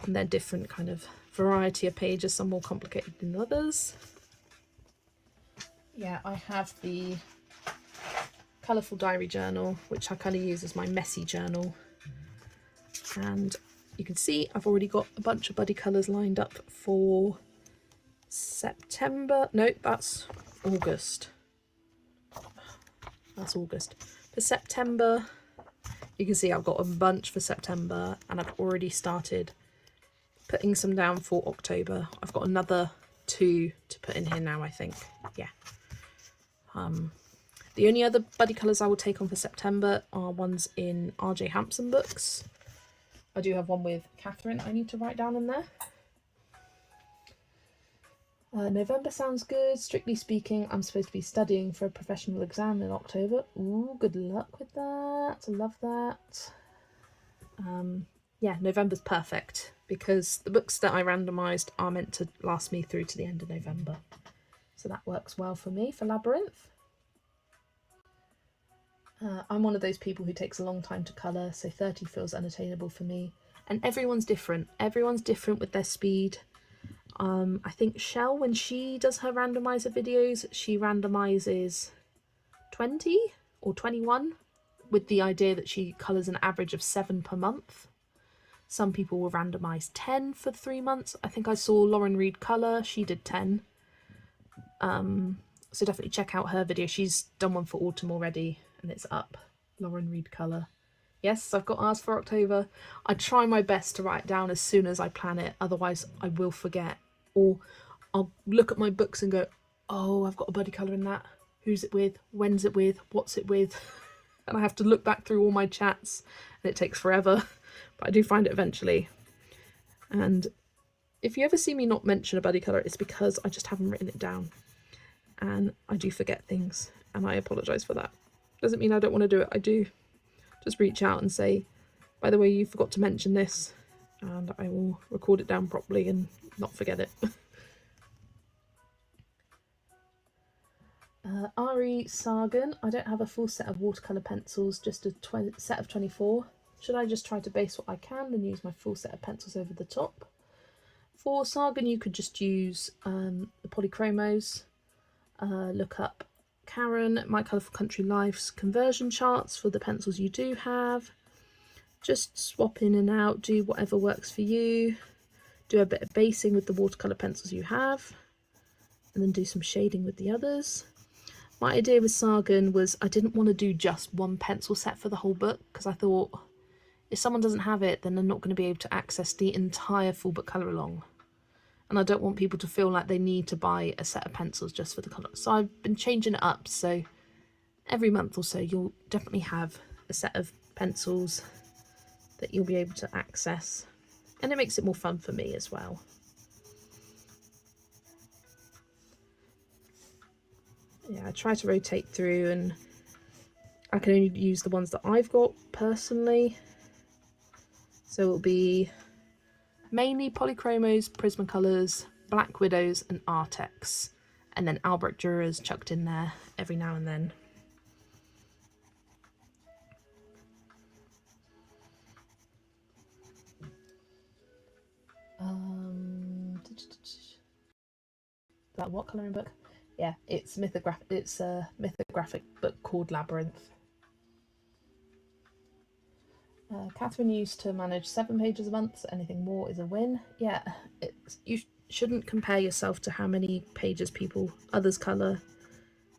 And they're different kind of variety of pages, some more complicated than others. Yeah, I have the colourful diary journal, which I kind of use as my messy journal. And you can see I've already got a bunch of buddy colours lined up for September. No, that's August. That's August. For September, you can see I've got a bunch for September and I've already started putting some down for October. I've got another 2 to put in here now, I think. Yeah. The only other buddy colours I will take on for September are ones in RJ Hampson books. I do have one with Catherine I need to write down in there. November sounds good. Strictly speaking, I'm supposed to be studying for a professional exam in October. Ooh, good luck with that. I love that. Yeah, November's perfect because the books that I randomised are meant to last me through to the end of November. So that works well for me for Labyrinth. I'm one of those people who takes a long time to colour, so 30 feels unattainable for me. And everyone's different. Everyone's different with their speed. I think Shell, when she does her randomizer videos, she randomizes 20 or 21 with the idea that she colours an average of 7 per month. Some people will randomise 10 for 3 months. I think I saw Lauren Reed colour, she did 10. So definitely check out her video. She's done one for autumn already and it's up. Lauren Reed colour. Yes, I've got ours for October. I try my best to write it down as soon as I plan it, otherwise I will forget. Or I'll look at my books and go, oh, I've got a buddy colour in that. Who's it with? When's it with? What's it with? And I have to look back through all my chats and it takes forever. but I do find it eventually. And if you ever see me not mention a buddy colour, it's because I just haven't written it down, and I do forget things, and I apologise for that. Doesn't mean I don't want to do it. I do just reach out and say, by the way, you forgot to mention this, and I will record it down properly and not forget it. Ari Sargan, I don't have a full set of watercolour pencils, just a set of 24. Should I just try to base what I can and use my full set of pencils over the top? For Sargan, you could just use the polychromos. Look up Karen, My Colourful Country Life's conversion charts for the pencils you do have. Just swap in and out, do whatever works for you. Do a bit of basing with the watercolour pencils you have, and then do some shading with the others. My idea with Sargan was I didn't want to do just one pencil set for the whole book, because I thought if someone doesn't have it, then they're not going to be able to access the entire full book colour along. And I don't want people to feel like they need to buy a set of pencils just for the colour. So I've been changing it up, so every month or so you'll definitely have a set of pencils that you'll be able to access. And it makes it more fun for me as well. Yeah, I try to rotate through, and I can only use the ones that I've got personally. So it'll be mainly polychromos, Prismacolors, Black Widows and Artex, and then Albrecht Dürer's chucked in there every now and then. That what colouring book? Yeah, it's a mythographic book called Labyrinth. Catherine used to manage 7 pages a month, so anything more is a win. Yeah, you shouldn't compare yourself to how many pages others colour,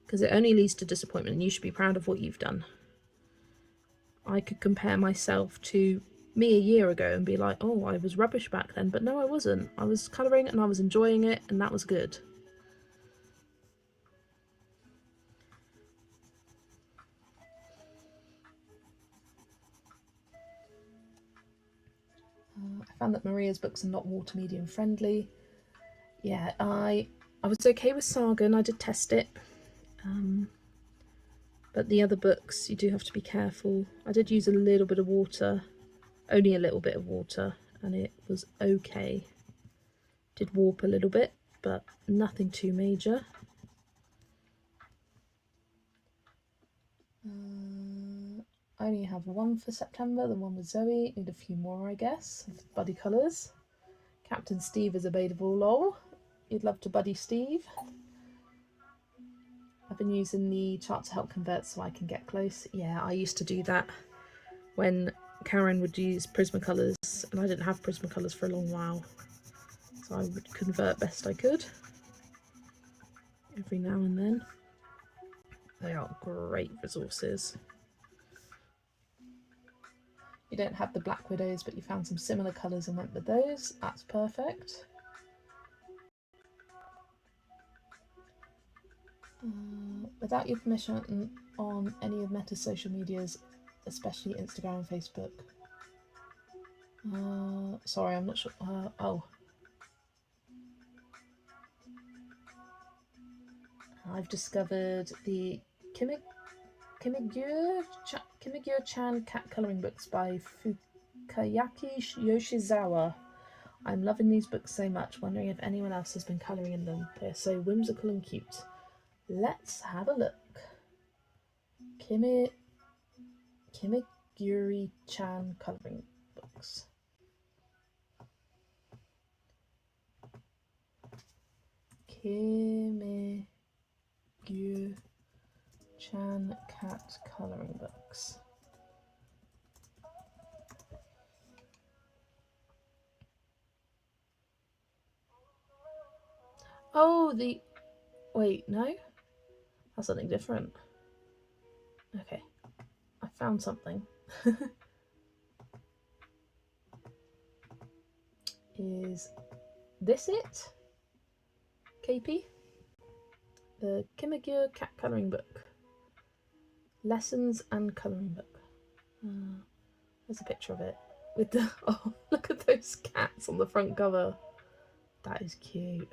because it only leads to disappointment, and you should be proud of what you've done. I could compare myself to me a year ago and be like, oh, I was rubbish back then, but no, I wasn't. I was colouring and I was enjoying it, and that was good. I found that Maria's books are not water medium friendly. Yeah, I was okay with Sargan. I did test it, but the other books you do have to be careful. I did use a little bit of water, only a little bit of water, and it was okay. Did warp a little bit, but nothing too major. I only have one for September, the one with Zoe. Need a few more, I guess, of buddy colours. Captain Steve is available, lol. You'd love to buddy Steve. I've been using the chart to help convert so I can get close. Yeah, I used to do that when Karen would use Prismacolors, and I didn't have Prismacolors for a long while. So I would convert best I could. Every now and then. They are great resources. You don't have the Black Widows, but you found some similar colours and went with those. That's perfect. Without your permission on any of Meta's social medias, especially Instagram and Facebook. Sorry, I'm not sure. Oh. I've discovered the Kimigure-chan cat colouring books by Fukayaki Yoshizawa. I'm loving these books so much, wondering if anyone else has been colouring in them. They're so whimsical and cute. Let's have a look. Kimigure-chan colouring books. Kimigure-chan cat colouring books. Oh, wait, no? That's something different. Okay, I found something. Is this it? KP? The Kimigure cat colouring book. Lessons and colouring book. There's a picture of it. with the, oh, look at those cats on the front cover. That is cute.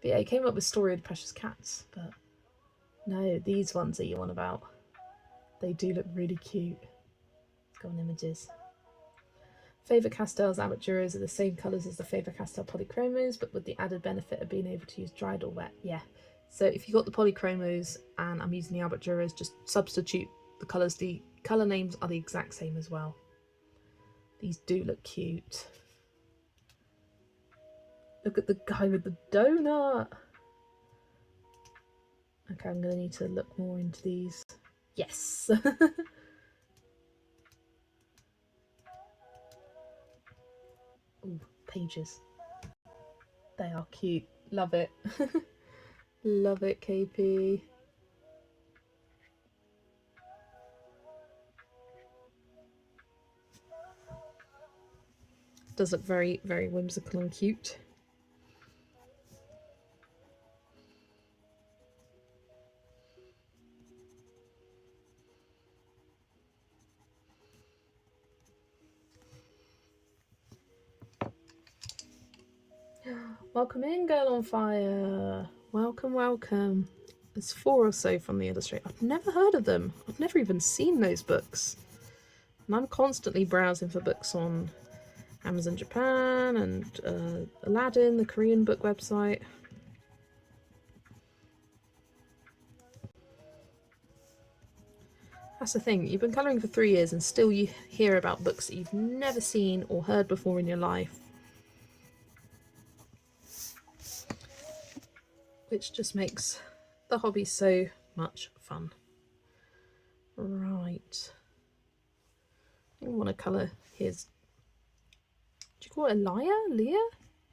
But yeah, it came up with Story of the Precious Cats, but no, these ones that you want about. They do look really cute. Let's go on images. Faber-Castell's Aberturas are the same colours as the Faber-Castell Polychromos, but with the added benefit of being able to use dried or wet. Yeah, so if you got the Polychromos and I'm using the Aberturas, just substitute the colours. The colour names are the exact same as well. These do look cute. Look at the guy with the donut. Okay, I'm going to need to look more into these. Yes. Ooh, pages. They are cute. Love it. Love it, KP. Does look very, very whimsical and cute. Welcome in, Girl on Fire. Welcome, welcome. There's 4 or so from the illustrator. I've never heard of them. I've never even seen those books. And I'm constantly browsing for books on Amazon Japan and Aladdin, the Korean book website. That's the thing, you've been colouring for 3 years and still you hear about books that you've never seen or heard before in your life. Which just makes the hobby so much fun. Right. I think I want to colour his... Do you call it a Leah?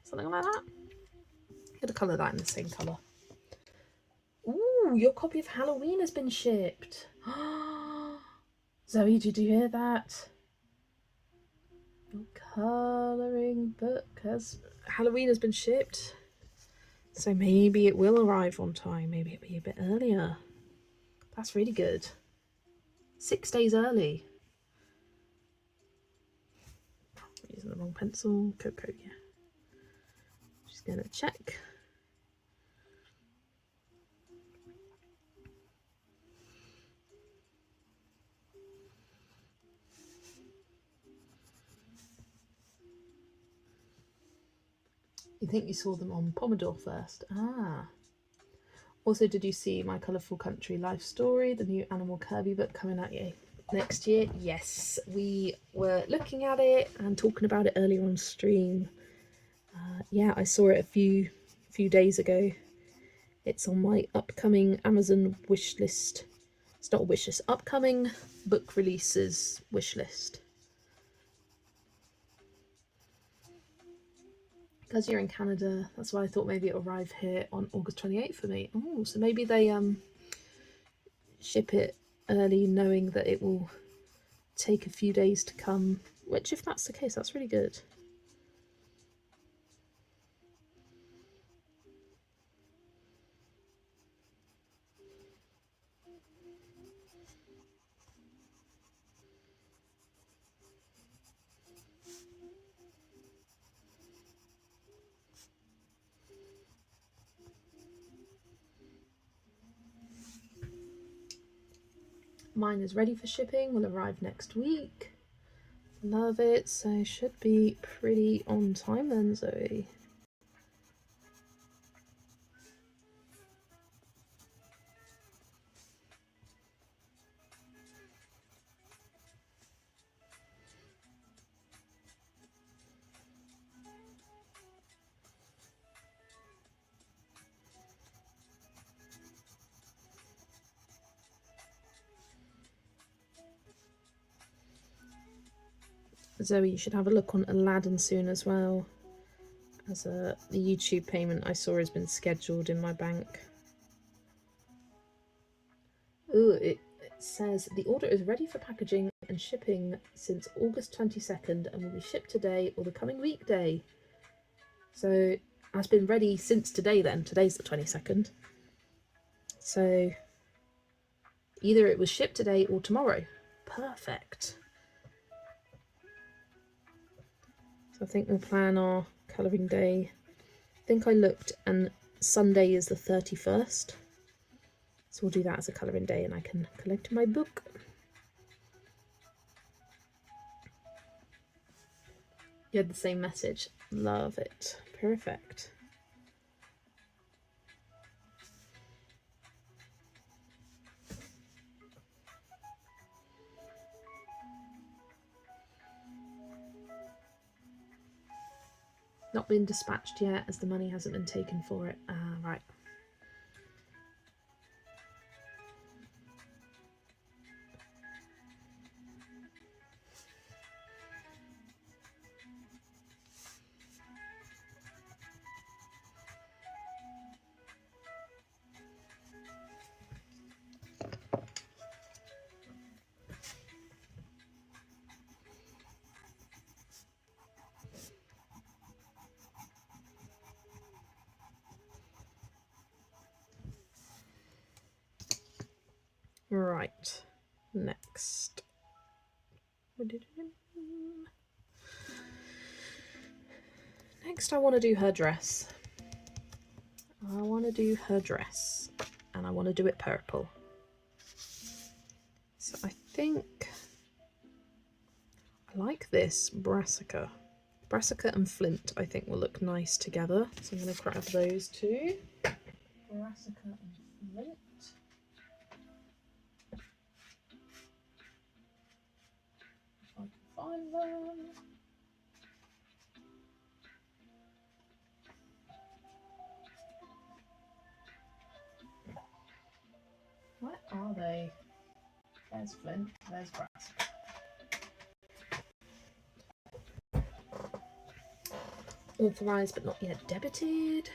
Something like that? I'm going to colour that in the same colour. Ooh, your copy of Halloween has been shipped. Zoe, did you hear that? Your colouring book has... Halloween has been shipped. So maybe it will arrive on time. Maybe it'll be a bit earlier. That's really good. 6 days early. I'm using the wrong pencil. Cocoa, yeah. Just going to check. You think you saw them on Pomodore first? Ah. Also, did you see My Colourful Country Life Story, the new Animal Kirby book coming out next year? Yes, we were looking at it and talking about it earlier on stream. Yeah, I saw it a few days ago. It's on my upcoming Amazon wish list. It's not a wish list, upcoming book releases wish list. Because you're in Canada, that's why I thought maybe it'll arrive here on August 28th for me. Oh, so maybe they ship it early knowing that it will take a few days to come, which if that's the case, that's really good. Mine is ready for shipping, will arrive next week. Love it, so should be pretty on time then, Zoe. Zoe, you should have a look on Aladdin soon as well, as the YouTube payment I saw has been scheduled in my bank. Ooh, it says the order is ready for packaging and shipping since August 22nd and will be shipped today or the coming weekday. So has been ready since today then. Today's the 22nd. So either it was shipped today or tomorrow. Perfect. So I think we'll plan our colouring day. I think I looked and Sunday is the 31st. So we'll do that as a colouring day and I can collect my book. You had the same message. Love it. Perfect. Not been dispatched yet as the money hasn't been taken for it. Right. Right, next. Next I want to do her dress. I want to do her dress and I want to do it purple. So I think I like this brassica. Brassica and flint I think will look nice together. So I'm going to grab those two. Brassica and flint. If I can find them. Where are they? There's flint, there's brassica. Authorised but not yet debited.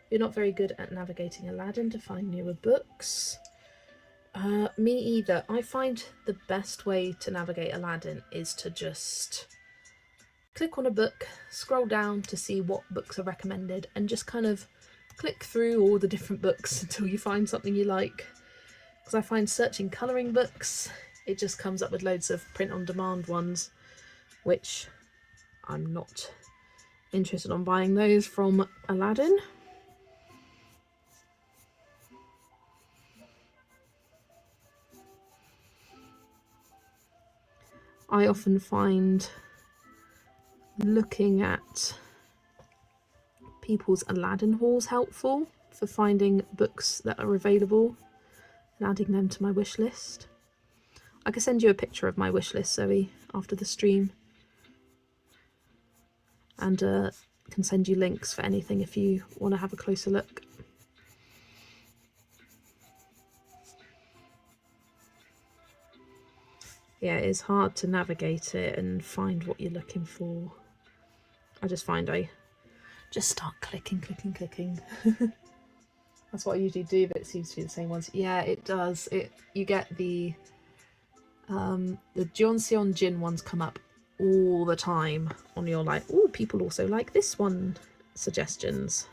You're not very good at navigating Aladdin to find newer books. Me either. I find the best way to navigate Aladdin is to just click on a book, scroll down to see what books are recommended, and just kind of click through all the different books until you find something you like. Because I find searching colouring books, it just comes up with loads of print-on-demand ones, which I'm not interested on buying those from Aladdin. I often find looking at people's Aladdin hauls helpful for finding books that are available and adding them to my wish list. I can send you a picture of my wish list, Zoe, after the stream, and can send you links for anything if you want to have a closer look. Yeah, it's hard to navigate it and find what you're looking for. I just find I just start clicking. That's what I usually do, but it seems to be the same ones. Yeah, it does. You get the Jeonseon Jin ones come up all the time on your like, oh, people also like this one suggestions.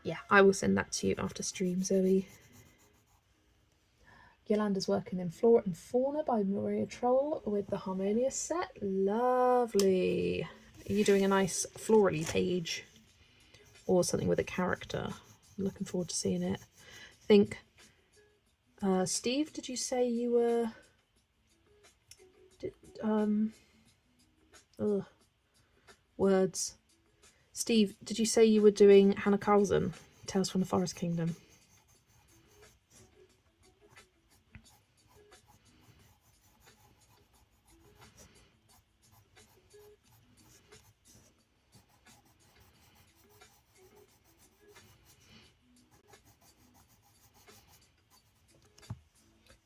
Yeah, I will send that to you after stream, Zoe. Yolanda's working in Flora and Fauna by Maria Troll with the Harmonious set. Lovely. Are you doing a nice florally page or something with a character? I'm looking forward to seeing it. I think, Steve, did you say you were... words. Steve, did you say you were doing Hannah Carlson, Tales from the Forest Kingdom?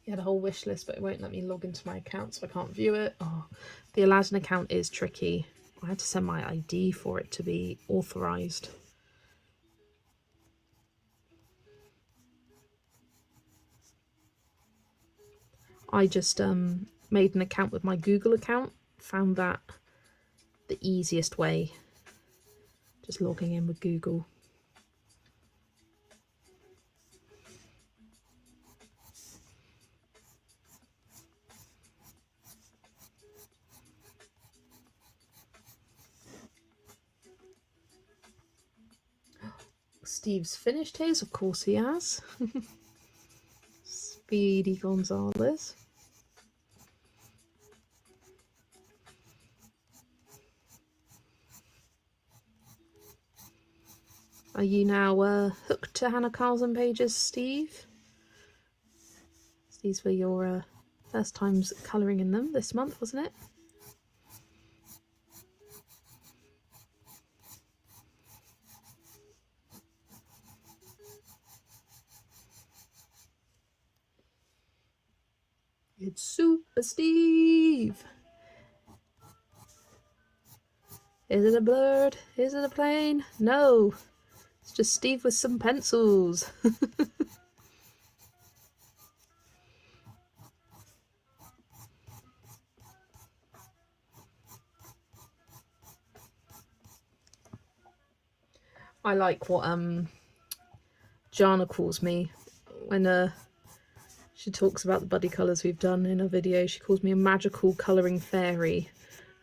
You had a whole wish list, but it won't let me log into my account, so I can't view it. Oh, the Aladdin account is tricky. I had to send my ID for it to be authorised. I just made an account with my Google account, found that the easiest way, just logging in with Google. Steve's finished his, of course he has. Speedy Gonzalez. Are you now hooked to Hannah Carlson pages, Steve? These were your first times colouring in them this month, wasn't it? It's Super Steve! Is it a bird? Is it a plane? No! It's just Steve with some pencils. I like what Jana calls me when she talks about the buddy colours we've done in a video. She calls me a magical colouring fairy.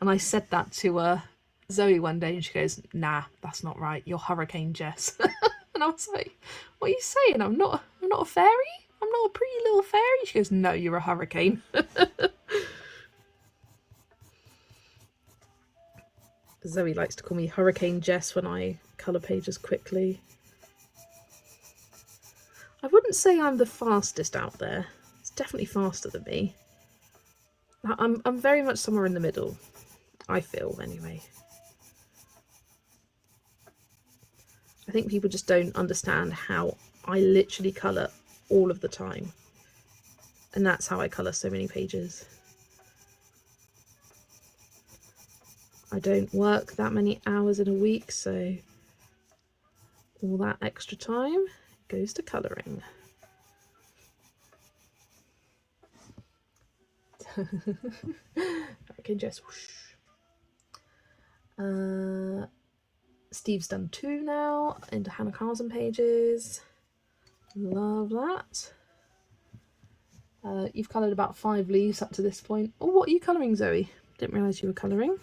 And I said that to Zoe one day and she goes, nah, that's not right. You're Hurricane Jess. And I was like, what are you saying? I'm not a fairy? I'm not a pretty little fairy? She goes, no, you're a hurricane. Zoe likes to call me Hurricane Jess when I colour pages quickly. I wouldn't say I'm the fastest out there. It's definitely faster than me. I'm very much somewhere in the middle, I feel, anyway. I think people just don't understand how I literally colour all of the time. And that's how I colour so many pages. I don't work that many hours in a week, so all that extra time goes to colouring. Okay, just whoosh. Steve's done 2 now into Hannah Carlson pages. Love that. You've coloured about 5 leaves up to this point. Oh, what are you colouring, Zoe? Didn't realise you were colouring.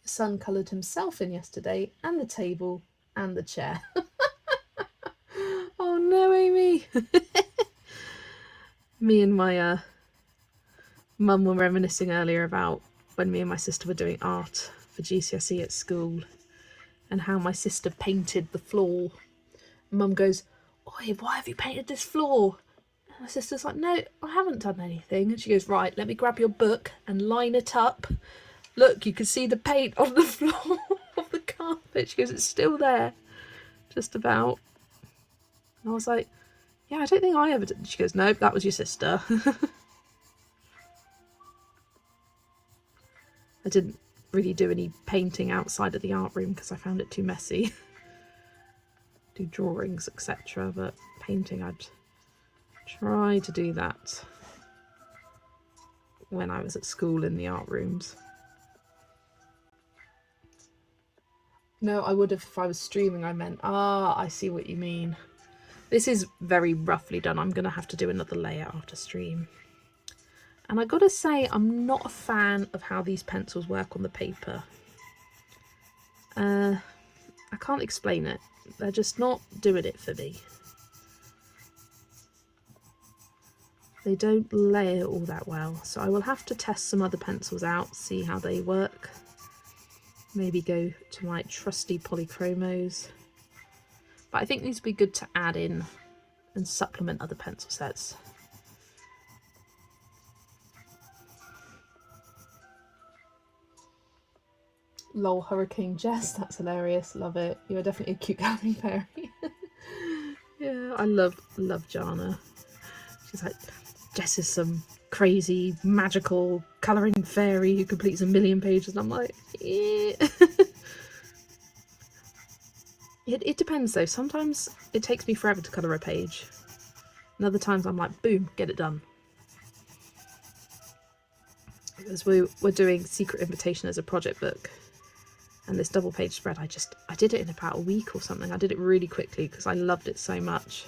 Son coloured himself in yesterday, and the table and the chair. Oh no, Amy. Me and my mum were reminiscing earlier about when me and my sister were doing art for GCSE at school and how my sister painted the floor. Mum goes, oi, why have you painted this floor? And my sister's like, no, I haven't done anything. And she goes, right, let me grab your book and line it up. Look, you can see the paint on the floor of the carpet. She goes, it's still there, just about. And I was like, yeah, I don't think I ever did. She goes, nope, that was your sister. I didn't really do any painting outside of the art room because I found it too messy. Do drawings, etc. But painting, I'd try to do that when I was at school in the art rooms. No, I would have if I was streaming, I meant. Ah, I see what you mean. This is very roughly done. I'm going to have to do another layer after stream. And I got to say, I'm not a fan of how these pencils work on the paper. I can't explain it. They're just not doing it for me. They don't layer all that well. So I will have to test some other pencils out, see how they work. Maybe go to my trusty polychromos. But I think these would be good to add in and supplement other pencil sets. Lol, Hurricane Jess, that's hilarious. Love it. You're definitely a cute colouring fairy. Yeah, I love Jana. She's like, Jess is some crazy magical colouring fairy who completes 1,000,000 pages. And I'm like, yeah. It depends though. Sometimes it takes me forever to colour a page. And other times I'm like, boom, get it done. Because we're doing Secret Invitation as a project book. And this double page spread, I did it in about a week or something. I did it really quickly because I loved it so much.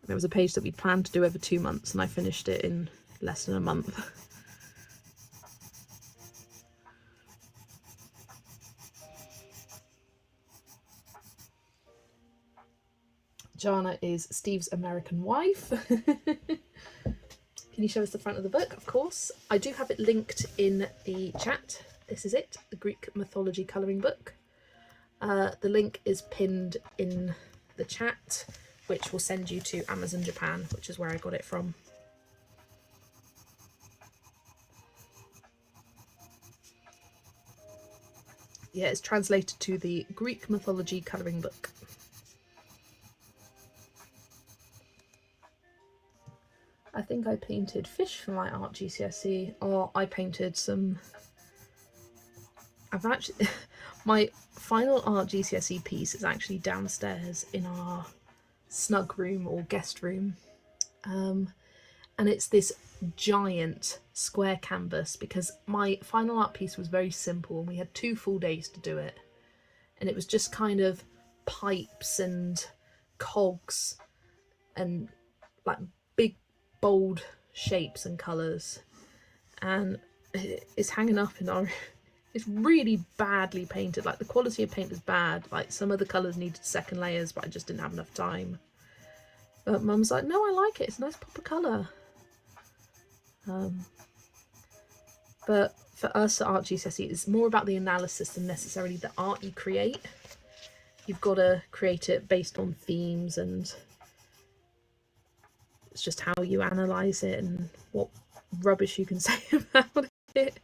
There was a page that we planned to do over 2 months and I finished it in less than a month. Jana is Steve's American wife. Can you show us the front of the book? Of course. I do have it linked in the chat. This is it, the Greek Mythology colouring book. The link is pinned in the chat, which will send you to Amazon Japan, which is where I got it from. Yeah, it's translated to the Greek Mythology colouring book. I think I painted fish for my art GCSE, or I painted some... I've actually... my final art GCSE piece is actually downstairs in our snug room or guest room. And it's this giant square canvas because my final art piece was very simple and we had 2 full days to do it. And it was just kind of pipes and cogs and like big bold shapes and colours, and it's hanging up in our... It's really badly painted, like the quality of paint is bad, like some of the colours needed second layers but I just didn't have enough time. But Mum's like, no, I like it, it's a nice pop of colour. But for us at Art GCSE, it's more about the analysis than necessarily the art you create. You've got to create it based on themes, and it's just how you analyse it and what rubbish you can say about it.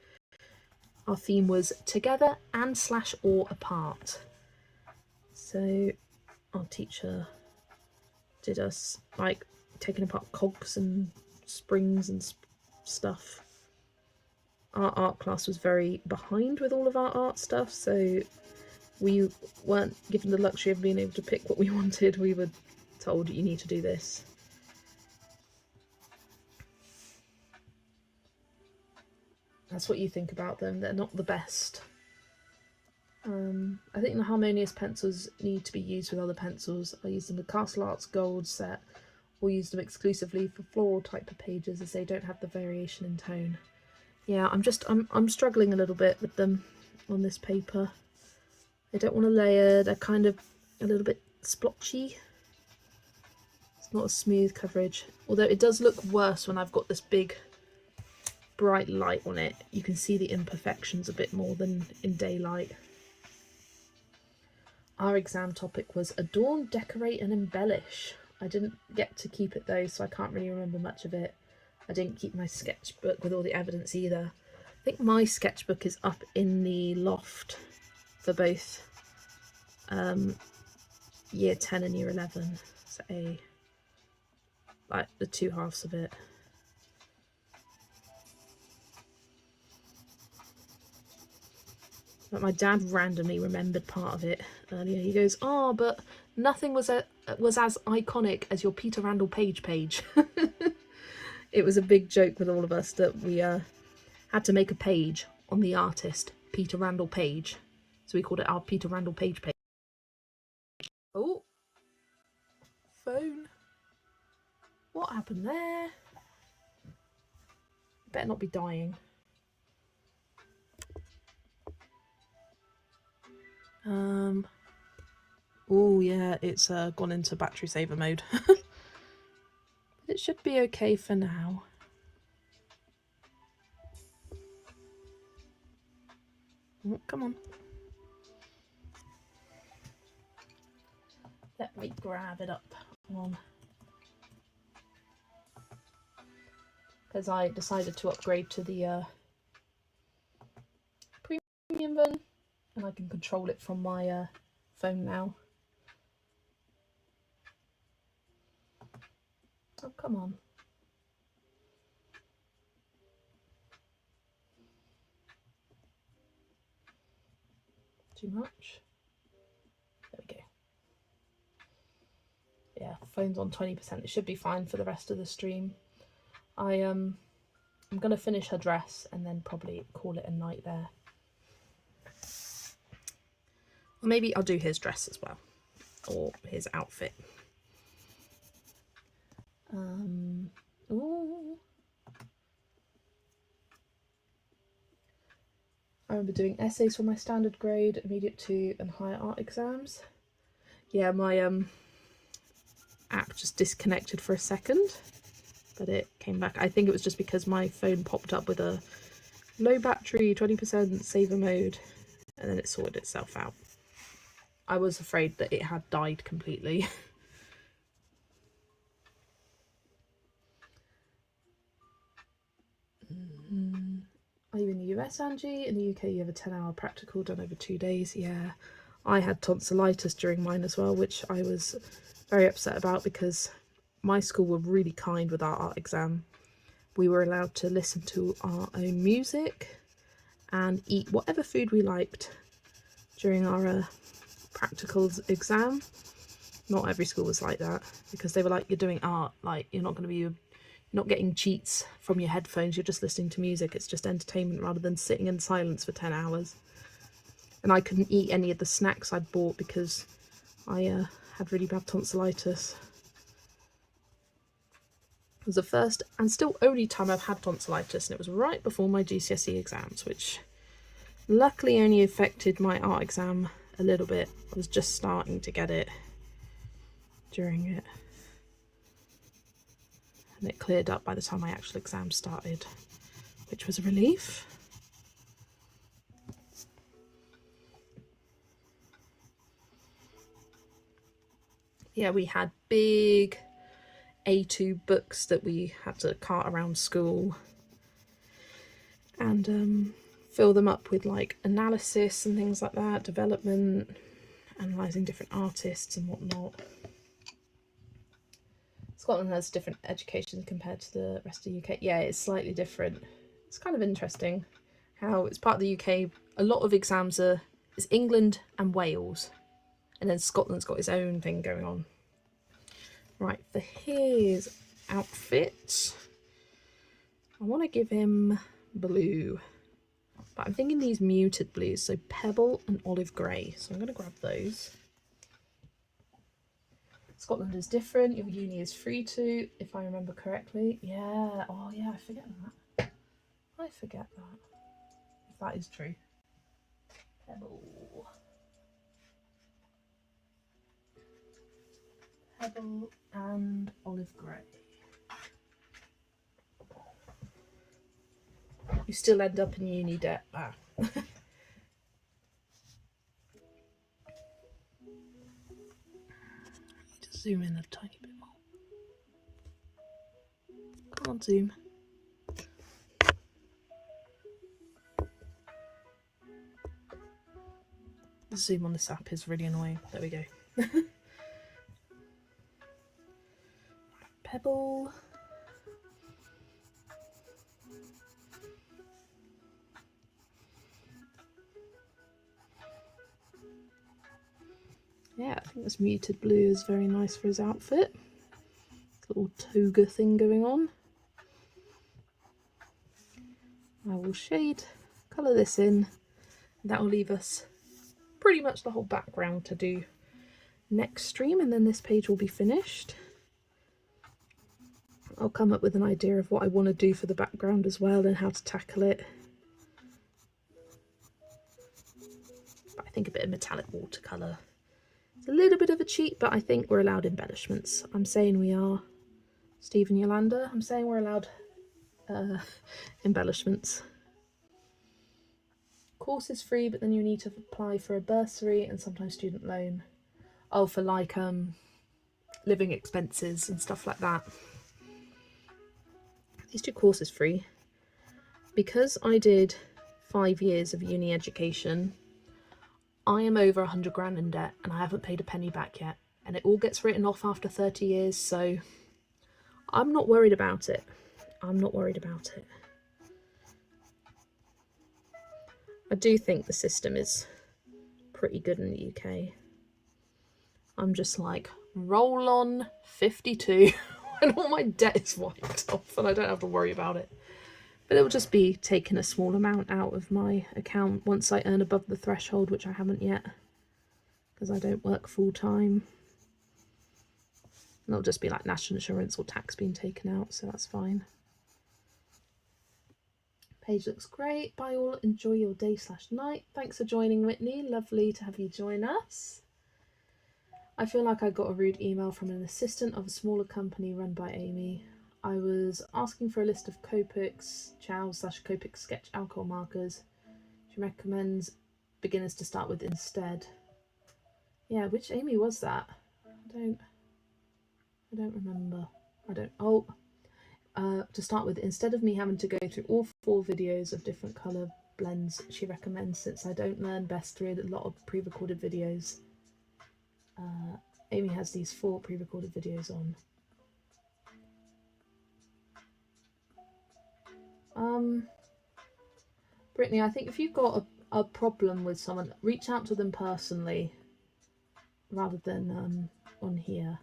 Our theme was together and / or apart. So our teacher did us like taking apart cogs and springs and stuff. Our art class was very behind with all of our art stuff, so we weren't given the luxury of being able to pick what we wanted. We were told, you need to do this. That's what you think about them. They're not the best. I think the Harmonious pencils need to be used with other pencils. I use them with Castle Art's gold set, or use them exclusively for floral type of pages as they don't have the variation in tone. Yeah, I'm struggling a little bit with them on this paper. They don't want to layer. They're kind of a little bit splotchy. It's not a smooth coverage, although it does look worse when I've got this big bright light on it. You can see the imperfections a bit more than in daylight. Our exam topic was adorn, decorate and embellish. I didn't get to keep it though, so I can't really remember much of it. I didn't keep my sketchbook with all the evidence either. I think my sketchbook is up in the loft for both year 10 and year 11. So like the 2 halves of it. But my dad randomly remembered part of it earlier. He goes, "Oh, but nothing was as iconic as your Peter Randall Page page." It was a big joke with all of us that we had to make a page on the artist Peter Randall Page, so we called it our Peter Randall Page page. Oh, phone! What happened there? Better not be dying. Oh yeah, it's gone into battery saver mode. But it should be okay for now. Oh, come on. Let me grab it up on, because I decided to upgrade to the premium version, and I can control it from my phone now. Oh, come on. Too much? There we go. Yeah, phone's on 20%. It should be fine for the rest of the stream. I'm going to finish her dress and then probably call it a night there. Maybe I'll do his dress as well, or his outfit. Ooh. I remember doing essays for my standard grade, immediate 2 and higher art exams. Yeah, my app just disconnected for a second, but it came back. I think it was just because my phone popped up with a low battery, 20% saver mode, and then it sorted itself out. I was afraid that it had died completely. Are you in the US, Angie? In the UK you have a 10-hour practical done over 2 days. Yeah, I had tonsillitis during mine as well, which I was very upset about because my school were really kind with our art exam. We were allowed to listen to our own music and eat whatever food we liked during our practicals exam. Not every school was like that, because they were like, you're doing art, like you're not getting cheats from your headphones, you're just listening to music, it's just entertainment rather than sitting in silence for 10 hours. And I couldn't eat any of the snacks I'd bought because I had really bad tonsillitis. It was the first and still only time I've had tonsillitis, and it was right before my GCSE exams, which luckily only affected my art exam a little bit. I was just starting to get it during it, and it cleared up by the time my actual exam started, which was a relief. Yeah, we had big A2 books that we had to cart around school and fill them up with like analysis and things like that, development, analysing different artists and whatnot. Scotland has different education compared to the rest of the UK. Yeah, it's slightly different. It's kind of interesting how it's part of the UK. A lot of exams is England and Wales, and then Scotland's got its own thing going on. Right, for his outfit, I want to give him blue, but I'm thinking these muted blues, so pebble and olive grey. So I'm going to grab those. Scotland is different. Your uni is free to, if I remember correctly. Yeah. Oh yeah, I forget that. I forget that. If that is true. Pebble. Pebble and olive grey. You still end up in uni debt. Ah. Just zoom in a tiny bit more. Come on, zoom. The zoom on this app is really annoying. There we go. Pebble. Yeah, I think this muted blue is very nice for his outfit. Little toga thing going on. I will shade, colour this in. That will leave us pretty much the whole background to do next stream, and then this page will be finished. I'll come up with an idea of what I want to do for the background as well and how to tackle it. But I think a bit of metallic watercolour. It's a little bit of a cheat, but I think we're allowed embellishments. I'm saying we are. Steve and Yolanda, I'm saying we're allowed embellishments. Course is free, but then you need to apply for a bursary and sometimes student loan. Oh, for like living expenses and stuff like that. These two courses free. Because I did 5 years of uni education, I am over 100 grand in debt and I haven't paid a penny back yet. And it all gets written off after 30 years, so I'm not worried about it. I'm not worried about it. I do think the system is pretty good in the UK. I'm just like, roll on 52 when all my debt is wiped off and I don't have to worry about it. But it'll just be taking a small amount out of my account once I earn above the threshold, which I haven't yet. because I don't work full time. And it'll just be like national insurance or tax being taken out, so that's fine. Page looks great. Bye all. Enjoy your day/night. Thanks for joining, Whitney. Lovely to have you join us. I feel like I got a rude email from an assistant of a smaller company run by Amy. I was asking for a list of Copics, Chow/Copic sketch alcohol markers. She recommends beginners to start with instead. Yeah, which Amy was that? I don't remember. To start with, instead of me having to go through all 4 videos of different colour blends, she recommends, since I don't learn best through a lot of pre-recorded videos. Amy has these 4 pre-recorded videos on. Brittany, I think if you've got a problem with someone, reach out to them personally rather than on here.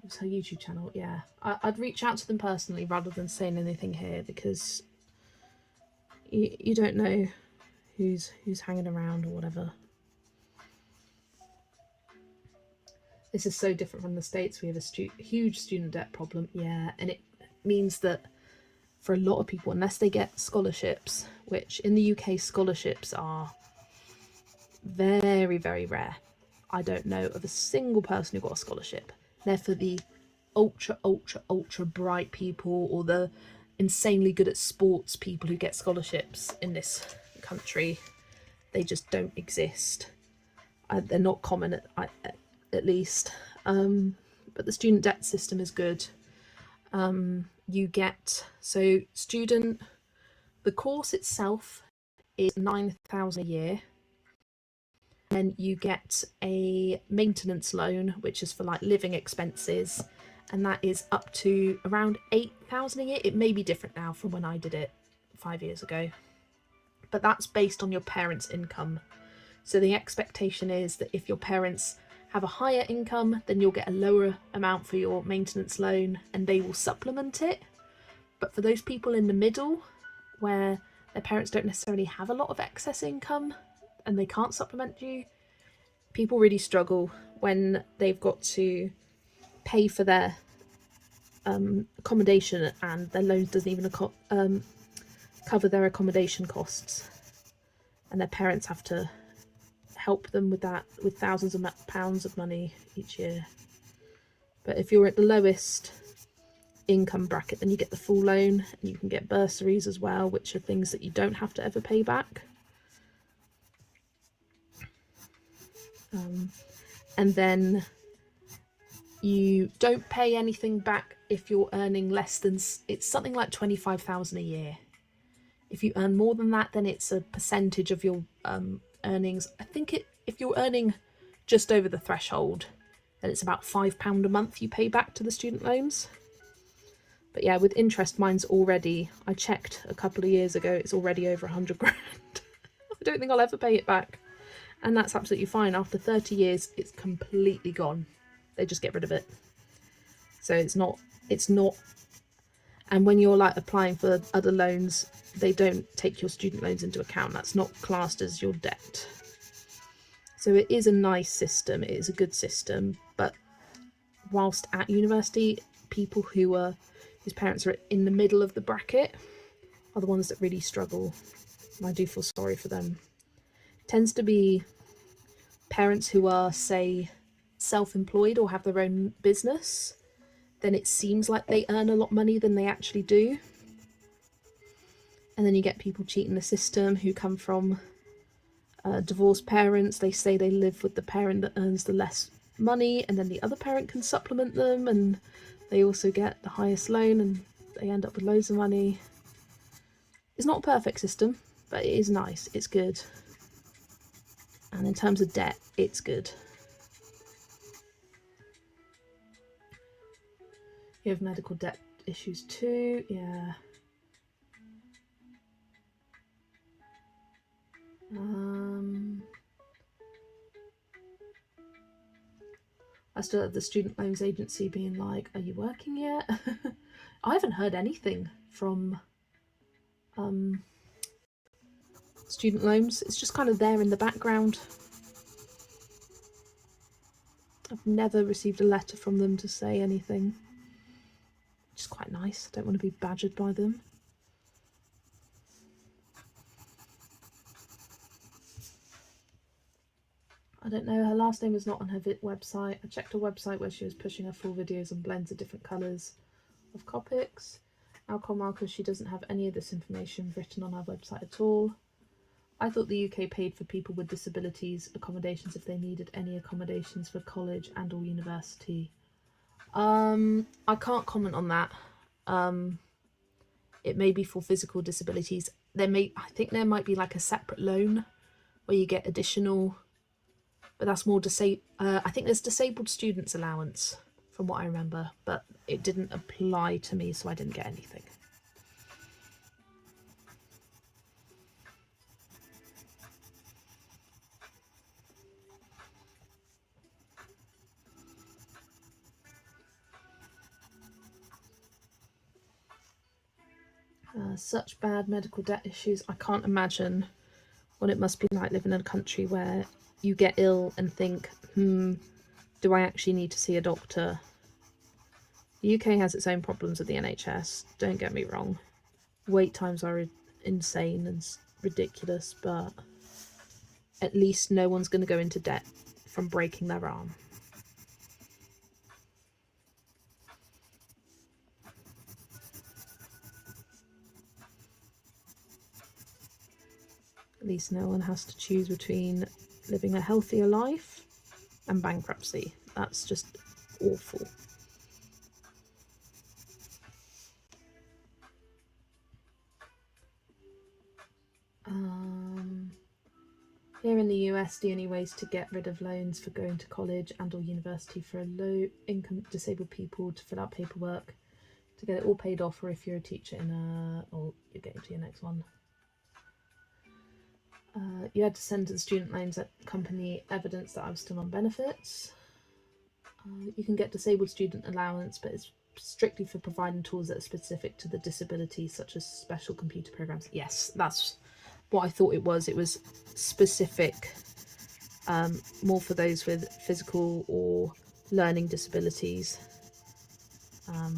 It's her YouTube channel, yeah. I'd reach out to them personally rather than saying anything here, because you don't know who's hanging around or whatever. This is so different from the States. We have a huge student debt problem, yeah, and it means that for a lot of people, unless they get scholarships, which in the UK scholarships are very, very rare. I don't know of a single person who got a scholarship. They're for the ultra, ultra, ultra bright people, or the insanely good at sports people who get scholarships in this country. They just don't exist. They're not common at least. But the student debt system is good. You get, so the course itself is £9,000 a year. Then you get a maintenance loan, which is for like living expenses, and that is up to around £8,000 a year. It may be different now from when I did it 5 years ago, but that's based on your parents' income. So the expectation is that if your parents have a higher income, then you'll get a lower amount for your maintenance loan and they will supplement it. But for those people in the middle, where their parents don't necessarily have a lot of excess income and they can't supplement you, people really struggle when they've got to pay for their accommodation and their loans doesn't even cover their accommodation costs, and their parents have to help them with that, with thousands of pounds of money each year. But if you're at the lowest income bracket, then you get the full loan, and you can get bursaries as well, which are things that you don't have to ever pay back. And then you don't pay anything back if you're earning less than, it's something like 25,000 a year. If you earn more than that, then it's a percentage of your earnings. I think if you're earning just over the threshold, then it's about £5 a month you pay back to the student loans. But yeah, with interest, mine's already, I checked a couple of years ago, it's already over 100 grand. I don't think I'll ever pay it back. And that's absolutely fine. After 30 years, it's completely gone. They just get rid of it. So it's not, and when you're like applying for other loans, they don't take your student loans into account. That's not classed as your debt. So it is a nice system. It is a good system. But whilst at university, people whose parents are in the middle of the bracket are the ones that really struggle. And I do feel sorry for them. It tends to be parents who are, say, self-employed or have their own business. Then it seems like they earn a lot of money than they actually do. And then you get people cheating the system who come from divorced parents. They say they live with the parent that earns the less money, and then the other parent can supplement them, and they also get the highest loan, and they end up with loads of money. It's not a perfect system, but it is nice. It's good. And in terms of debt, it's good. You have medical debt issues too, yeah. I still have the student loans agency being like, are you working yet? I haven't heard anything from student loans. It's just kind of there in the background. I've never received a letter from them to say anything, which is quite nice. I don't want to be badgered by them. I don't know, her last name was not on her website. I checked her website where she was pushing her full videos and blends of different colours of Copics. Alcohol markers, she doesn't have any of this information written on our website at all. I thought the UK paid for people with disabilities accommodations if they needed any accommodations for college and or university. I can't comment on that. It may be for physical disabilities. I think there might be like a separate loan where you get additional, but that's more I think there's disabled students allowance from what I remember, but it didn't apply to me, so I didn't get anything. Such bad medical debt issues. I can't imagine what it must be like living in a country where you get ill and think, do I actually need to see a doctor? The UK has its own problems with the NHS, don't get me wrong. Wait times are insane and ridiculous, but at least no one's going to go into debt from breaking their arm. At least no one has to choose between living a healthier life and bankruptcy. That's just awful. Here in the US, the only ways to get rid of loans for going to college and or university for low-income disabled people to fill out paperwork to get it all paid off, or if you're a teacher or you're getting to your next one. You had to send to the student loans company evidence that I was still on benefits. You can get disabled student allowance, but it's strictly for providing tools that are specific to the disability, such as special computer programs. Yes, that's what I thought it was. It was specific, more for those with physical or learning disabilities. I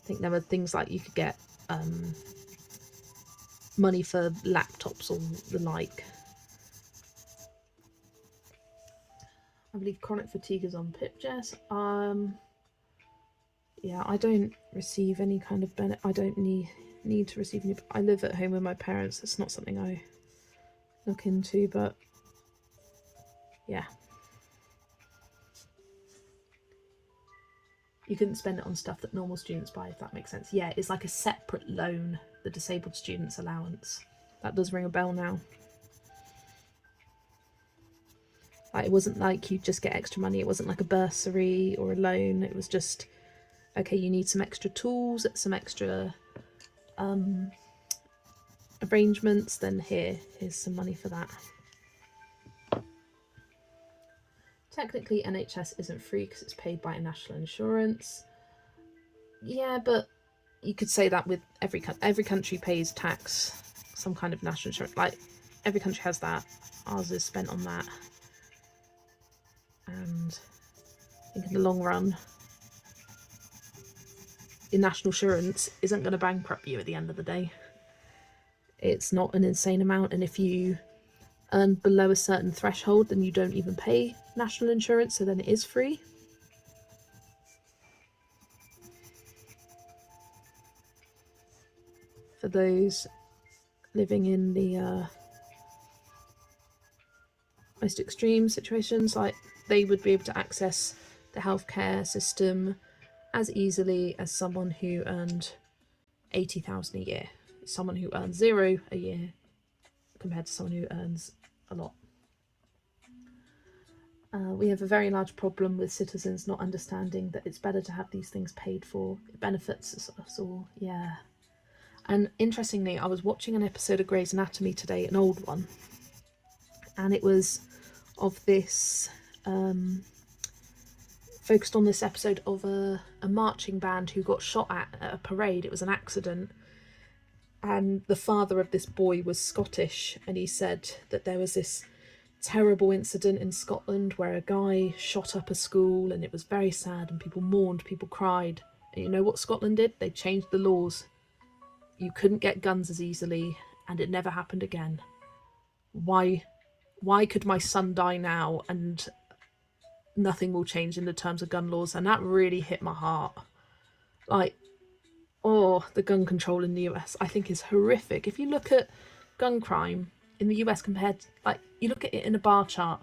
think there were things like you could get money for laptops or the like. I believe chronic fatigue is on PipJess. Yeah, I don't receive any kind of benefit. I don't need to receive any. I live at home with my parents. It's not something I look into, but yeah. You couldn't spend it on stuff that normal students buy, if that makes sense. Yeah, it's like a separate loan, the disabled students allowance. That does ring a bell now. Like, it wasn't like you just get extra money. It wasn't like a bursary or a loan. It was just, okay, you need some extra tools, some extra arrangements, then here's some money for that. Technically, NHS isn't free because it's paid by national insurance. Yeah, but you could say that with every country pays tax, some kind of national insurance. Like, every country has that. Ours is spent on that. And I think in the long run, your national insurance isn't going to bankrupt you at the end of the day. It's not an insane amount, and if you earn below a certain threshold, then you don't even pay national insurance, so then it is free. For those living in the most extreme situations, like, they would be able to access the healthcare system as easily as someone who earned 80,000 a year. Someone who earns 0 a year compared to someone who earns a lot. We have a very large problem with citizens not understanding that it's better to have these things paid for. It benefits us all, yeah. And interestingly, I was watching an episode of Grey's Anatomy today, an old one, and it was of this, focused on this episode of a marching band who got shot at a parade. It was an accident. And the father of this boy was Scottish, and he said that there was this terrible incident in Scotland where a guy shot up a school, and it was very sad, and people mourned, people cried. And you know what Scotland did? They changed the laws. You couldn't get guns as easily, and it never happened again. Why could my son die now and nothing will change in the terms of gun laws? And that really hit my heart. Like, oh, the gun control in the US, I think, is horrific. If you look at gun crime in the US compared, like, you look at it in a bar chart,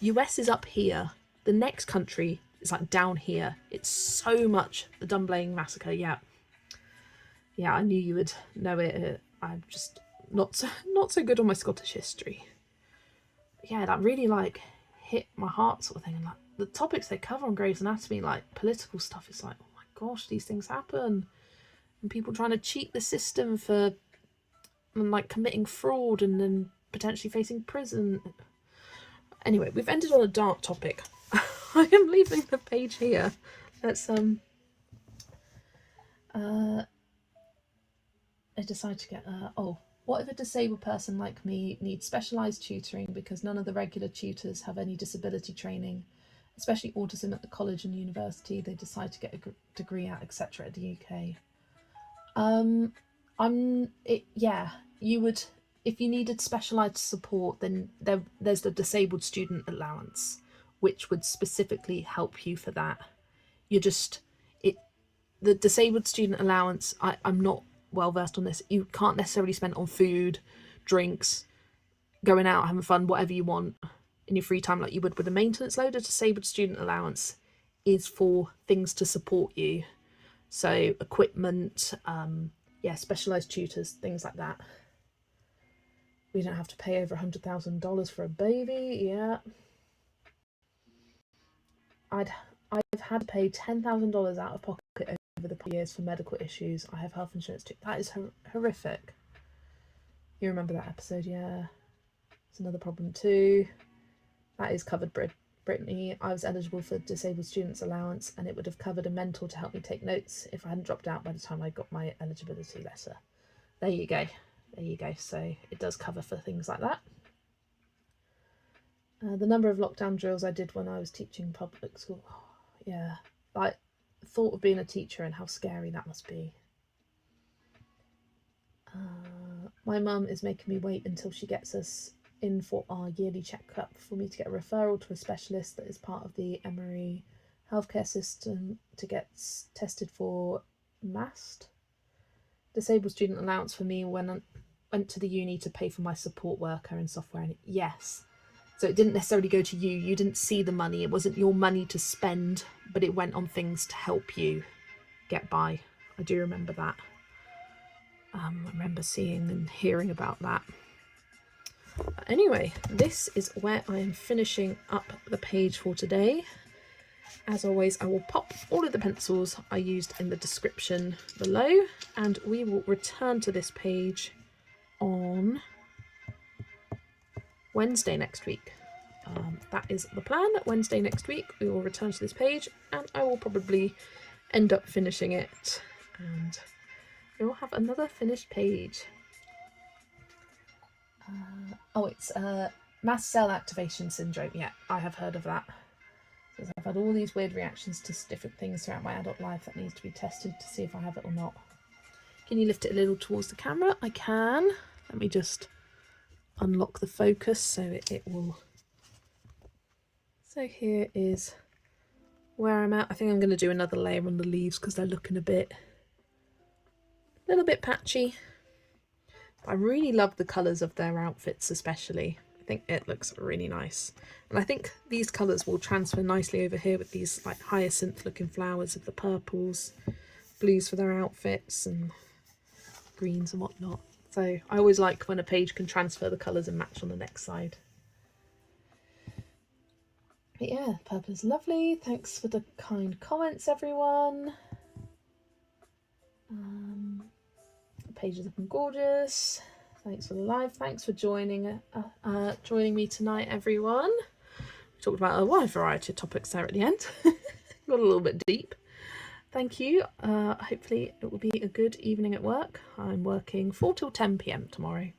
US is up here, the next country is like down here. It's so much. The Dunblane massacre, yeah, I knew you would know it. I'm just not so good on my Scottish history. But yeah, that really like hit my heart, sort of thing. And like the topics they cover on Grey's Anatomy, like political stuff, is like, oh my gosh, these things happen, and people trying to cheat the system for like committing fraud and then potentially facing prison. Anyway, we've ended on a dark topic. I am leaving the page here. Let's I decided to get what if a disabled person like me needs specialised tutoring because none of the regular tutors have any disability training, especially autism at the college and university they decide to get a degree at, etc. at the UK. You would, if you needed specialised support, then there's the disabled student allowance, which would specifically help you for that. The disabled student allowance, I'm not well versed on this. You can't necessarily spend on food, drinks, going out, having fun, whatever you want in your free time like you would with a maintenance load. A disabled student allowance is for things to support you. So equipment, specialised tutors, things like that. We don't have to pay over $100,000 for a baby. Yeah, I've had to pay $10,000 out of pocket over the years for medical issues. I have health insurance too. That is horrific. You remember that episode? Yeah, it's another problem too. That is covered, Brittany. I was eligible for disabled students allowance, and it would have covered a mentor to help me take notes if I hadn't dropped out by the time I got my eligibility letter. There you go. So it does cover for things like that. The number of lockdown drills I did when I was teaching public school. Oh, yeah, like thought of being a teacher and how scary that must be. My mum is making me wait until she gets us in for our yearly checkup for me to get a referral to a specialist that is part of the Emory healthcare system to get tested for MAST. Disabled student allowance for me when I went to the uni to pay for my support worker and software. And yes, so it didn't necessarily go to you. You didn't see the money. It wasn't your money to spend, but it went on things to help you get by. I do remember that. I remember seeing and hearing about that. But anyway, this is where I am finishing up the page for today. As always, I will pop all of the pencils I used in the description below, and we will return to this page on Wednesday next week. That is the plan. Wednesday next week we will return to this page, and I will probably end up finishing it, and we will have another finished page. It's mast cell activation syndrome. Yeah, I have heard of that. So I've had all these weird reactions to different things throughout my adult life that needs to be tested to see if I have it or not. Can you lift it a little towards the camera? I can. Let me just unlock the focus so it will. So here is where I'm at. I think I'm going to do another layer on the leaves because they're looking a little bit patchy. I really love the colours of their outfits especially. I think it looks really nice. And I think these colours will transfer nicely over here with these like hyacinth looking flowers of the purples, blues for their outfits and greens and whatnot. So I always like when a page can transfer the colours and match on the next side. But yeah, purple is lovely. Thanks for the kind comments, everyone. The page is looking gorgeous. Thanks for the live. Thanks for joining me tonight, everyone. We talked about a wide variety of topics there at the end. Got a little bit deep. Thank you. Hopefully it will be a good evening at work. I'm working 4 till 10 p.m. tomorrow.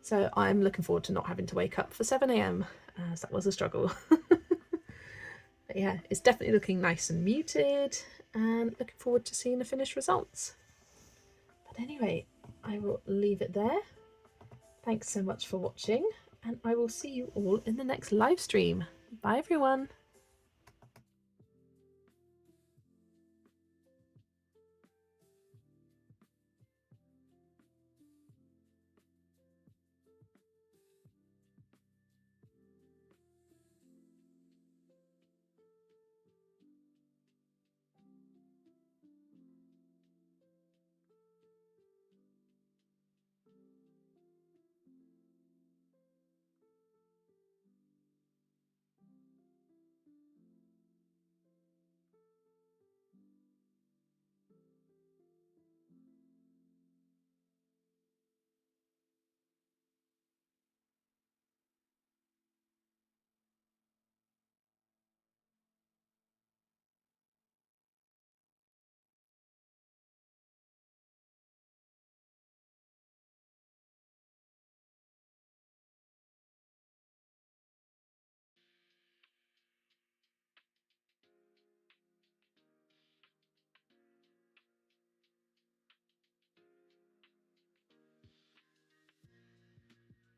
So I'm looking forward to not having to wake up for 7 a.m. as that was a struggle. But yeah, it's definitely looking nice and muted and looking forward to seeing the finished results. But anyway, I will leave it there. Thanks so much for watching, and I will see you all in the next live stream. Bye everyone.